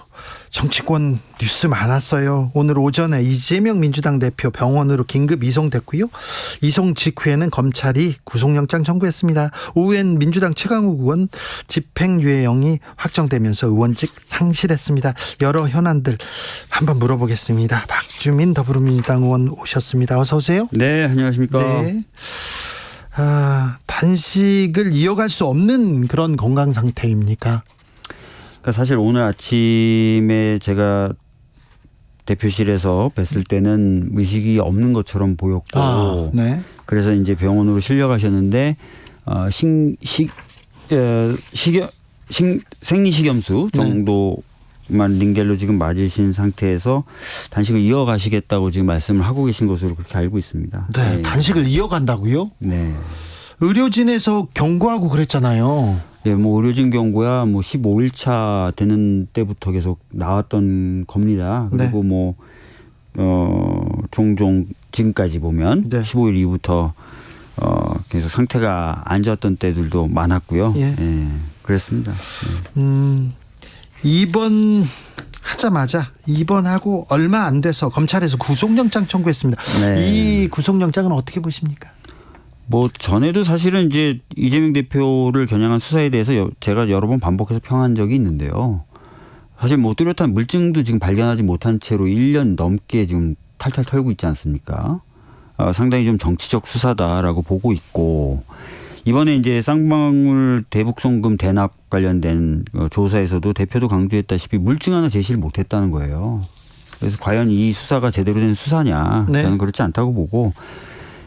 정치권 뉴스 많았어요. 오늘 오전에 이재명 민주당 대표 병원으로 긴급 이송됐고요. 이송 직후에는 검찰이 구속영장 청구했습니다. 오후엔 민주당 최강욱 의원 집행유예형이 확정되면서 의원직 상실했습니다. 여러 현안들 한번 물어보겠습니다. 박주민 더불어민주당 의원 오셨습니다. 어서 오세요. 네, 안녕하십니까. 네. 단식을 이어갈 수 없는 그런 건강 상태입니까? 그러니까 사실 오늘 아침에 제가 대표실에서 뵀을 때는 의식이 없는 것처럼 보였고, 네. 그래서 이제 병원으로 실려가셨는데 생리식염수 정도만 링겔로 지금 맞으신 상태에서 단식을 이어가시겠다고 지금 말씀을 하고 계신 것으로 그렇게 알고 있습니다. 네, 네. 단식을 이어간다고요? 네. 의료진에서 경고하고 그랬잖아요. 예, 뭐 의료진 경고야 뭐 15일차 되는 때부터 계속 나왔던 겁니다. 그리고 네. 뭐 종종 지금까지 보면 네. 15일 이후부터 계속 상태가 안 좋았던 때들도 많았고요. 예. 예, 그랬습니다. 입원하자마자 입원하고 얼마 안 돼서 검찰에서 구속영장 청구했습니다. 네. 이 구속영장은 어떻게 보십니까? 뭐 전에도 사실은 이제 이재명 대표를 겨냥한 수사에 대해서 제가 여러 번 반복해서 평한 적이 있는데요. 사실 뭐 뚜렷한 물증도 지금 발견하지 못한 채로 1년 넘게 지금 탈탈 털고 있지 않습니까? 상당히 좀 정치적 수사다라고 보고 있고 이번에 이제 쌍방울 대북송금 대납 관련된 조사에서도 대표도 강조했다시피 물증 하나 제시를 못했다는 거예요. 그래서 과연 이 수사가 제대로 된 수사냐 네. 저는 그렇지 않다고 보고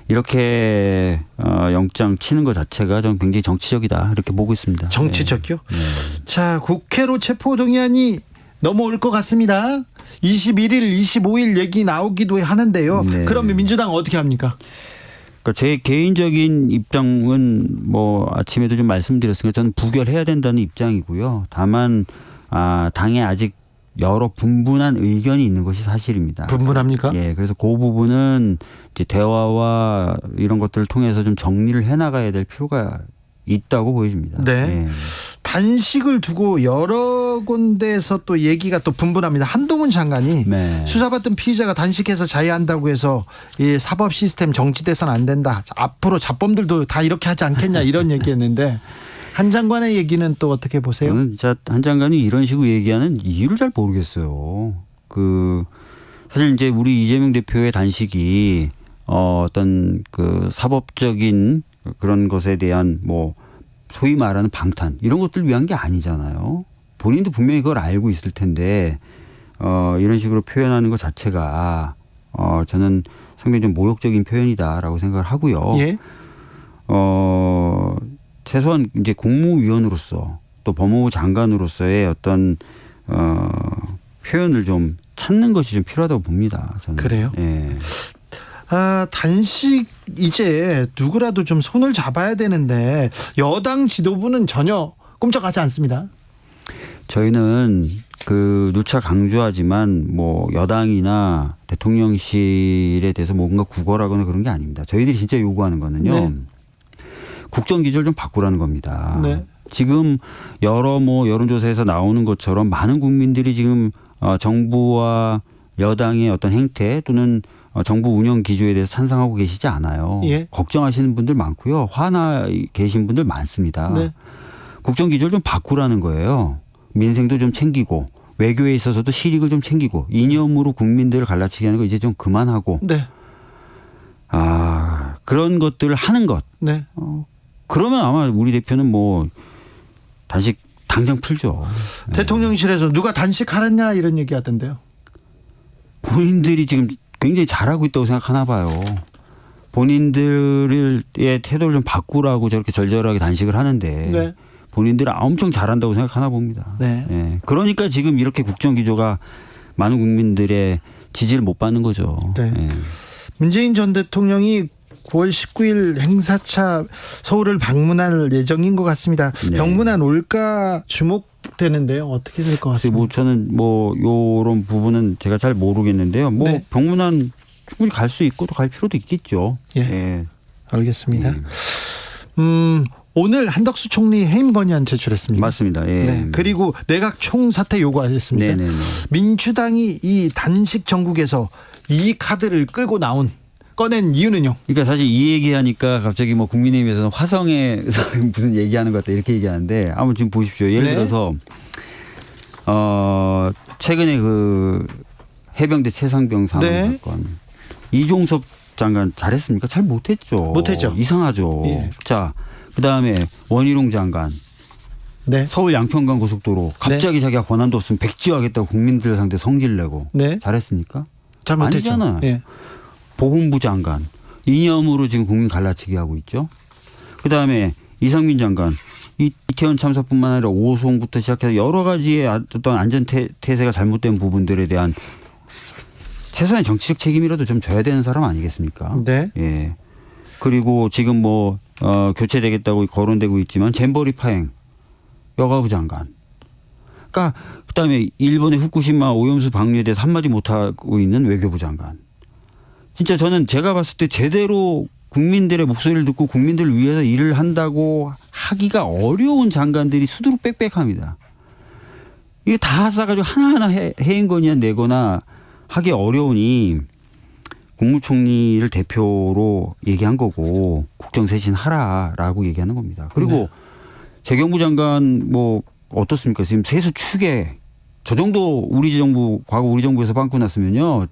이렇게 영장 치는 것 자체가 좀 굉장히 정치적이다 이렇게 보고 있습니다. 정치적이요? 네. 자, 국회로 체포동의안이 넘어올 것 같습니다. 21일, 25일 얘기 나오기도 하는데요. 네. 그러면 민주당 어떻게 합니까? 그러니까 제 개인적인 입장은 뭐 아침에도 좀 말씀드렸으니까 저는 부결해야 된다는 입장이고요. 다만 당에 아직 여러 분분한 의견이 있는 것이 사실입니다. 분분합니까? 예, 그래서 그 부분은 이제 대화와 이런 것들을 통해서 좀 정리를 해나가야 될 필요가 있다고 보여집니다. 네. 예. 단식을 두고 여러 군데에서 또 얘기가 또 분분합니다. 한동훈 장관이 네. 수사받던 피의자가 단식해서 자해한다고 해서 이 사법 시스템 정지돼서는 안 된다. 앞으로 자범들도 다 이렇게 하지 않겠냐 이런 얘기했는데 한 장관의 얘기는 또 어떻게 보세요? 저는 진짜 한 장관이 이런 식으로 얘기하는 이유를 잘 모르겠어요. 사실 이제 우리 이재명 대표의 단식이 어떤 그 사법적인 그런 것에 대한 뭐 소위 말하는 방탄 이런 것들 위한 게 아니잖아요. 본인도 분명히 그걸 알고 있을 텐데 이런 식으로 표현하는 것 자체가 저는 상당히 좀 모욕적인 표현이다라고 생각을 하고요. 예. 최소한 이제 국무위원으로서 또 법무부 장관으로서의 어떤 표현을 좀 찾는 것이 좀 필요하다고 봅니다. 저는. 그래요? 예. 단식 이제 누구라도 좀 손을 잡아야 되는데 여당 지도부는 전혀 꼼짝하지 않습니다. 저희는 누차 강조하지만 뭐 여당이나 대통령실에 대해서 뭔가 구걸하거나 그런 게 아닙니다. 저희들이 진짜 요구하는 거는요. 네. 국정 기조를 좀 바꾸라는 겁니다. 네. 지금 여러 뭐 여론조사에서 나오는 것처럼 많은 국민들이 지금 정부와 여당의 어떤 행태 또는 정부 운영 기조에 대해서 찬성하고 계시지 않아요. 예. 걱정하시는 분들 많고요. 화나 계신 분들 많습니다. 네. 국정 기조를 좀 바꾸라는 거예요. 민생도 좀 챙기고 외교에 있어서도 실익을 좀 챙기고 이념으로 국민들을 갈라치게 하는 거 이제 좀 그만하고 네. 그런 것들을 하는 것. 네. 그러면 아마 우리 대표는 뭐 단식 당장 풀죠. 대통령실에서 누가 단식하랬냐 이런 얘기 하던데요. 본인들이 지금 굉장히 잘하고 있다고 생각하나 봐요. 본인들의 태도를 좀 바꾸라고 저렇게 절절하게 단식을 하는데 네. 본인들은 엄청 잘한다고 생각하나 봅니다. 네. 네. 그러니까 지금 이렇게 국정기조가 많은 국민들의 지지를 못 받는 거죠. 네. 네. 문재인 전 대통령이 9월 19일 행사차 서울을 방문할 예정인 것 같습니다. 네. 병문안 올까 주목되는데요. 어떻게 될 것 같습니까? 뭐 저는 뭐 요런 부분은 제가 잘 모르겠는데요. 뭐 네. 병문안 충분히 갈 수 있고 또 갈 필요도 있겠죠. 예. 예. 알겠습니다. 오늘 한덕수 총리 해임 건의안 제출했습니다. 맞습니다. 예. 네. 그리고 내각 총사퇴 요구하셨습니다. 네네네. 민주당이 이 단식 정국에서 이 카드를 끌고 꺼낸 이유는요? 그러니까 사실 이 얘기하니까 갑자기 뭐 국민의힘에서는 화성에서 무슨 얘기하는 것 같다 이렇게 얘기하는데 한번 지금 보십시오. 예를 네. 들어서 최근에 해병대 최상병 사망 네. 사건 이종섭 장관 잘했습니까? 잘 못했죠. 못했죠. 이상하죠. 예. 자, 그다음에 원희룡 장관 네. 서울 양평간 고속도로 갑자기 자기가 권한도 없으면 백지화하겠다고 국민들 상대 성질 내고 네. 잘했습니까? 잘 못했죠. 아니잖아요. 예. 보훈부 장관 이념으로 지금 국민 갈라치기 하고 있죠. 그다음에 이상민 장관 이태원 참사뿐만 아니라 오송부터 시작해서 여러 가지의 어떤 안전 태세가 잘못된 부분들에 대한 최소한의 정치적 책임이라도 좀 져야 되는 사람 아니겠습니까? 네. 예. 그리고 지금 교체되겠다고 거론되고 있지만 잼버리 파행 여가부 장관. 그러니까 그다음에 일본의 후쿠시마 오염수 방류에 대해서 한마디 못하고 있는 외교부 장관. 진짜 저는 제가 봤을 때 제대로 국민들의 목소리를 듣고 국민들을 위해서 일을 한다고 하기가 어려운 장관들이 수두룩 빽빽합니다. 이게 다 싸가지고 하나하나 해임 건의안 내거나 하기 어려우니 국무총리를 대표로 얘기한 거고 국정쇄신하라라고 얘기하는 겁니다. 그리고 네. 재경부 장관 어떻습니까? 지금 세수 추계 저 정도 과거 우리 정부에서 빵꾸 났으면요.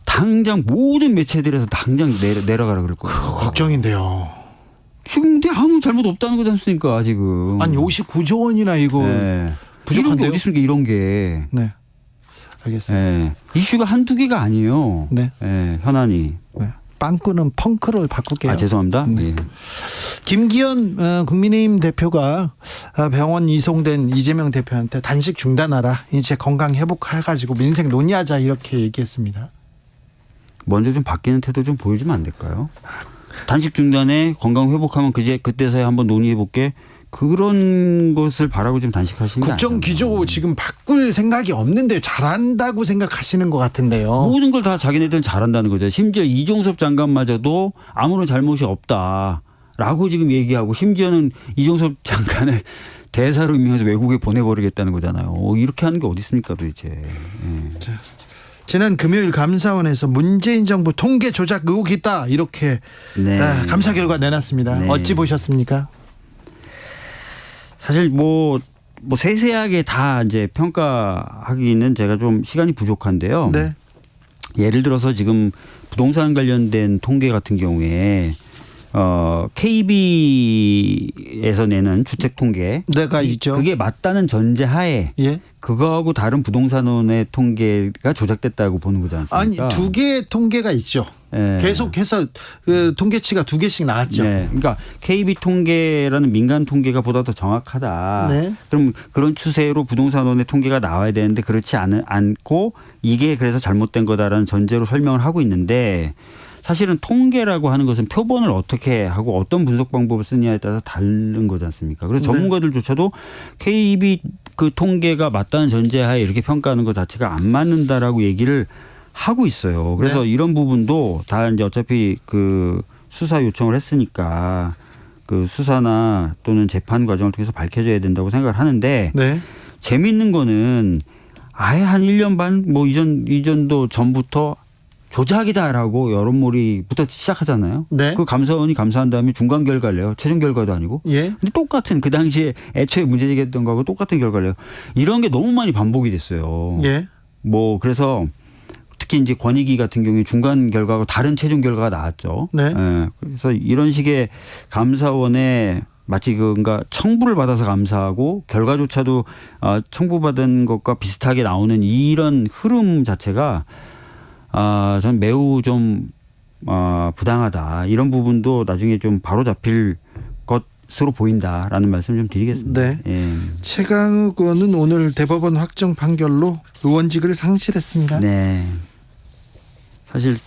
당장 모든 매체들에서 당장 내려가라 그럴 거예요. 걱정인데요. 지금 근데 아무 잘못 없다는 거지 않습니까 지금. 아니 59조 원이나 이거 네. 부족한데요? 이런 게 어디 있습니까 이런 게. 네. 알겠습니다. 네. 이슈가 한두 개가 아니에요. 네. 네. 현안이. 네. 빵꾸는 펑크를 바꿀게요. 아 죄송합니다. 네. 예. 김기현 국민의힘 대표가 병원 이송된 이재명 대표한테 단식 중단하라. 이제 건강 회복해가지고 민생 논의하자 이렇게 얘기했습니다. 먼저 좀 바뀌는 태도 좀 보여주면 안 될까요? 단식 중단에 건강 회복하면 그때서야 한번 논의해 볼게. 그런 것을 바라고 좀 단식하시는 게 아니에요. 국정 기조 지금 바꿀 생각이 없는데 잘한다고 생각하시는 것 같은데요. 모든 걸 다 자기네들은 잘한다는 거죠. 심지어 이종섭 장관마저도 아무런 잘못이 없다라고 지금 얘기하고 심지어는 이종섭 장관을 대사로 임명해서 외국에 보내버리겠다는 거잖아요. 이렇게 하는 게 어디 있습니까 도대체. 예. 지난 금요일 감사원에서 문재인 정부 통계 조작 의혹이 있다 이렇게 네. 감사 결과 내놨습니다. 네. 어찌 보셨습니까? 사실 뭐 세세하게 다 이제 평가하기는 제가 좀 시간이 부족한데요. 네. 예를 들어서 지금 부동산 관련된 통계 같은 경우에 KB에서 내는 주택 통계 내가 있죠. 그게 맞다는 전제하에 예. 그거하고 다른 부동산원의 통계가 조작됐다고 보는 거지 않습니까? 아니 두 개의 통계가 있죠. 예. 계속해서 그 통계치가 두 개씩 나왔죠. 네. 그러니까 KB 통계라는 민간 통계가 보다 더 정확하다. 네. 그럼 그런 추세로 부동산원의 통계가 나와야 되는데 그렇지 않고 이게 그래서 잘못된 거다라는 전제로 설명을 하고 있는데 사실은 통계라고 하는 것은 표본을 어떻게 하고 어떤 분석 방법을 쓰느냐에 따라서 다른 거지 않습니까? 그래서 전문가들조차도 KB 그 통계가 맞다는 전제하에 이렇게 평가하는 것 자체가 안 맞는다라고 얘기를 하고 있어요. 그래서 네. 이런 부분도 다 이제 어차피 그 수사 요청을 했으니까 그 수사나 또는 재판 과정을 통해서 밝혀져야 된다고 생각을 하는데 네. 재미있는 거는 아예 한 1년 반 뭐 이전도 전부터 조작이다라고 여론몰이부터 시작하잖아요. 네. 그 감사원이 감사한 다음에 중간 결과를 내요. 최종 결과도 아니고. 예. 근데 똑같은 그 당시에 애초에 문제 제기했던 거하고 똑같은 결과를 내요. 이런 게 너무 많이 반복이 됐어요. 예. 뭐 그래서 특히 이제 권익위 같은 경우에 중간 결과하고 다른 최종 결과가 나왔죠. 네. 예. 그래서 이런 식의 감사원에 마치 그가 청부를 받아서 감사하고 결과조차도 청부받은 것과 비슷하게 나오는 이런 흐름 자체가 전 매우 좀 부당하다. 이런 부분도 나중에 좀 바로 잡힐 것으로 보인다라는 말씀을 좀 드리겠습니다. 네. 예. 최강욱 의원은 오늘 대법원 확정 판결로 의원직을 상실했습니다. 네. 사실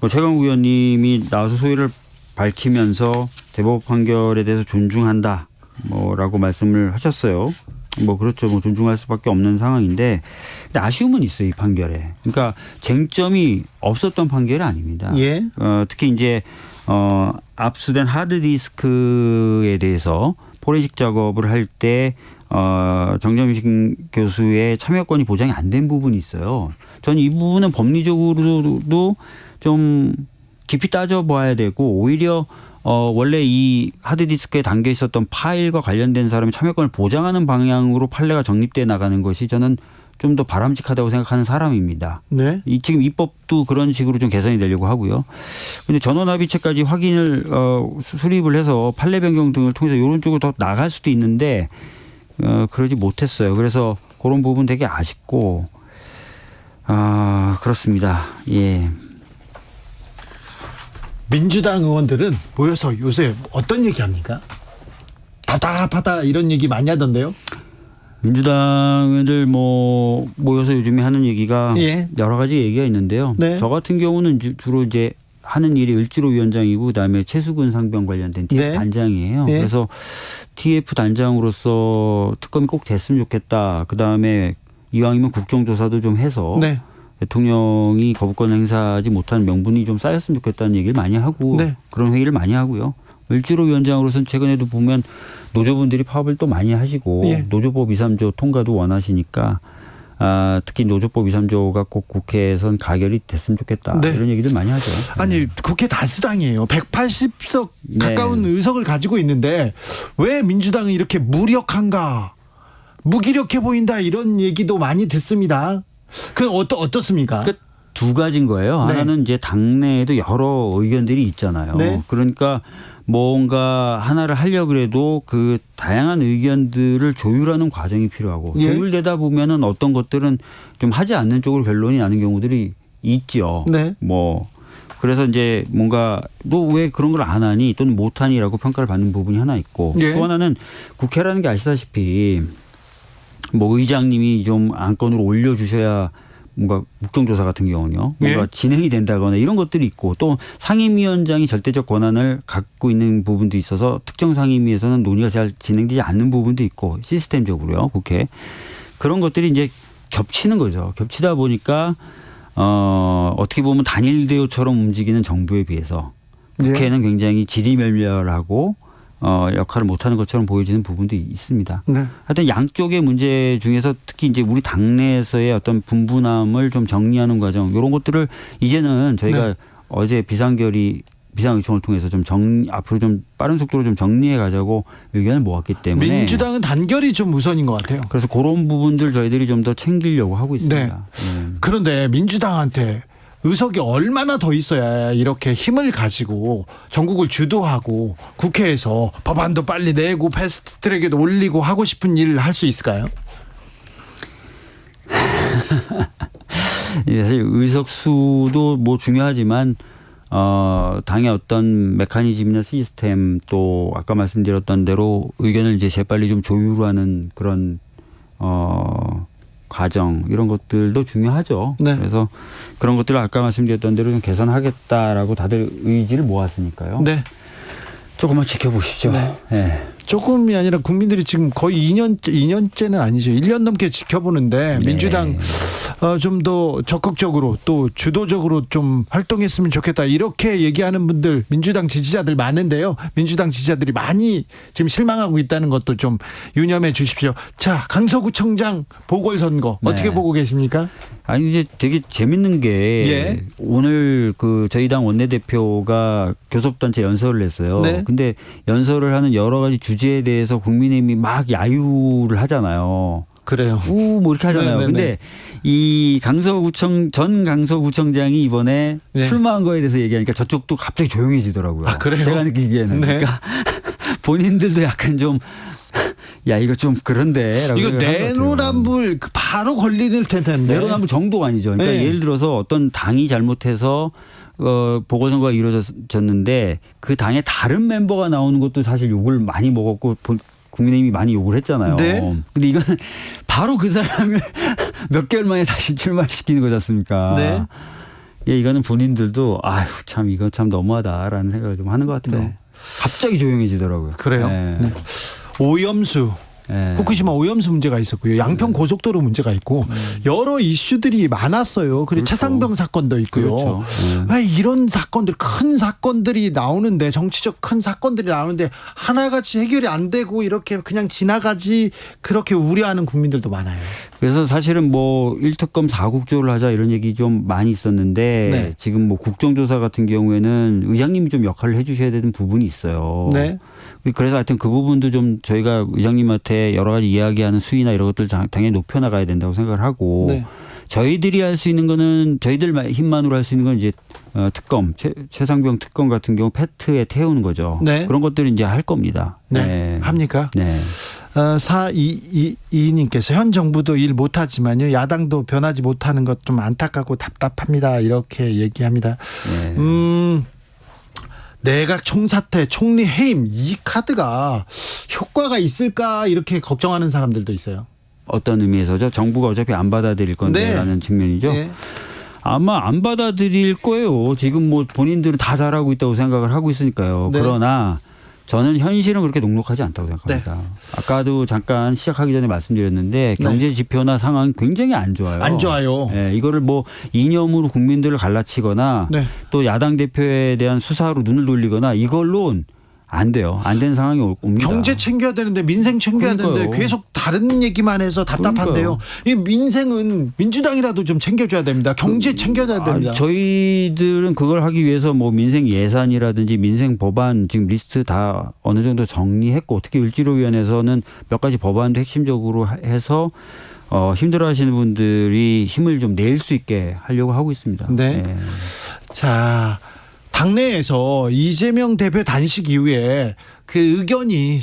뭐 최강욱 의원님이 나와서 소회를 밝히면서 대법원 판결에 대해서 존중한다 뭐라고 말씀을 하셨어요. 뭐 그렇죠. 뭐 존중할 수밖에 없는 상황인데 근데 아쉬움은 있어요. 이 판결에. 그러니까 쟁점이 없었던 판결이 아닙니다. 예. 특히 이제 압수된 하드디스크에 대해서 포렌식 작업을 할 때 정점식 교수의 참여권이 보장이 안 된 부분이 있어요. 저는 이 부분은 법리적으로도 좀 깊이 따져봐야 되고 오히려 원래 이 하드디스크에 담겨 있었던 파일과 관련된 사람의 참여권을 보장하는 방향으로 판례가 정립돼 나가는 것이 저는 좀 더 바람직하다고 생각하는 사람입니다. 네. 지금 입법도 그런 식으로 좀 개선이 되려고 하고요. 그런데 전원합의체까지 확인을 수립을 해서 판례 변경 등을 통해서 이런 쪽으로 더 나갈 수도 있는데 그러지 못했어요. 그래서 그런 부분 되게 아쉽고 그렇습니다. 예. 민주당 의원들은 모여서 요새 어떤 얘기합니까? 답답하다 이런 얘기 많이 하던데요. 민주당 의원들 뭐 모여서 요즘에 하는 얘기가 예. 여러 가지 얘기가 있는데요. 네. 저 같은 경우는 주로 이제 하는 일이 을지로 위원장이고 그다음에 최수근 상병 관련된 TF 네. 단장이에요. 네. 그래서 TF 단장으로서 특검이 꼭 됐으면 좋겠다. 그다음에 이왕이면 국정조사도 좀 해서 네. 대통령이 거부권 행사하지 못한 명분이 좀 쌓였으면 좋겠다는 얘기를 많이 하고 네. 그런 회의를 많이 하고요. 을지로 위원장으로서는 최근에도 보면 노조분들이 파업을 또 많이 하시고 예. 노조법 2, 3조 통과도 원하시니까 특히 노조법 2, 3조가 꼭 국회에선 가결이 됐으면 좋겠다. 네. 이런 얘기들 많이 하죠. 아니 국회 다수당이에요. 180석 네. 가까운 의석을 가지고 있는데 왜 민주당은 이렇게 무력한가? 무기력해 보인다 이런 얘기도 많이 듣습니다. 그 어떻습니까? 두 가지인 거예요. 네. 하나는 이제 당내에도 여러 의견들이 있잖아요. 네. 그러니까 뭔가 하나를 하려고 해도 그 다양한 의견들을 조율하는 과정이 필요하고 예. 조율되다 보면은 어떤 것들은 좀 하지 않는 쪽으로 결론이 나는 경우들이 있죠. 네. 뭐 그래서 이제 뭔가 너 왜 그런 걸 안 하니 또는 못 하니라고 평가를 받는 부분이 하나 있고 예. 또 하나는 국회라는 게 아시다시피 뭐 의장님이 좀 안건으로 올려주셔야 뭔가 국정조사 같은 경우는요. 뭔가 예. 진행이 된다거나 이런 것들이 있고 또 상임위원장이 절대적 권한을 갖고 있는 부분도 있어서 특정 상임위에서는 논의가 잘 진행되지 않는 부분도 있고 시스템적으로요. 국회. 그런 것들이 이제 겹치는 거죠. 겹치다 보니까 어떻게 보면 단일 대우처럼 움직이는 정부에 비해서 국회는 굉장히 지리멸멸하고 역할을 못하는 것처럼 보여지는 부분도 있습니다. 네. 하여튼 양쪽의 문제 중에서 특히 이제 우리 당내에서의 어떤 분분함을 좀 정리하는 과정 이런 것들을 이제는 저희가 네. 어제 비상의총을 통해서 좀 앞으로 좀 빠른 속도로 좀 정리해 가자고 의견을 모았기 때문에 민주당은 단결이 좀 우선인 것 같아요. 그래서 그런 부분들 저희들이 좀 더 챙기려고 하고 있습니다. 네. 그런데 민주당한테 의석이 얼마나 더 있어야 이렇게 힘을 가지고 전국을 주도하고 국회에서 법안도 빨리 내고 패스트트랙에도 올리고 하고 싶은 일을 할 수 있을까요? 사실 의석수도 뭐 중요하지만 당의 어떤 메커니즘이나 시스템 또 아까 말씀드렸던 대로 의견을 이제 재빨리 좀 조율하는 그런 과정 이런 것들도 중요하죠. 네. 그래서 그런 것들을 아까 말씀드렸던 대로 좀 개선하겠다라고 다들 의지를 모았으니까요. 네. 조금만 지켜보시죠. 네. 네. 조금이 아니라 국민들이 지금 거의 2년째는 아니죠. 1년 넘게 지켜보는데 민주당 좀 더 적극적으로 또 주도적으로 좀 활동했으면 좋겠다 이렇게 얘기하는 분들 민주당 지지자들 많은데요. 민주당 지지자들이 많이 지금 실망하고 있다는 것도 좀 유념해 주십시오. 자, 강서구청장 보궐선거 어떻게 보고 계십니까? 아니 이제 되게 재밌는 게 예. 오늘 그 저희 당 원내대표가 교섭단체 연설을 했어요. 네. 근데 연설을 하는 여러 가지 주제에 대해서 국민의힘이 막 야유를 하잖아요. 그래요. 뭐 이렇게 하잖아요. 네네네. 근데 이 전 강서구청장이 이번에 네. 출마한 거에 대해서 얘기하니까 저쪽도 갑자기 조용해지더라고요. 아, 그래요? 제가 느끼기에는. 네. 그러니까 본인들도 약간 좀 야 이거 좀 그런데 이거 내로남불 바로 걸리는 텐데. 내로남불 정도가 아니죠. 그러니까 네. 예를 들어서 어떤 당이 잘못해서 보궐선거가 이루어졌는데 그 당의 다른 멤버가 나오는 것도 사실 욕을 많이 먹었고 국민의힘이 많이 욕을 했잖아요. 네. 근데 이거는 바로 그 사람을 몇 개월 만에 다시 출마시키는 거지 않습니까? 네. 예, 이거는 본인들도 아휴 참 이거 참 너무하다라는 생각을 좀 하는 것 같아요. 네. 갑자기 조용해지더라고요. 그래요. 네. 네. 오염수. 네. 후쿠시마 오염수 문제가 있었고요. 양평 고속도로 문제가 있고 여러 이슈들이 많았어요. 그리고 그렇죠. 차상병 사건도 있고요. 그렇죠. 왜 이런 사건들 큰 사건들이 나오는데 정치적 큰 사건들이 나오는데 하나같이 해결이 안 되고 이렇게 그냥 지나가지 그렇게 우려하는 국민들도 많아요. 그래서 사실은 뭐 1특검 4국조를 하자 이런 얘기 좀 많이 있었는데 네. 지금 뭐 국정조사 같은 경우에는 의장님이 좀 역할을 해 주셔야 되는 부분이 있어요. 네. 그래서 하여튼 그 부분도 좀 저희가 의장님한테 여러 가지 이야기하는 수위나 이런 것들 당연히 높여나가야 된다고 생각을 하고 네. 저희들이 할 수 있는 거는 저희들 힘만으로 할 수 있는 건 이제 특검 최상병 특검 같은 경우 패트에 태우는 거죠. 네. 그런 것들을 이제 할 겁니다. 네. 합니까? 네. 422님께서 현 정부도 일 못하지만요. 야당도 변하지 못하는 것 좀 안타깝고 답답합니다. 이렇게 얘기합니다. 네. 내각 총사퇴, 총리 해임 이 카드가 효과가 있을까 이렇게 걱정하는 사람들도 있어요. 어떤 의미에서죠? 정부가 어차피 안 받아들일 건데라는 측면이죠. 네. 아마 안 받아들일 거예요. 지금 뭐 본인들은 다 잘하고 있다고 생각을 하고 있으니까요. 네. 그러나 저는 현실은 그렇게 녹록하지 않다고 생각합니다. 네. 아까도 잠깐 시작하기 전에 말씀드렸는데 경제 지표나 상황이 굉장히 안 좋아요. 안 좋아요. 네, 이거를 뭐 이념으로 국민들을 갈라치거나 네. 또 야당 대표에 대한 수사로 눈을 돌리거나 이걸로 안 돼요. 안 되는 상황이 옵니다. 경제 챙겨야 되는데 민생 챙겨야 그러니까요. 되는데 계속 다른 얘기만 해서 답답한데요. 이 민생은 민주당이라도 좀 챙겨줘야 됩니다. 경제 챙겨줘야 됩니다. 저희들은 그걸 하기 위해서 뭐 민생 예산이라든지 민생 법안 지금 리스트 다 어느 정도 정리했고 특히 을지로위원회에서는 몇 가지 법안도 핵심적으로 해서 힘들어하시는 분들이 힘을 좀 낼 수 있게 하려고 하고 있습니다. 네. 네. 자, 당내에서 이재명 대표 단식 이후에 그 의견이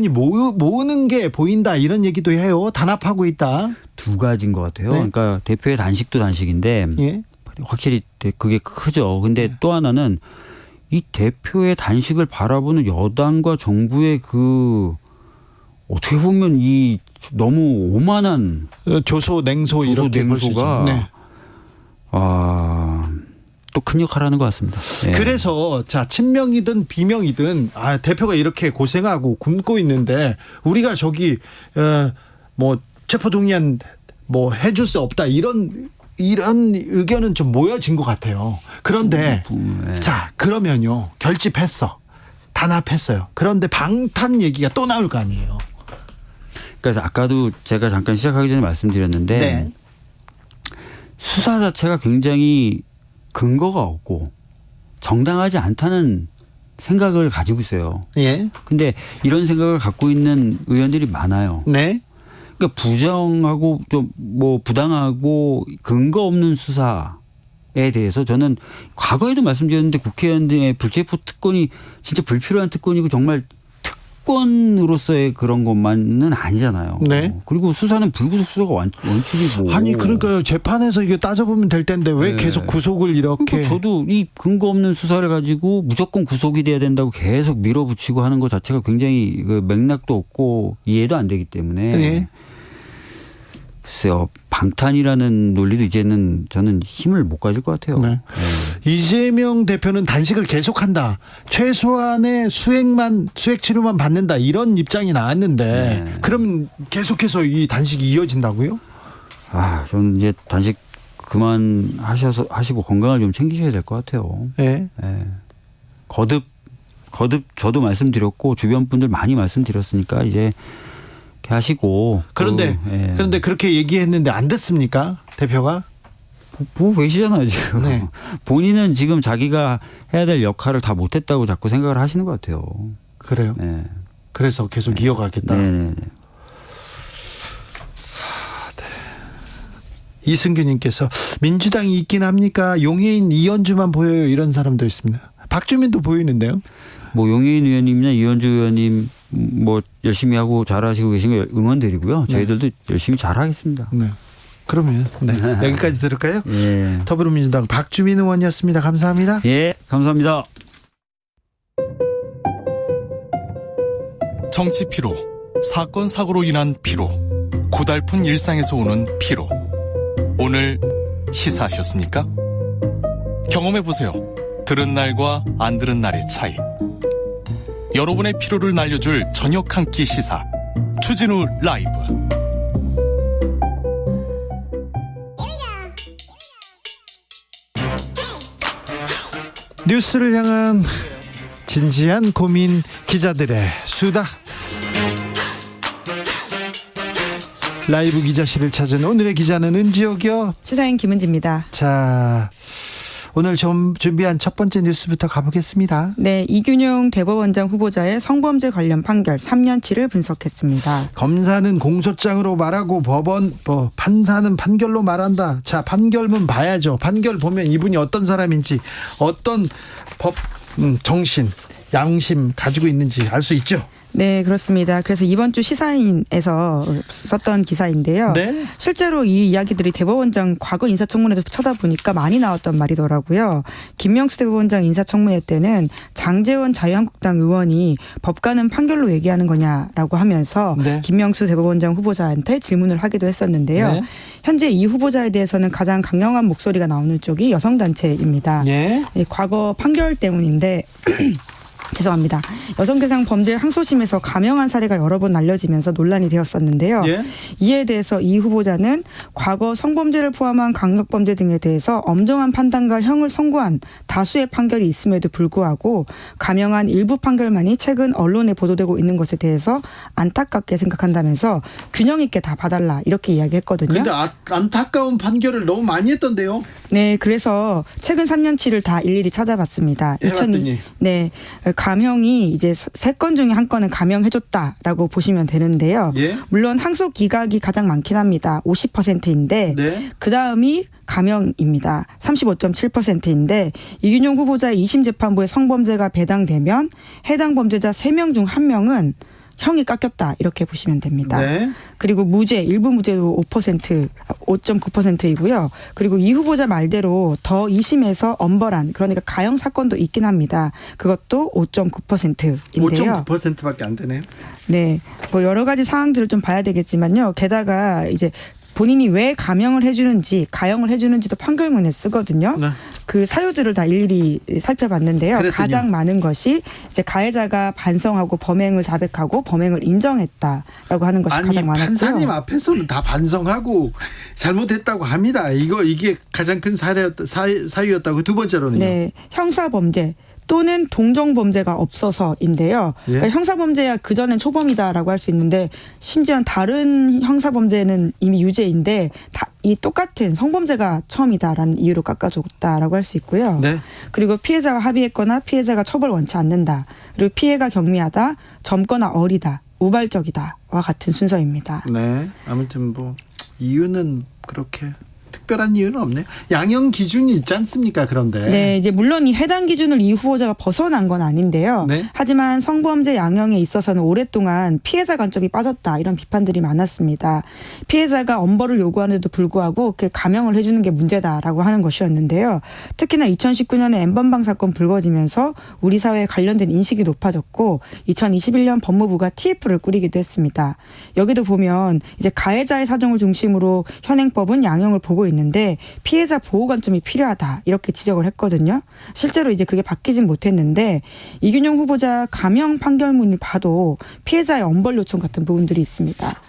모으는 게 보인다 이런 얘기도 해요. 단합하고 있다. 두 가지인 것 같아요. 네. 그러니까 대표의 단식도 단식인데 예. 확실히 그게 크죠. 근데 또 하나는 이 대표의 단식을 바라보는 여당과 정부의 그 어떻게 보면 이 너무 오만한 조소 냉소 이렇게 볼 수 있죠. 냉소가 네. 또 큰 역할을 하는 것 같습니다. 네. 그래서 자 친명이든 비명이든 대표가 이렇게 고생하고 굶고 있는데 우리가 저기 뭐 체포동의안 뭐 해줄 수 없다 이런 의견은 좀 모여진 것 같아요. 그런데 네. 자 그러면요 결집했어 단합했어요. 그런데 방탄 얘기가 또 나올 거 아니에요. 그래서 아까도 제가 잠깐 시작하기 전에 말씀드렸는데 네. 수사 자체가 굉장히 근거가 없고 정당하지 않다는 생각을 가지고 있어요. 예. 근데 이런 생각을 갖고 있는 의원들이 많아요. 네. 그러니까 부정하고 좀 뭐 부당하고 근거 없는 수사에 대해서 저는 과거에도 말씀드렸는데 국회의원들의 불체포 특권이 진짜 불필요한 특권이고 정말 특권으로서의 그런 것만은 아니잖아요. 네. 그리고 수사는 불구속 수사가 원칙이고. 아니 그러니까 재판에서 이게 따져보면 될 텐데 왜 네. 계속 구속을 이렇게. 그러니까 저도 이 근거 없는 수사를 가지고 무조건 구속이 돼야 된다고 계속 밀어붙이고 하는 것 자체가 굉장히 그 맥락도 없고 이해도 안 되기 때문에. 네. 글쎄요. 방탄이라는 논리도 이제는 저는 힘을 못 가질 것 같아요. 네. 이재명 대표는 단식을 계속한다. 최소한의 수액 치료만 받는다. 이런 입장이 나왔는데 네. 그러면 계속해서 이 단식이 이어진다고요? 저는 이제 단식 그만 하시고 건강을 좀 챙기셔야 될 것 같아요. 네. 네. 거듭 저도 말씀드렸고 주변 분들 많이 말씀드렸으니까 이제 하시고. 그런데 예. 그런데 그렇게 얘기했는데 안 됐습니까? 대표가? 보고 계시잖아요 지금. 네. 본인은 지금 자기가 해야 될 역할을 다 못했다고 자꾸 생각을 하시는 것 같아요. 그래요? 네. 그래서 계속 이어가겠다. 네. 이승규님께서 민주당이 있긴 합니까? 용해인 이현주만 보여요. 이런 사람도 있습니다. 박주민도 보이는데요. 뭐 용해인 의원님이나 이현주 의원님 뭐 열심히 하고 잘하시고 계신 거 응원드리고요. 저희들도 열심히 잘하겠습니다. 네. 그러면 여기까지 들을까요? 예. 더불어민주당 박주민 의원이었습니다. 감사합니다. 예, 감사합니다. 정치 피로, 사건 사고로 인한 피로, 고달픈 일상에서 오는 피로. 오늘 시사하셨습니까? 경험해보세요. 들은 날과 안 들은 날의 차이. 여러분의 피로를 날려줄 저녁 한 끼 시사 추진우 라이브. 뉴스를 향한 진지한 고민, 기자들의 수다. 라이브 기자실을 찾은 오늘의 기자는 은지옥이요. 시사인 김은지입니다. 자, 오늘 좀 준비한 첫 번째 뉴스부터 가보겠습니다. 네, 이균용 대법원장 후보자의 성범죄 관련 판결 3년치를 분석했습니다. 검사는 공소장으로 말하고 판사는 판결로 말한다. 자, 판결문 봐야죠. 판결 보면 이분이 어떤 사람인지, 어떤 법 정신, 양심 가지고 있는지 알 수 있죠. 네, 그렇습니다. 그래서 이번 주 시사인에서 썼던 기사인데요. 네? 실제로 이 이야기들이 대법원장 과거 인사청문회도 쳐다보니까 많이 나왔던 말이더라고요. 김명수 대법원장 인사청문회 때는 장제원 자유한국당 의원이 법관은 판결로 얘기하는 거냐라고 하면서 네. 김명수 대법원장 후보자한테 질문을 하기도 했었는데요. 네. 현재 이 후보자에 대해서는 가장 강경한 목소리가 나오는 쪽이 여성단체입니다. 네. 과거 판결 때문인데 죄송합니다. 여성대상 범죄 항소심에서 감형한 사례가 여러 번 알려지면서 논란이 되었었는데요. 예? 이에 대해서 이 후보자는 과거 성범죄를 포함한 강력범죄 등에 대해서 엄정한 판단과 형을 선고한 다수의 판결이 있음에도 불구하고 감형한 일부 판결만이 최근 언론에 보도되고 있는 것에 대해서 안타깝게 생각한다면서 균형 있게 다 봐달라 이렇게 이야기했거든요. 근데 안타까운 판결을 너무 많이 했던데요. 네, 그래서 최근 3년치를 다 일일이 찾아봤습니다. 해봤더니. 네, 감형이 이제 3건 중에 한 건은 감형해줬다라고 보시면 되는데요. 예? 물론 항소 기각이 가장 많긴 합니다. 50%인데 네. 그 다음이 감형입니다. 35.7%인데 이균용 후보자의 2심 재판부에 성범죄가 배당되면 해당 범죄자 3명 중 1명은 형이 깎였다 이렇게 보시면 됩니다. 네. 그리고 무죄, 일부 무죄도 5.9%이고요. 그리고 이 후보자 말대로 더 2심에서 엄벌한 그러니까 가형 사건도 있긴 합니다. 그것도 5.9%인데요. 5.9%밖에 안 되네요. 네, 뭐 여러 가지 사항들을 좀 봐야 되겠지만요. 게다가 이제 본인이 왜 감형을 해주는지 가형을 해주는지도 판결문에 쓰거든요. 네. 그 사유들을 다 일일이 살펴봤는데요. 그랬더니요. 가장 많은 것이 이제 가해자가 반성하고 범행을 자백하고 범행을 인정했다라고 하는 것이 가장 많았고요. 판사님 앞에서는 다 반성하고 잘못했다고 합니다. 이게 가장 큰 사유였다고. 두 번째로는요. 네, 형사범죄. 또는 동정범죄가 없어서인데요. 예? 그러니까 형사범죄야 그전엔 초범이다라고 할 수 있는데 심지어 다른 형사범죄는 이미 유죄인데 이 똑같은 성범죄가 처음이다라는 이유로 깎아줬다라고 할 수 있고요. 네. 그리고 피해자와 합의했거나 피해자가 처벌 원치 않는다. 그리고 피해가 경미하다, 젊거나 어리다, 우발적이다와 같은 순서입니다. 네. 아무튼 뭐 이유는 그렇게 특별한 이유는 없네요. 양형 기준이 있지 않습니까? 그런데. 네, 이제 물론 이 해당 기준을 이 후보자가 벗어난 건 아닌데요. 네. 하지만 성범죄 양형에 있어서는 오랫동안 피해자 관점이 빠졌다 이런 비판들이 많았습니다. 피해자가 엄벌을 요구하는데도 불구하고 감형을 해주는 게 문제다라고 하는 것이었는데요. 특히나 2019년에 N번방 사건 불거지면서 우리 사회에 관련된 인식이 높아졌고 2021년 법무부가 TF를 꾸리기도 했습니다. 여기도 보면 이제 가해자의 사정을 중심으로 현행법은 양형을 보고 있는데 피해자 보호 관점이 필요하다 이렇게 지적을 했거든요. 실제로 이제 그게 바뀌진 못했는데 이균용 후보자 감형 판결문을 봐도 피해자의 엄벌 요청 같은 부분들이 있습니다.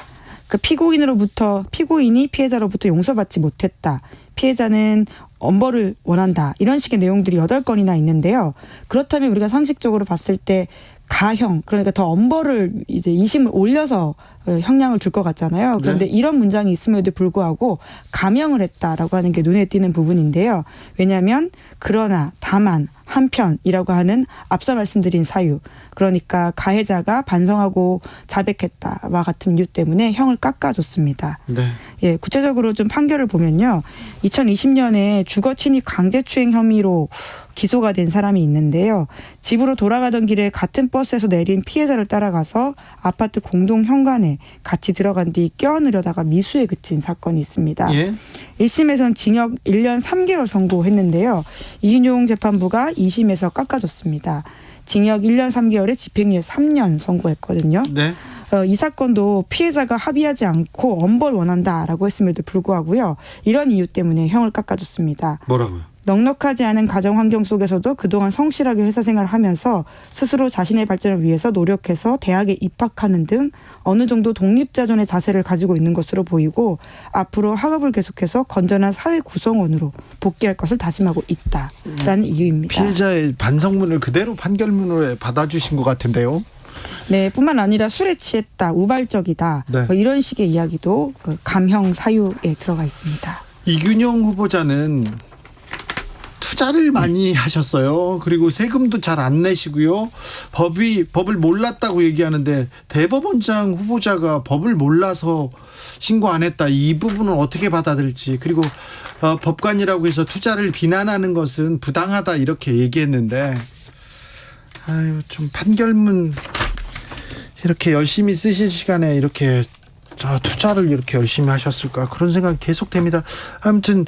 그 피고인이 피해자로부터 용서받지 못했다. 피해자는 엄벌을 원한다. 이런 식의 내용들이 8건이나 있는데요. 그렇다면 우리가 상식적으로 봤을 때 가형 그러니까 더 엄벌을 이제 2심을 올려서 형량을 줄 것 같잖아요. 그런데 네. 이런 문장이 있음에도 불구하고 감형을 했다라고 하는 게 눈에 띄는 부분인데요. 왜냐하면 그러나 다만 한편이라고 하는 앞서 말씀드린 사유 그러니까 가해자가 반성하고 자백했다와 같은 이유 때문에 형을 깎아줬습니다. 네. 예, 구체적으로 좀 판결을 보면요. 2020년에 주거침입 강제추행 혐의로 기소가 된 사람이 있는데요. 집으로 돌아가던 길에 같은 버스에서 내린 피해자를 따라가서 아파트 공동 현관에 같이 들어간 뒤 껴안으려다가 미수에 그친 사건이 있습니다. 예. 1심에선 징역 1년 3개월 선고했는데요. 이균용 재판부가 2심에서 깎아줬습니다. 징역 1년 3개월에 집행유예 3년 선고했거든요. 네. 이 사건도 피해자가 합의하지 않고 엄벌 원한다라고 했음에도 불구하고요. 이런 이유 때문에 형을 깎아줬습니다. 뭐라고요? 넉넉하지 않은 가정 환경 속에서도 그동안 성실하게 회사 생활을 하면서 스스로 자신의 발전을 위해서 노력해서 대학에 입학하는 등 어느 정도 독립자존의 자세를 가지고 있는 것으로 보이고 앞으로 학업을 계속해서 건전한 사회 구성원으로 복귀할 것을 다짐하고 있다라는 이유입니다. 피해자의 반성문을 그대로 판결문으로 받아주신 것 같은데요. 네, 뿐만 아니라 술에 취했다, 우발적이다 네. 뭐 이런 식의 이야기도 감형 사유에 들어가 있습니다. 이균용 후보자는 투자를 많이 하셨어요. 그리고 세금도 잘 안 내시고요. 법을 몰랐다고 얘기하는데 대법원장 후보자가 법을 몰라서 신고 안 했다. 이 부분은 어떻게 받아들일지. 그리고 법관이라고 해서 투자를 비난하는 것은 부당하다 이렇게 얘기했는데 아유 좀 판결문 이렇게 열심히 쓰실 시간에 이렇게 투자를 이렇게 열심히 하셨을까 그런 생각이 계속됩니다. 아무튼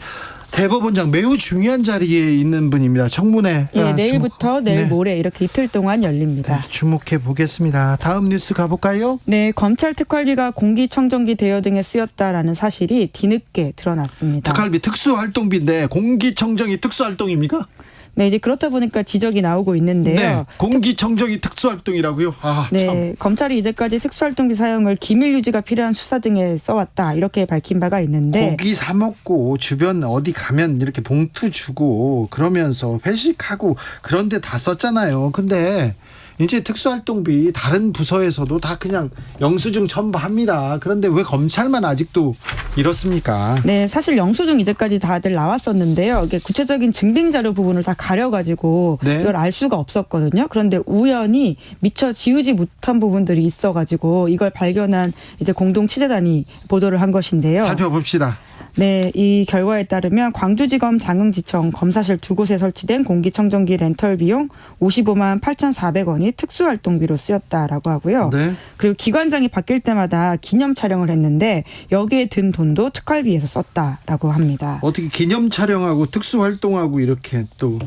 대법원장 매우 중요한 자리에 있는 분입니다. 청문회. 예, 내일부터 내일 네. 모레 이렇게 이틀 동안 열립니다. 네, 주목해 보겠습니다. 다음 뉴스 가볼까요? 네, 검찰 특활비가 공기청정기 대여 등에 쓰였다라는 사실이 뒤늦게 드러났습니다. 특활비 특수활동비인데 공기청정이 특수활동입니까? 네, 이제 그렇다 보니까 지적이 나오고 있는데요. 네, 공기청정기 특수활동이라고요? 네, 참. 검찰이 이제까지 특수활동비 사용을 기밀 유지가 필요한 수사 등에 써왔다 이렇게 밝힌 바가 있는데 고기 사 먹고 주변 어디 가면 이렇게 봉투 주고 그러면서 회식하고 그런데 다 썼잖아요. 근데 이제 특수활동비 다른 부서에서도 다 그냥 영수증 첨부합니다. 그런데 왜 검찰만 아직도 이렇습니까? 네, 사실 영수증 이제까지 다들 나왔었는데요. 이게 구체적인 증빙 자료 부분을 다 가려가지고 네. 이걸 알 수가 없었거든요. 그런데 우연히 미처 지우지 못한 부분들이 있어가지고 이걸 발견한 이제 공동 취재단이 보도를 한 것인데요. 살펴봅시다. 네, 이 결과에 따르면 광주지검 장흥지청 검사실 두 곳에 설치된 공기청정기 렌털 비용 55만 8,400원이 특수활동비로 쓰였다라고 하고요. 네. 그리고 기관장이 바뀔 때마다 기념 촬영을 했는데 여기에 든 돈도 특활비에서 썼다라고 합니다. 어떻게 기념 촬영하고 특수활동하고 이렇게 또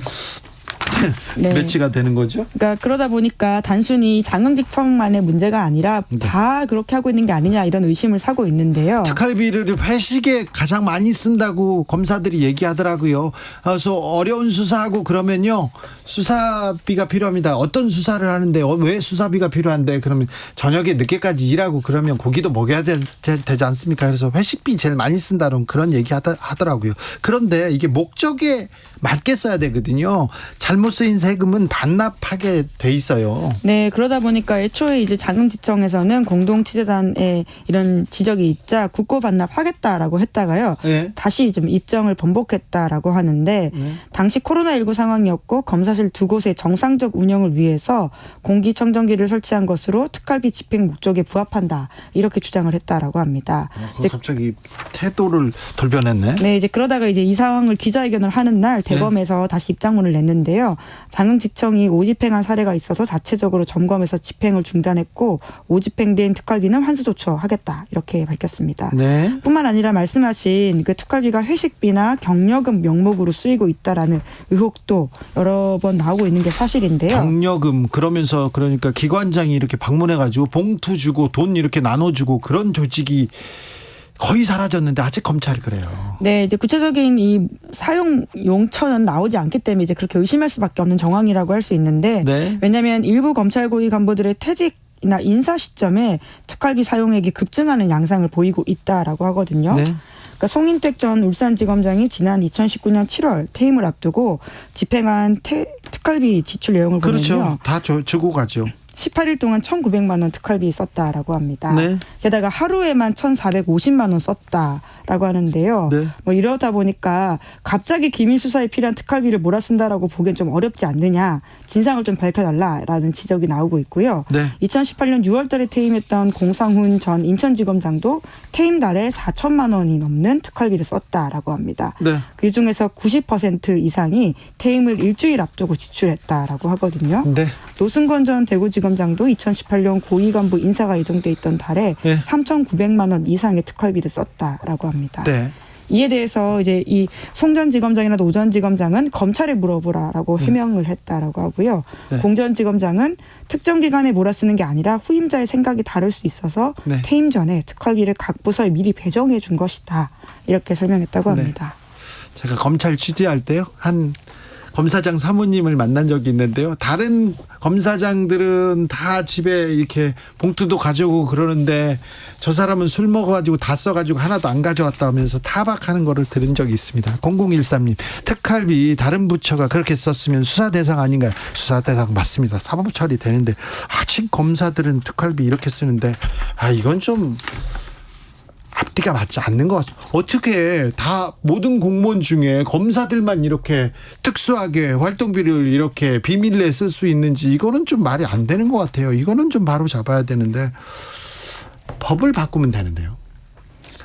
네. 매치가 되는 거죠? 그러니까 그러다 보니까 단순히 장흥지청만의 문제가 아니라 다 그렇게 하고 있는 게 아니냐 이런 의심을 사고 있는데요. 특활비를 회식에 가장 많이 쓴다고 검사들이 얘기하더라고요. 그래서 어려운 수사하고 그러면요. 수사비가 필요합니다. 어떤 수사를 하는데 왜 수사비가 필요한데 그러면 저녁에 늦게까지 일하고 그러면 고기도 먹여야 되지 않습니까? 그래서 회식비 제일 많이 쓴다는 그런 얘기 하더라고요. 그런데 이게 목적에 맞게 써야 되거든요. 잘못 쓰인 세금은 반납하게 돼 있어요. 네, 그러다 보니까 애초에 이제 장흥지청에서는 공동취재단에 이런 지적이 있자 국고 반납하겠다라고 했다가요. 네. 다시 좀 입장을 번복했다라고 하는데 당시 코로나19 상황이었고 검사실 두 곳의 정상적 운영을 위해서 공기청정기를 설치한 것으로 특활비 집행 목적에 부합한다 이렇게 주장을 했다라고 합니다. 이제 갑자기 태도를 돌변했네. 네, 이제 그러다가 이제 이 상황을 기자회견을 하는 날 대검에서 다시 입장문을 냈는데요. 장흥지청이 오집행한 사례가 있어서 자체적으로 점검해서 집행을 중단했고 오집행된 특활비는 환수 조처하겠다 이렇게 밝혔습니다. 네. 뿐만 아니라 말씀하신 그 특활비가 회식비나 경력금 명목으로 쓰이고 있다라는 의혹도 여러 번 나오고 있는 게 사실인데요. 경력금 그러면서 그러니까 기관장이 이렇게 방문해가지고 봉투 주고 돈 이렇게 나눠주고 그런 조직이 거의 사라졌는데 아직 검찰이 그래요. 네, 이제 구체적인 이 사용 용처는 나오지 않기 때문에 이제 그렇게 의심할 수밖에 없는 정황이라고 할 수 있는데 네. 왜냐하면 일부 검찰 고위 간부들의 퇴직이나 인사 시점에 특활비 사용액이 급증하는 양상을 보이고 있다라고 하거든요. 네. 그러니까 송인택 전 울산지검장이 지난 2019년 7월 퇴임을 앞두고 집행한 특활비 지출 내용을 그렇죠. 보면요. 다 주고 가죠. 18일 동안 1,900만 원 특활비 썼다라고 합니다. 네. 게다가 하루에만 1,450만 원 썼다라고 하는데요. 네. 뭐 이러다 보니까 갑자기 기밀 수사에 필요한 특활비를 몰아쓴다라고 보기엔 좀 어렵지 않느냐, 진상을 좀 밝혀달라라는 지적이 나오고 있고요. 네. 2018년 6월달에 퇴임했던 공상훈 전 인천지검장도 퇴임 달에 4천만 원이 넘는 특활비를 썼다라고 합니다. 네. 그 중에서 90% 이상이 퇴임을 일주일 앞두고 지출했다라고 하거든요. 네. 노승건 전 대구지검장도 2018년 고위 간부 인사가 예정돼 있던 달에 네. 3,900만 원 이상의 특활비를 썼다라고 합니다. 네. 이에 대해서 이제 이 송 전 지검장이나 노 전 지검장은 검찰에 물어보라라고 해명을 했다라고 하고요. 네. 공 전 지검장은 특정 기관에 몰아쓰는 게 아니라 후임자의 생각이 다를 수 있어서 네. 퇴임 전에 특활비를 각 부서에 미리 배정해 준 것이다. 이렇게 설명했다고 네. 합니다. 제가 검찰 취재할 때요. 한 검사장 사모님을 만난 적이 있는데요. 다른 검사장들은 다 집에 이렇게 봉투도 가져오고 그러는데 저 사람은 술 먹어가지고 다 써가지고 하나도 안 가져왔다 하면서 타박하는 거를 들은 적이 있습니다. 0013님 특활비 다른 부처가 그렇게 썼으면 수사 대상 아닌가요? 수사 대상 맞습니다. 사법 처리 되는데 아직 검사들은 특활비 이렇게 쓰는데 이건 좀 앞뒤가 맞지 않는 것 같아요. 어떻게 다 모든 공무원 중에 검사들만 이렇게 특수하게 활동비를 이렇게 비밀내에 쓸 수 있는지 이거는 좀 말이 안 되는 것 같아요. 이거는 좀 바로 잡아야 되는데 법을 바꾸면 되는데요.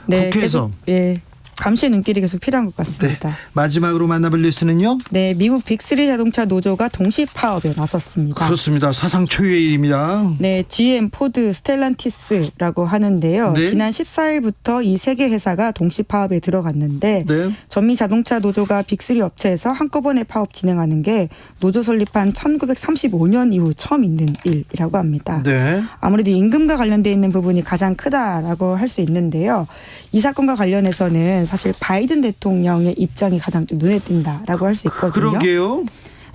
네, 국회에서. 계속, 예. 감시의 눈길이 계속 필요한 것 같습니다. 네, 마지막으로 만나볼 뉴스는요. 네, 미국 빅3 자동차 노조가 동시 파업에 나섰습니다. 그렇습니다. 사상 초유의 일입니다. 네, GM, 포드, 스텔란티스라고 하는데요. 네. 지난 14일부터 이 세 개 회사가 동시 파업에 들어갔는데 네. 전미 자동차 노조가 빅3 업체에서 한꺼번에 파업 진행하는 게 노조 설립한 1935년 이후 처음 있는 일이라고 합니다. 네. 아무래도 임금과 관련돼 있는 부분이 가장 크다라고 할 수 있는데요. 이 사건과 관련해서는 사실 바이든 대통령의 입장이 가장 좀 눈에 띈다라고 할 수 있거든요. 그러게요.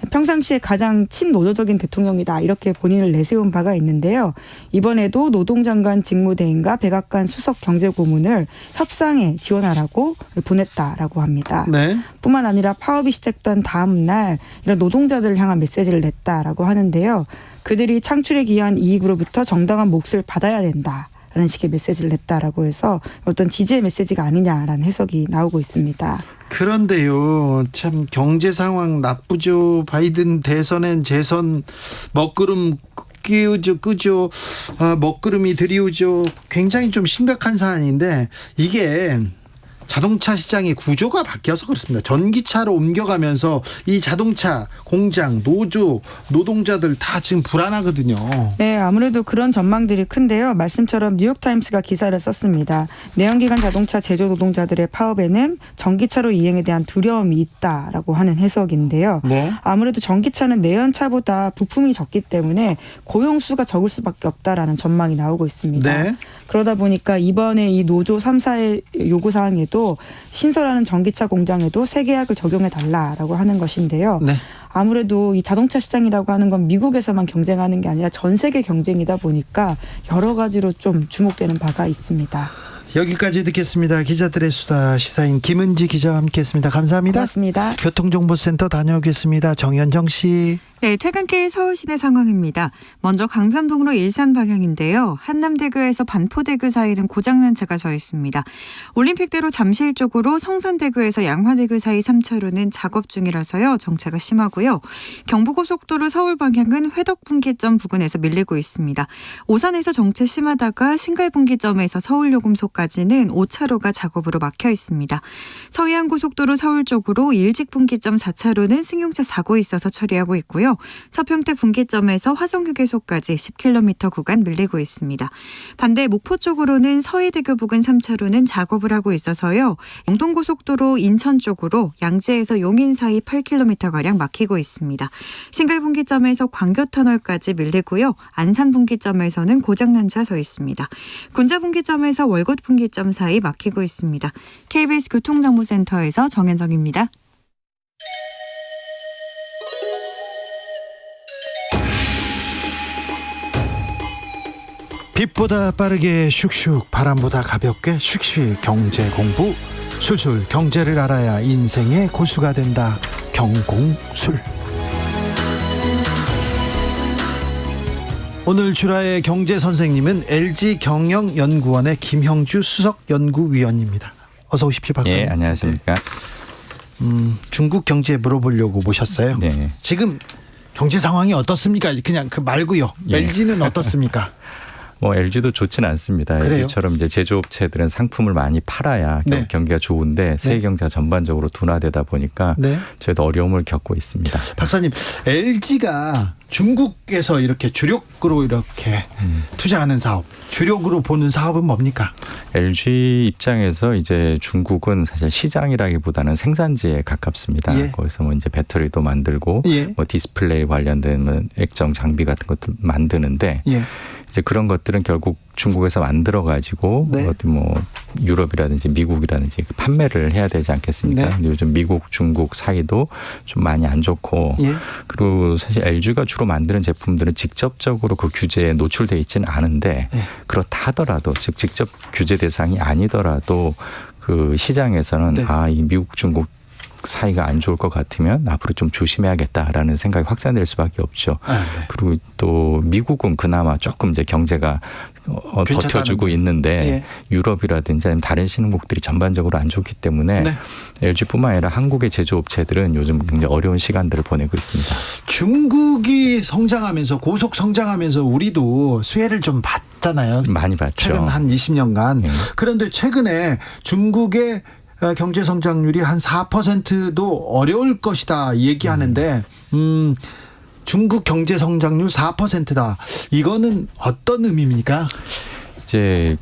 평상시에 가장 친노조적인 대통령이다 이렇게 본인을 내세운 바가 있는데요. 이번에도 노동장관 직무대행과 백악관 수석 경제고문을 협상에 지원하라고 보냈다라고 합니다. 네. 뿐만 아니라 파업이 시작된 다음 날 이런 노동자들을 향한 메시지를 냈다라고 하는데요. 그들이 창출에 기여한 이익으로부터 정당한 몫을 받아야 된다. 라는 식의 메시지를 냈다라고 해서 어떤 지지의 메시지가 아니냐라는 해석이 나오고 있습니다. 그런데요, 참 경제 상황 나쁘죠. 바이든 대선엔 재선 먹구름 끄죠. 먹구름이 드리우죠. 굉장히 좀 심각한 사안인데 이게 자동차 시장의 구조가 바뀌어서 그렇습니다. 전기차로 옮겨가면서 이 자동차 공장, 노조, 노동자들 다 지금 불안하거든요. 네, 아무래도 그런 전망들이 큰데요. 말씀처럼 뉴욕타임스가 기사를 썼습니다. 내연기관 자동차 제조 노동자들의 파업에는 전기차로 이행에 대한 두려움이 있다라고 하는 해석인데요. 네. 아무래도 전기차는 내연차보다 부품이 적기 때문에 고용 수가 적을 수밖에 없다라는 전망이 나오고 있습니다. 네. 그러다 보니까 이번에 이 노조 3사의 요구사항에도 신설하는 전기차 공장에도 세계약을 적용해달라라고 하는 것인데요. 네. 아무래도 이 자동차 시장이라고 하는 건 미국에서만 경쟁하는 게 아니라 전 세계 경쟁이다 보니까 여러 가지로 좀 주목되는 바가 있습니다. 여기까지 듣겠습니다. 기자들의 수다 시사인 김은지 기자와 함께했습니다. 감사합니다. 고맙습니다. 교통정보센터 다녀오겠습니다. 정현정 씨. 네, 퇴근길 서울시내 상황입니다. 먼저 강변북로 일산 방향인데요. 한남대교에서 반포대교 사이는 고장난 차가 서 있습니다. 올림픽대로 잠실 쪽으로 성산대교에서 양화대교 사이 3차로는 작업 중이라서요. 정체가 심하고요. 경부고속도로 서울 방향은 회덕분기점 부근에서 밀리고 있습니다. 오산에서 정체 심하다가 신갈분기점에서 서울요금소까지는 5차로가 작업으로 막혀 있습니다. 서해안고속도로 서울 쪽으로 일직분기점 4차로는 승용차 사고 있어서 처리하고 있고요. 서평택 분기점에서 화성휴게소까지 10km 구간 밀리고 있습니다. 반대 목포 쪽으로는 서해대교 부근 3차로는 작업을 하고 있어서요. 영동고속도로 인천 쪽으로 양재에서 용인 사이 8km가량 막히고 있습니다. 신갈분기점에서 광교터널까지 밀리고요. 안산분기점에서는 고장난 차 서 있습니다. 군자분기점에서 월곶분기점 사이 막히고 있습니다. KBS 교통정보센터에서 정현정입니다. 빛보다 빠르게 슉슉, 바람보다 가볍게 슉슉. 경제 공부 술술. 경제를 알아야 인생의 고수가 된다. 경공술. 오늘 주라의 경제 선생님은 LG 경영연구원의 김형주 수석 연구위원입니다. 어서 오십시오, 박사님. 네, 안녕하십니까. 중국 경제 물어보려고 모셨어요. 네. 지금 경제 상황이 어떻습니까? 그냥 그 말고요. 예. LG는 어떻습니까? 뭐 LG도 좋지는 않습니다. 그래요? LG처럼 이제 제조업체들은 상품을 많이 팔아야 네. 경기가 좋은데 세계 경제가 전반적으로 둔화되다 보니까 네. 저희도 어려움을 겪고 있습니다. 박사님, LG가 중국에서 이렇게 주력으로 이렇게 투자하는 사업, 주력으로 보는 사업은 뭡니까? LG 입장에서 이제 중국은 사실 시장이라기보다는 생산지에 가깝습니다. 예. 거기서 뭐 이제 배터리도 만들고 예. 뭐 디스플레이 관련된 뭐 액정 장비 같은 것들 만드는데 예. 이제 그런 것들은 결국 중국에서 만들어 가지고 네. 어디 뭐 유럽이라든지 미국이라든지 판매를 해야 되지 않겠습니까? 네. 근데 요즘 미국, 중국 사이도 좀 많이 안 좋고 예. 그리고 사실 LG가 주로 만드는 제품들은 직접적으로 그 규제에 노출돼 있지는 않은데 예. 그렇다 하더라도 즉 직접 규제 대상이 아니더라도 그 시장에서는 네. 이 미국, 중국 사이가 안 좋을 것 같으면 앞으로 좀 조심해야겠다라는 생각이 확산될 수밖에 없죠. 네. 그리고 또 미국은 그나마 조금 이제 경제가 버텨주고 있는데 예. 유럽이라든지 아니면 다른 신흥국들이 전반적으로 안 좋기 때문에 네. LG뿐만 아니라 한국의 제조업체들은 요즘 굉장히 어려운 시간들을 보내고 있습니다. 중국이 성장하면서 고속 성장하면서 우리도 수혜를 좀 받잖아요. 많이 받죠. 최근 한 20년간. 네. 그런데 최근에 중국의 경제 성장률이 한 4%도 어려울 것이다 얘기하는데 중국 경제 성장률 4%다. 이거는 어떤 의미입니까? 이제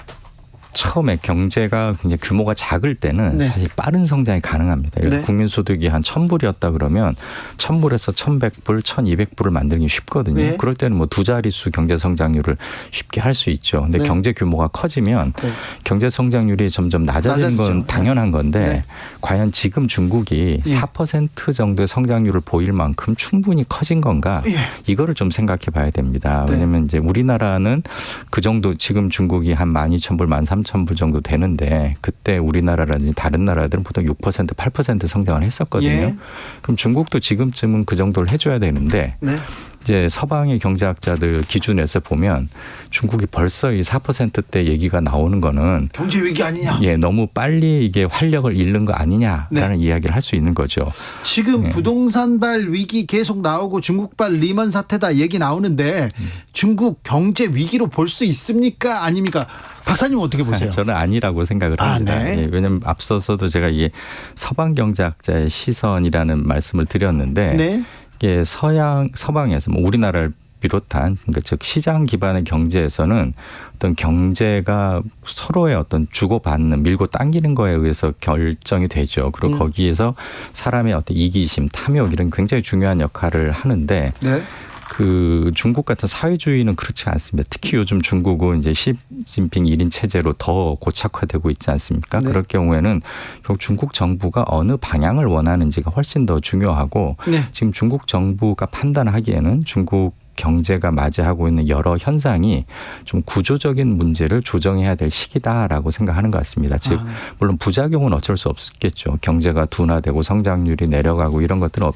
처음에 경제가 굉장히 규모가 작을 때는 네. 사실 빠른 성장이 가능합니다. 예를 들어 네. 국민소득이 한 1,000불이었다 그러면 1,000불에서 1,100불, 1,200불을 만들기 쉽거든요. 네. 그럴 때는 뭐 두 자릿수 경제 성장률을 쉽게 할 수 있죠. 근데 네. 경제 규모가 커지면 네. 경제 성장률이 점점 낮아지는 건 낮아지죠. 당연한 건데 네. 과연 지금 중국이 4% 정도의 성장률을 보일 만큼 충분히 커진 건가? 예. 이거를 좀 생각해 봐야 됩니다. 네. 왜냐하면 이제 우리나라는 그 정도 지금 중국이 한 12,000불, 13,000불 정도 되는데 그때 우리나라라든지 다른 나라들은 보통 6%, 8% 성장을 했었거든요. 예. 그럼 중국도 지금쯤은 그 정도를 해줘야 되는데 네. 이제 서방의 경제학자들 기준에서 보면 중국이 벌써 이 4%대 얘기가 나오는 거는 경제 위기 아니냐? 예, 너무 빨리 이게 활력을 잃는 거 아니냐라는 네. 이야기를 할 수 있는 거죠. 지금 부동산발 위기 계속 나오고 중국발 리먼 사태다 얘기 나오는데 중국 경제 위기로 볼 수 있습니까? 아닙니까? 박사님 어떻게 보세요? 저는 아니라고 생각을 합니다. 네. 예, 왜냐하면 앞서서도 제가 이게 서방 경제학자의 시선이라는 말씀을 드렸는데 네. 이게 서방에서 뭐 우리나라를 비롯한 그러니까 즉 시장 기반의 경제에서는 어떤 경제가 서로의 어떤 주고받는 밀고 당기는 거에 의해서 결정이 되죠. 그리고 거기에서 사람의 어떤 이기심, 탐욕 이런 굉장히 중요한 역할을 하는데 네. 그 중국 같은 사회주의는 그렇지 않습니다. 특히 요즘 중국은 이제 시진핑 1인 체제로 더 고착화되고 있지 않습니까? 네. 그럴 경우에는 결국 중국 정부가 어느 방향을 원하는지가 훨씬 더 중요하고 네. 지금 중국 정부가 판단하기에는 중국 경제가 맞이하고 있는 여러 현상이 좀 구조적인 문제를 조정해야 될 시기다라고 생각하는 것 같습니다. 즉 물론 부작용은 어쩔 수 없겠죠. 경제가 둔화되고 성장률이 내려가고 이런 것들은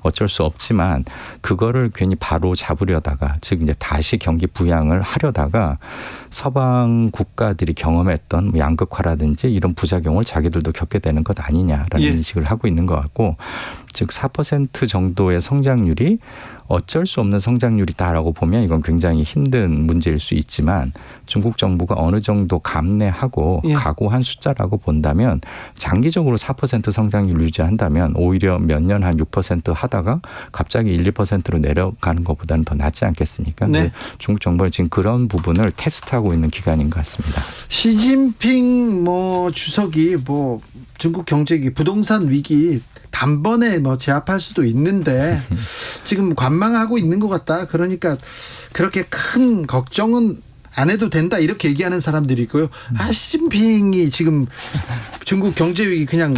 어쩔 수 없지만 그거를 괜히 바로 잡으려다가 즉 이제 다시 경기 부양을 하려다가 서방 국가들이 경험했던 양극화라든지 이런 부작용을 자기들도 겪게 되는 것 아니냐라는 인식을 하고 있는 것 같고 즉 4% 정도의 성장률이 어쩔 수 없는 성장률이다라고 보면 이건 굉장히 힘든 문제일 수 있지만 중국 정부가 어느 정도 감내하고 각오한 숫자라고 본다면 장기적으로 4% 성장률 유지한다면 오히려 몇 년 한 6% 하다가 갑자기 1, 2%로 내려가는 것보다는 더 낫지 않겠습니까? 네. 중국 정부는 지금 그런 부분을 테스트하고 있는 기간인 것 같습니다. 시진핑 주석이 중국 경제기 부동산 위기 단번에 제압할 수도 있는데 지금 관망하고 있는 것 같다. 그러니까 그렇게 큰 걱정은 안 해도 된다 이렇게 얘기하는 사람들이 있고요. 시진핑이 지금 중국 경제 위기 그냥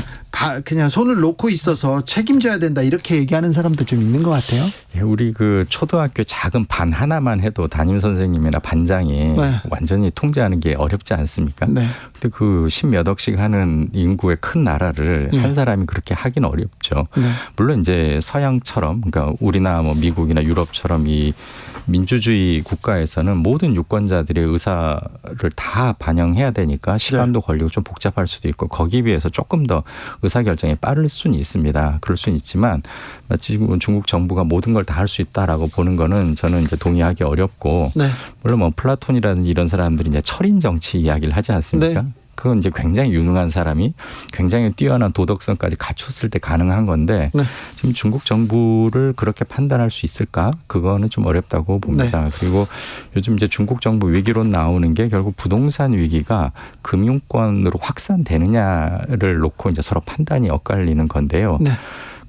손을 놓고 있어서 책임져야 된다 이렇게 얘기하는 사람도 좀 있는 것 같아요. 예, 우리 그 초등학교 작은 반 하나만 해도 담임 선생님이나 반장이 완전히 통제하는 게 어렵지 않습니까? 네. 근데 그 10몇 억씩 하는 인구의 큰 나라를 한 사람이 그렇게 하긴 어렵죠. 네. 물론 이제 서양처럼 그러니까 우리나 미국이나 유럽처럼 이 민주주의 국가에서는 모든 유권자들의 의사를 다 반영해야 되니까 시간도 걸리고 좀 복잡할 수도 있고 거기에 비해서 조금 더 의사결정이 빠를 수는 있습니다. 그럴 수는 있지만 지금 중국 정부가 모든 걸 다 할 수 있다라고 보는 거는 저는 이제 동의하기 어렵고 물론 플라톤이라든지 이런 사람들이 이제 철인 정치 이야기를 하지 않습니까? 그건 이제 굉장히 유능한 사람이 굉장히 뛰어난 도덕성까지 갖췄을 때 가능한 건데 지금 중국 정부를 그렇게 판단할 수 있을까? 그거는 좀 어렵다고 봅니다. 그리고 요즘 이제 중국 정부 위기론 나오는 게 결국 부동산 위기가 금융권으로 확산되느냐를 놓고 이제 서로 판단이 엇갈리는 건데요.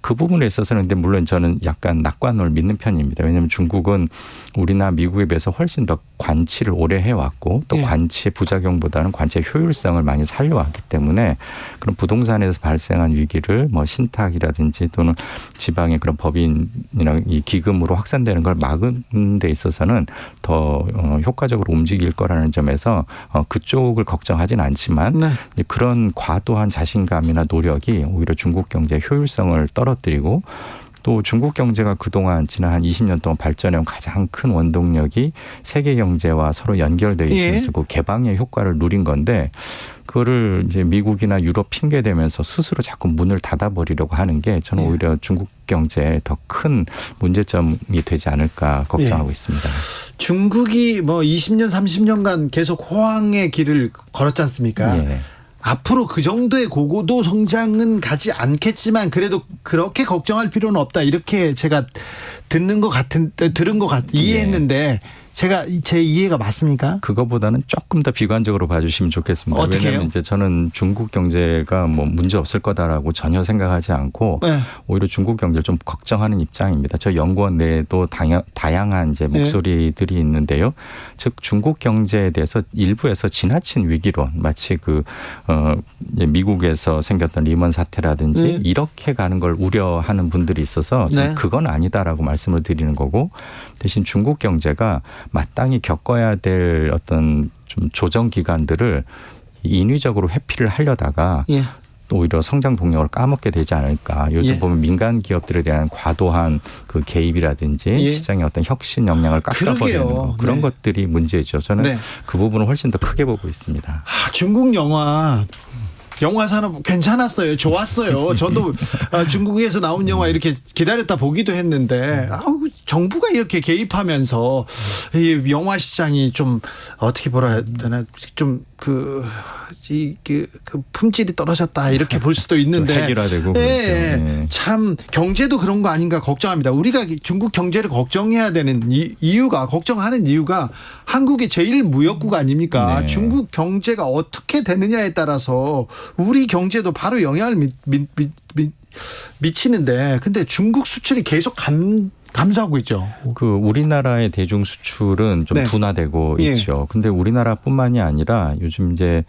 그 부분에 있어서는 근데 물론 저는 약간 낙관론을 믿는 편입니다. 왜냐하면 중국은 우리나 미국에 비해서 훨씬 더 관치를 오래 해왔고 또 관치의 부작용보다는 관치의 효율성을 많이 살려왔기 때문에 그런 부동산에서 발생한 위기를 신탁이라든지 또는 지방의 그런 법인이나 이 기금으로 확산되는 걸 막는 데 있어서는 더 효과적으로 움직일 거라는 점에서 그쪽을 걱정하진 않지만 그런 과도한 자신감이나 노력이 오히려 중국 경제의 효율성을 떨어뜨리고 또 중국 경제가 그동안 지난 한 20년 동안 발전해온 가장 큰 원동력이 세계 경제와 서로 연결되어 있으면서 그 개방의 효과를 누린 건데 그거를 이제 미국이나 유럽 핑계 대면서 스스로 자꾸 문을 닫아버리려고 하는 게 저는 오히려 중국 경제에 더 큰 문제점이 되지 않을까 걱정하고 있습니다. 중국이 20년, 30년간 계속 호황의 길을 걸었지 않습니까? 앞으로 그 정도의 고고도 성장은 가지 않겠지만 그래도 그렇게 걱정할 필요는 없다. 이렇게 제가 들은 것 같 이해했는데 제 이해가 맞습니까? 그거보다는 조금 더 비관적으로 봐주시면 좋겠습니다. 어떻게 해요? 왜냐하면 이제 저는 중국 경제가 뭐 문제 없을 거다라고 전혀 생각하지 않고 네. 오히려 중국 경제를 좀 걱정하는 입장입니다. 저 연구원 내에도 다양한 이제 목소리들이 있는데요. 즉 중국 경제에 대해서 일부에서 지나친 위기론, 마치 이제 미국에서 생겼던 리먼 사태라든지 이렇게 가는 걸 우려하는 분들이 있어서 저는 그건 아니다라고 말씀을 드리는 거고, 대신 중국 경제가 마땅히 겪어야 될 어떤 좀 조정 기간들을 인위적으로 회피를 하려다가 오히려 성장 동력을 까먹게 되지 않을까. 요즘 보면 민간 기업들에 대한 과도한 그 개입이라든지 시장의 어떤 혁신 역량을 깎아버리는 거, 그런 것들이 문제죠. 저는 그 부분을 훨씬 더 크게 보고 있습니다. 중국 영화 산업 괜찮았어요. 좋았어요. 저도 중국에서 나온 영화 이렇게 기다렸다 보기도 했는데 정부가 이렇게 개입하면서 이 영화 시장이 좀 어떻게 뭐라 해야 되나 좀 그 품질이 떨어졌다 이렇게 볼 수도 있는데 획일화되고 그렇죠. 참 경제도 그런 거 아닌가 걱정합니다. 우리가 중국 경제를 걱정해야 되는 걱정하는 이유가 한국의 제일 무역국 아닙니까? 중국 경제가 어떻게 되느냐에 따라서 우리 경제도 바로 영향을 미치는데, 근데 중국 수출이 계속 감소하고 있죠. 우리나라의 대중 수출은 좀 둔화되고 있죠. 근데 우리나라뿐만이 아니라 요즘 이제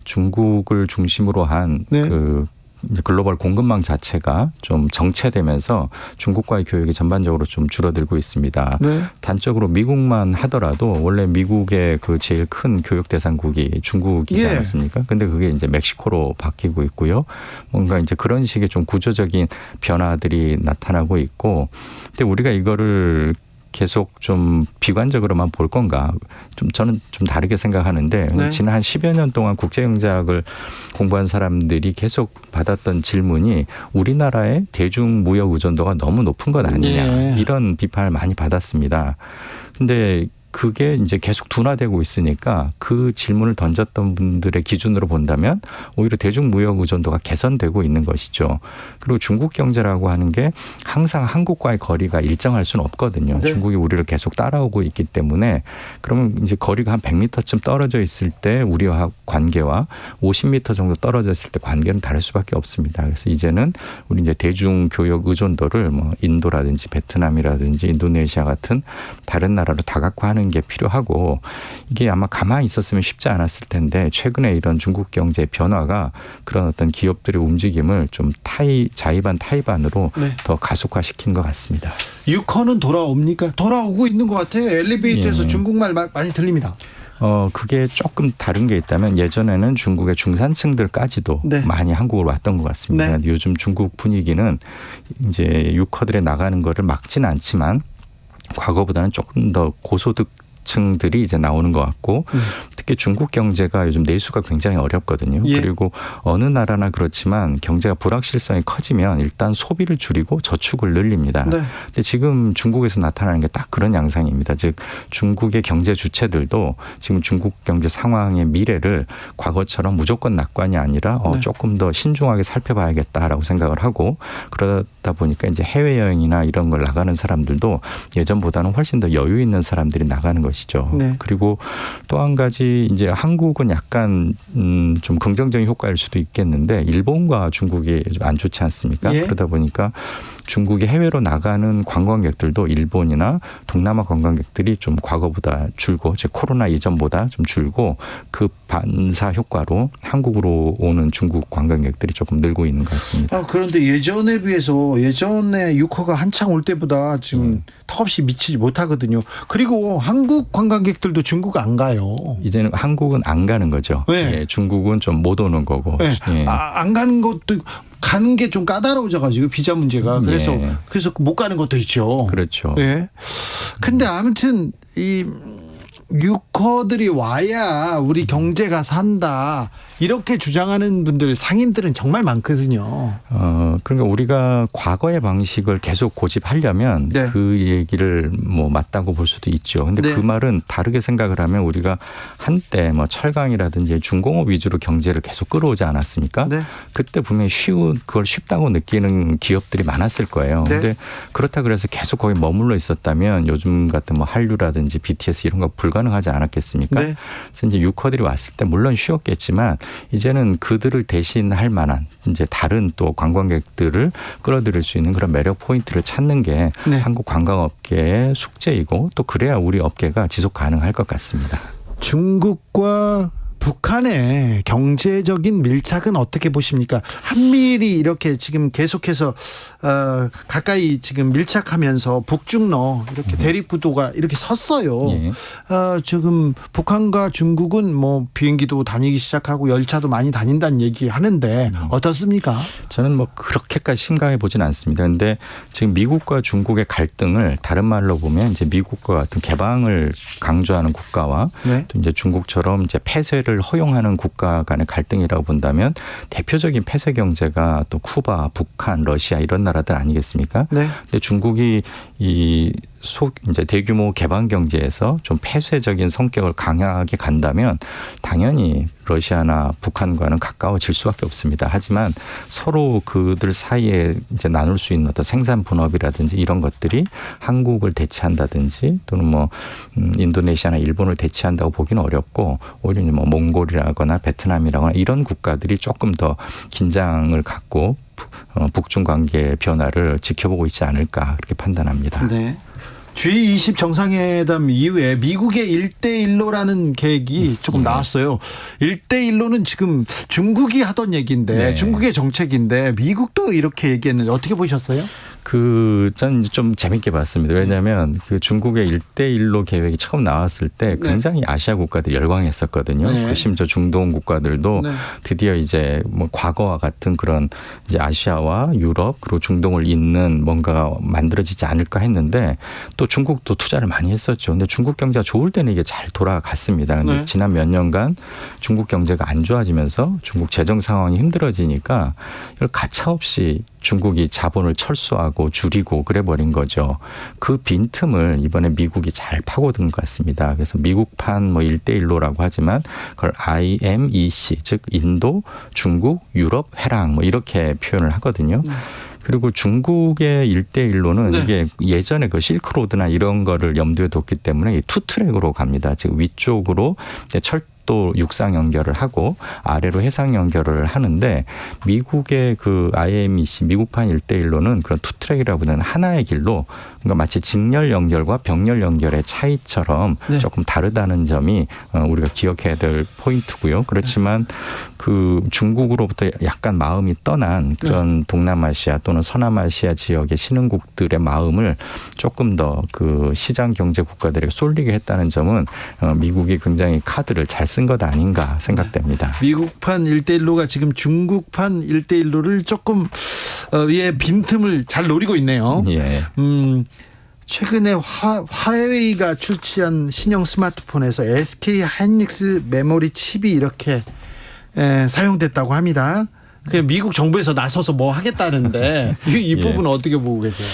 중국을 중심으로 한 이제 글로벌 공급망 자체가 좀 정체되면서 중국과의 교역이 전반적으로 좀 줄어들고 있습니다. 단적으로 미국만 하더라도 원래 미국의 그 제일 큰 교역 대상국이 중국이지 않았습니까? 근데 그게 이제 멕시코로 바뀌고 있고요. 뭔가 이제 그런 식의 좀 구조적인 변화들이 나타나고 있고, 근데 우리가 이거를 계속 좀 비관적으로만 볼 건가? 저는 좀 다르게 생각하는데 지난 한 10여 년 동안 국제경제학을 공부한 사람들이 계속 받았던 질문이 우리나라의 대중무역 의존도가 너무 높은 것 아니냐, 이런 비판을 많이 받았습니다. 근데 그게 이제 계속 둔화되고 있으니까 그 질문을 던졌던 분들의 기준으로 본다면 오히려 대중무역 의존도가 개선되고 있는 것이죠. 그리고 중국 경제라고 하는 게 항상 한국과의 거리가 일정할 수는 없거든요. 중국이 우리를 계속 따라오고 있기 때문에, 그러면 이제 거리가 한 100m쯤 떨어져 있을 때 우리와 관계와 50m 정도 떨어져 있을 때 관계는 다를 수밖에 없습니다. 그래서 이제는 우리 이제 대중교역 의존도를 뭐 인도라든지 베트남이라든지 인도네시아 같은 다른 나라로 다각화하는 게 필요하고, 이게 아마 가만히 있었으면 쉽지 않았을 텐데 최근에 이런 중국 경제의 변화가 그런 어떤 기업들의 움직임을 좀 자의반 타의반으로 더 가속화시킨 것 같습니다. 유커는 돌아옵니까? 돌아오고 있는 것 같아요. 엘리베이터에서 중국말 많이 들립니다. 그게 조금 다른 게 있다면 예전에는 중국의 중산층들까지도 많이 한국으로 왔던 것 같습니다. 요즘 중국 분위기는 이제 유커들에 나가는 거를 막지는 않지만 과거보다는 조금 더 고소득층들이 이제 나오는 것 같고, 특히 중국 경제가 요즘 내수가 굉장히 어렵거든요. 그리고 어느 나라나 그렇지만 경제가 불확실성이 커지면 일단 소비를 줄이고 저축을 늘립니다. 근데 지금 중국에서 나타나는 게 딱 그런 양상입니다. 즉 중국의 경제 주체들도 지금 중국 경제 상황의 미래를 과거처럼 무조건 낙관이 아니라 조금 더 신중하게 살펴봐야겠다라고 생각을 하고, 그러다 보니까 이제 해외여행이나 이런 걸 나가는 사람들도 예전보다는 훨씬 더 여유 있는 사람들이 나가는 것이죠. 그리고 또 한 가지, 이제 한국은 약간 좀 긍정적인 효과일 수도 있겠는데 일본과 중국이 좀 안 좋지 않습니까? 그러다 보니까 중국의 해외로 나가는 관광객들도 일본이나 동남아 관광객들이 좀 과거보다 줄고, 즉 코로나 이전보다 좀 줄고, 그 반사 효과로 한국으로 오는 중국 관광객들이 조금 늘고 있는 것 같습니다. 그런데 예전에 비해서 예전에 유커가 한창 올 때보다 지금 턱없이 미치지 못하거든요. 그리고 한국 관광객들도 중국 안 가요. 이제는 한국은 안 가는 거죠. 중국은 좀 못 오는 거고. 안 가는 것도, 가는 게 좀 까다로워져가지고 비자 문제가 그래서 못 가는 것도 있죠. 그렇죠. 근데 아무튼 이 유커들이 와야 우리 경제가 산다. 이렇게 주장하는 분들 상인들은 정말 많거든요. 그러니까 우리가 과거의 방식을 계속 고집하려면 네. 그 얘기를 뭐 맞다고 볼 수도 있죠. 근데 네. 그 말은 다르게 생각을 하면 우리가 한때 뭐 철강이라든지 중공업 위주로 경제를 계속 끌어오지 않았습니까? 네. 그때 분명히 그걸 쉽다고 느끼는 기업들이 많았을 거예요. 네. 근데 그렇다 그래서 계속 거기 머물러 있었다면 요즘 같은 뭐 한류라든지 BTS 이런 거 불가능하지 않았겠습니까? 네. 그래서 이제 유커들이 왔을 때 물론 쉬웠겠지만 이제는 그들을 대신할 만한 이제 다른 또 관광객들을 끌어들일 수 있는 그런 매력 포인트를 찾는 게 네. 한국 관광업계의 숙제이고 또 그래야 우리 업계가 지속 가능할 것 같습니다. 중국과 북한의 경제적인 밀착은 어떻게 보십니까? 한미일이 이렇게 지금 계속해서 가까이 지금 밀착하면서 북중러 이렇게 대립구도가 이렇게 섰어요. 예. 지금 북한과 중국은 뭐 비행기도 다니기 시작하고 열차도 많이 다닌다는 얘기 하는데 어떻습니까? 저는 뭐 그렇게까지 심각해 보진 않습니다. 그런데 지금 미국과 중국의 갈등을 다른 말로 보면 이제 미국과 같은 개방을 강조하는 국가와 네. 또 이제 중국처럼 이제 폐쇄를 허용하는 국가 간의 갈등이라고 본다면 대표적인 폐쇄 경제가 또 쿠바, 북한, 러시아 이런 나라들 아니겠습니까? 네. 근데 중국이 이제 대규모 개방 경제에서 좀 폐쇄적인 성격을 강하게 간다면 당연히 러시아나 북한과는 가까워질 수밖에 없습니다. 하지만 서로 그들 사이에 이제 나눌 수 있는 어떤 생산 분업이라든지 이런 것들이 한국을 대체한다든지 또는 뭐 인도네시아나 일본을 대체한다고 보기는 어렵고 오히려 뭐 몽골이라거나 베트남이라거나 이런 국가들이 조금 더 긴장을 갖고 북중 관계의 변화를 지켜보고 있지 않을까 그렇게 판단합니다. 네. G20 정상회담 이후에 미국의 1대1로라는 계획이 조금 나왔어요. 1대1로는 지금 중국이 하던 얘기인데 네. 중국의 정책인데 미국도 이렇게 얘기했는데 어떻게 보셨어요? 전 좀 재밌게 봤습니다. 왜냐하면 그 중국의 1대1로 계획이 처음 나왔을 때 굉장히 아시아 국가들이 열광했었거든요. 네. 그 심지어 중동 국가들도 네. 드디어 이제 뭐 과거와 같은 그런 이제 아시아와 유럽 그리고 중동을 잇는 뭔가가 만들어지지 않을까 했는데 또 중국도 투자를 많이 했었죠. 근데 중국 경제가 좋을 때는 이게 잘 돌아갔습니다. 근데 네. 지난 몇 년간 중국 경제가 안 좋아지면서 중국 재정 상황이 힘들어지니까 이걸 가차없이 중국이 자본을 철수하고 줄이고 그래버린 거죠. 그 빈틈을 이번에 미국이 잘 파고든 것 같습니다. 그래서 미국판 뭐 1대1로라고 하지만 그걸 IMEC 즉 인도, 중국, 유럽, 회랑 뭐 이렇게 표현을 하거든요. 그리고 중국의 1대1로는 네. 이게 예전에 그 실크로드나 이런 거를 염두에 뒀기 때문에 투 트랙으로 갑니다. 즉 위쪽으로 또 육상 연결을 하고 아래로 해상 연결을 하는데 미국의 그 IMEC 미국판 1대1로는 그런 투트랙이라고 하는 하나의 길로 그러니까 마치 직렬 연결과 병렬 연결의 차이처럼 네. 조금 다르다는 점이 우리가 기억해야 될 포인트고요. 그렇지만 그 중국으로부터 약간 마음이 떠난 그런 동남아시아 또는 서남아시아 지역의 신흥국들의 마음을 조금 더 그 시장 경제 국가들에게 쏠리게 했다는 점은 미국이 굉장히 카드를 잘 쓴 것 아닌가 생각됩니다. 미국판 1대1로가 지금 중국판 1대1로를 조금 빈틈을 잘 노리고 있네요. 예. 최근에 화웨이가 출시한 신형 스마트폰에서 SK 하이닉스 메모리 칩이 이렇게 사용됐다고 합니다. 미국 정부에서 나서서 뭐 하겠다는데 이 부분은 어떻게 보고 계세요?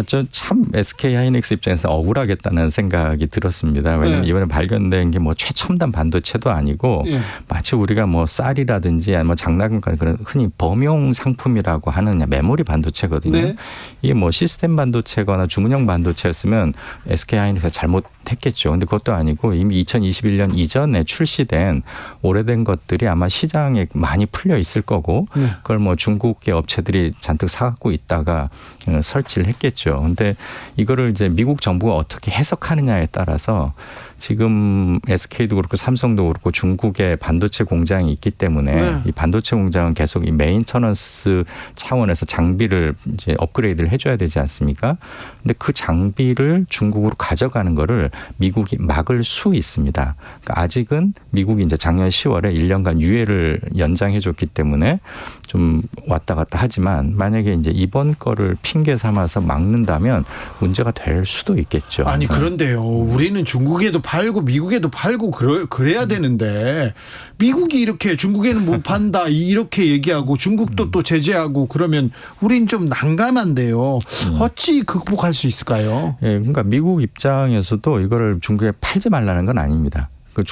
저 참 SK 하이닉스 입장에서 억울하겠다는 생각이 들었습니다. 왜냐하면 이번에 발견된 게 뭐 최첨단 반도체도 아니고 마치 우리가 뭐 쌀이라든지 아니면 장난감 그런 흔히 범용 상품이라고 하는 메모리 반도체거든요. 네. 이게 뭐 시스템 반도체거나 주문형 반도체였으면 SK 하이닉스가 잘못했겠죠. 근데 그것도 아니고 이미 2021년 이전에 출시된 오래된 것들이 아마 시장에 많이 풀려 있을 거고 그걸 뭐 중국의 업체들이 잔뜩 사갖고 있다가 설치를 했겠죠. 근데 이거를 이제 미국 정부가 어떻게 해석하느냐에 따라서 지금 SK도 그렇고 삼성도 그렇고 중국에 반도체 공장이 있기 때문에 이 반도체 공장은 계속 이 메인터넌스 차원에서 장비를 이제 업그레이드를 해줘야 되지 않습니까? 근데 그 장비를 중국으로 가져가는 거를 미국이 막을 수 있습니다. 그러니까 아직은 미국이 이제 작년 10월에 1년간 유예를 연장해줬기 때문에 좀 왔다 갔다 하지만 만약에 이제 이번 거를 핑계 삼아서 막는다면 문제가 될 수도 있겠죠. 아니 그런데요. 우리는 중국에도 팔고 미국에도 팔고 그래야 되는데 미국이 이렇게 중국에는 못 판다 이렇게 얘기하고 중국도 또 제재하고 그러면 우린 좀 난감한데요. 어찌 극복할 수 있을까요? 예, 그러니까 미국 입장에서도 이거를 중국에 팔지 말라는 건 아닙니다.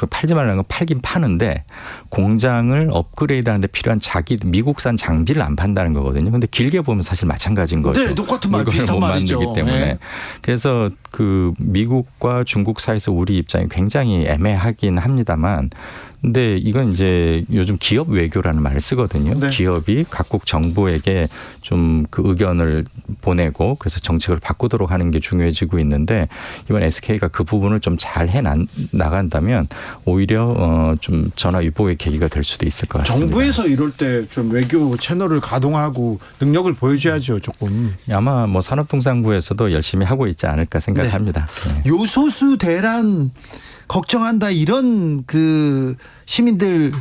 팔지 말라는 건 팔긴 파는데 공장을 업그레이드하는 데 필요한 미국산 장비를 안 판다는 거거든요. 근데 길게 보면 사실 마찬가지인 거죠. 네, 똑같은 말, 비슷한 말이죠. 만들기 때문에. 네. 그래서 그 미국과 중국 사이에서 우리 입장이 굉장히 애매하긴 합니다만 근데 이건 이제 요즘 기업 외교라는 말을 쓰거든요. 네. 기업이 각국 정부에게 좀 그 의견을 보내고 그래서 정책을 바꾸도록 하는 게 중요해지고 있는데 이번 SK가 그 부분을 좀 잘 해 나간다면 오히려 좀 전화위복의 계기가 될 수도 있을 것 같습니다. 정부에서 이럴 때 좀 외교 채널을 가동하고 능력을 보여줘야죠, 조금. 아마 뭐 산업통상부에서도 열심히 하고 있지 않을까 생각합니다. 네. 요소수 대란 걱정한다 이런 그 시민들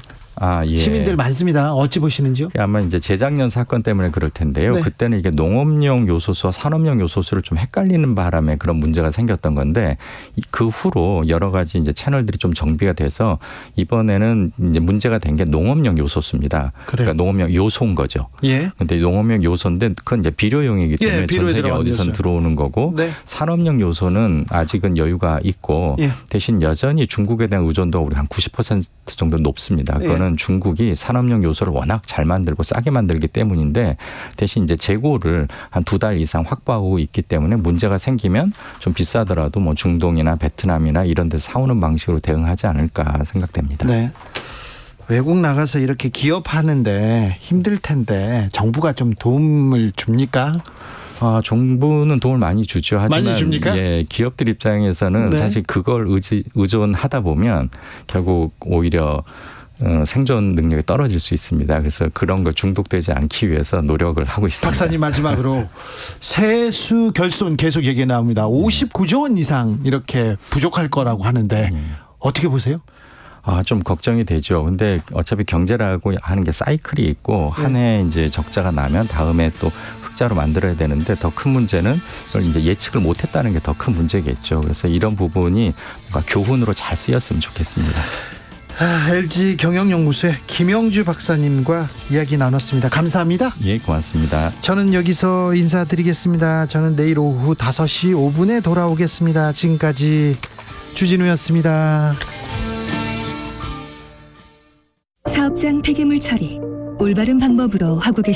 많습니다. 어찌 보시는지요? 아마 이제 재작년 사건 때문에 그럴 텐데요. 네. 그때는 이게 농업용 요소수와 산업용 요소수를 좀 헷갈리는 바람에 그런 문제가 생겼던 건데 그 후로 여러 가지 이제 채널들이 좀 정비가 돼서 이번에는 이제 문제가 된 게 농업용 요소수입니다. 그러니까 농업용 요소인 거죠. 예. 근데 농업용 요소인데 그건 이제 비료용이기 때문에 전 세계 어디선 들어오는 거고 네. 산업용 요소는 아직은 여유가 있고 대신 여전히 중국에 대한 의존도가 우리 한 90% 정도 높습니다. 그거는 중국이 산업용 요소를 워낙 잘 만들고 싸게 만들기 때문인데 대신 이제 재고를 한 2달 이상 확보하고 있기 때문에 문제가 생기면 좀 비싸더라도 뭐 중동이나 베트남이나 이런 데서 사오는 방식으로 대응하지 않을까 생각됩니다. 네. 외국 나가서 이렇게 기업하는데 힘들 텐데 정부가 좀 도움을 줍니까? 정부는 도움을 많이 주죠. 하지만 많이 줍니까? 예, 기업들 입장에서는 사실 그걸 의존하다 보면 결국 오히려 생존 능력이 떨어질 수 있습니다. 그래서 그런 걸 중독되지 않기 위해서 노력을 하고 있습니다. 박사님 마지막으로 세수 결손 계속 얘기 나옵니다. 59조 원 이상 이렇게 부족할 거라고 하는데 어떻게 보세요? 좀 걱정이 되죠. 근데 어차피 경제라고 하는 게 사이클이 있고 한 해 이제 적자가 나면 다음에 또 흑자로 만들어야 되는데 더 큰 문제는 이걸 이제 예측을 못했다는 게 더 큰 문제겠죠. 그래서 이런 부분이 뭔가 교훈으로 잘 쓰였으면 좋겠습니다. LG 경영연구소의 김영주 박사님과 이야기 나눴습니다. 감사합니다. 예, 고맙습니다. 저는 여기서 인사드리겠습니다. 저는 내일 오후 5시 5분에 돌아오겠습니다. 지금까지 주진우였습니다. 사업장 폐기물 처리 올바른 방법으로 하고 계십니다.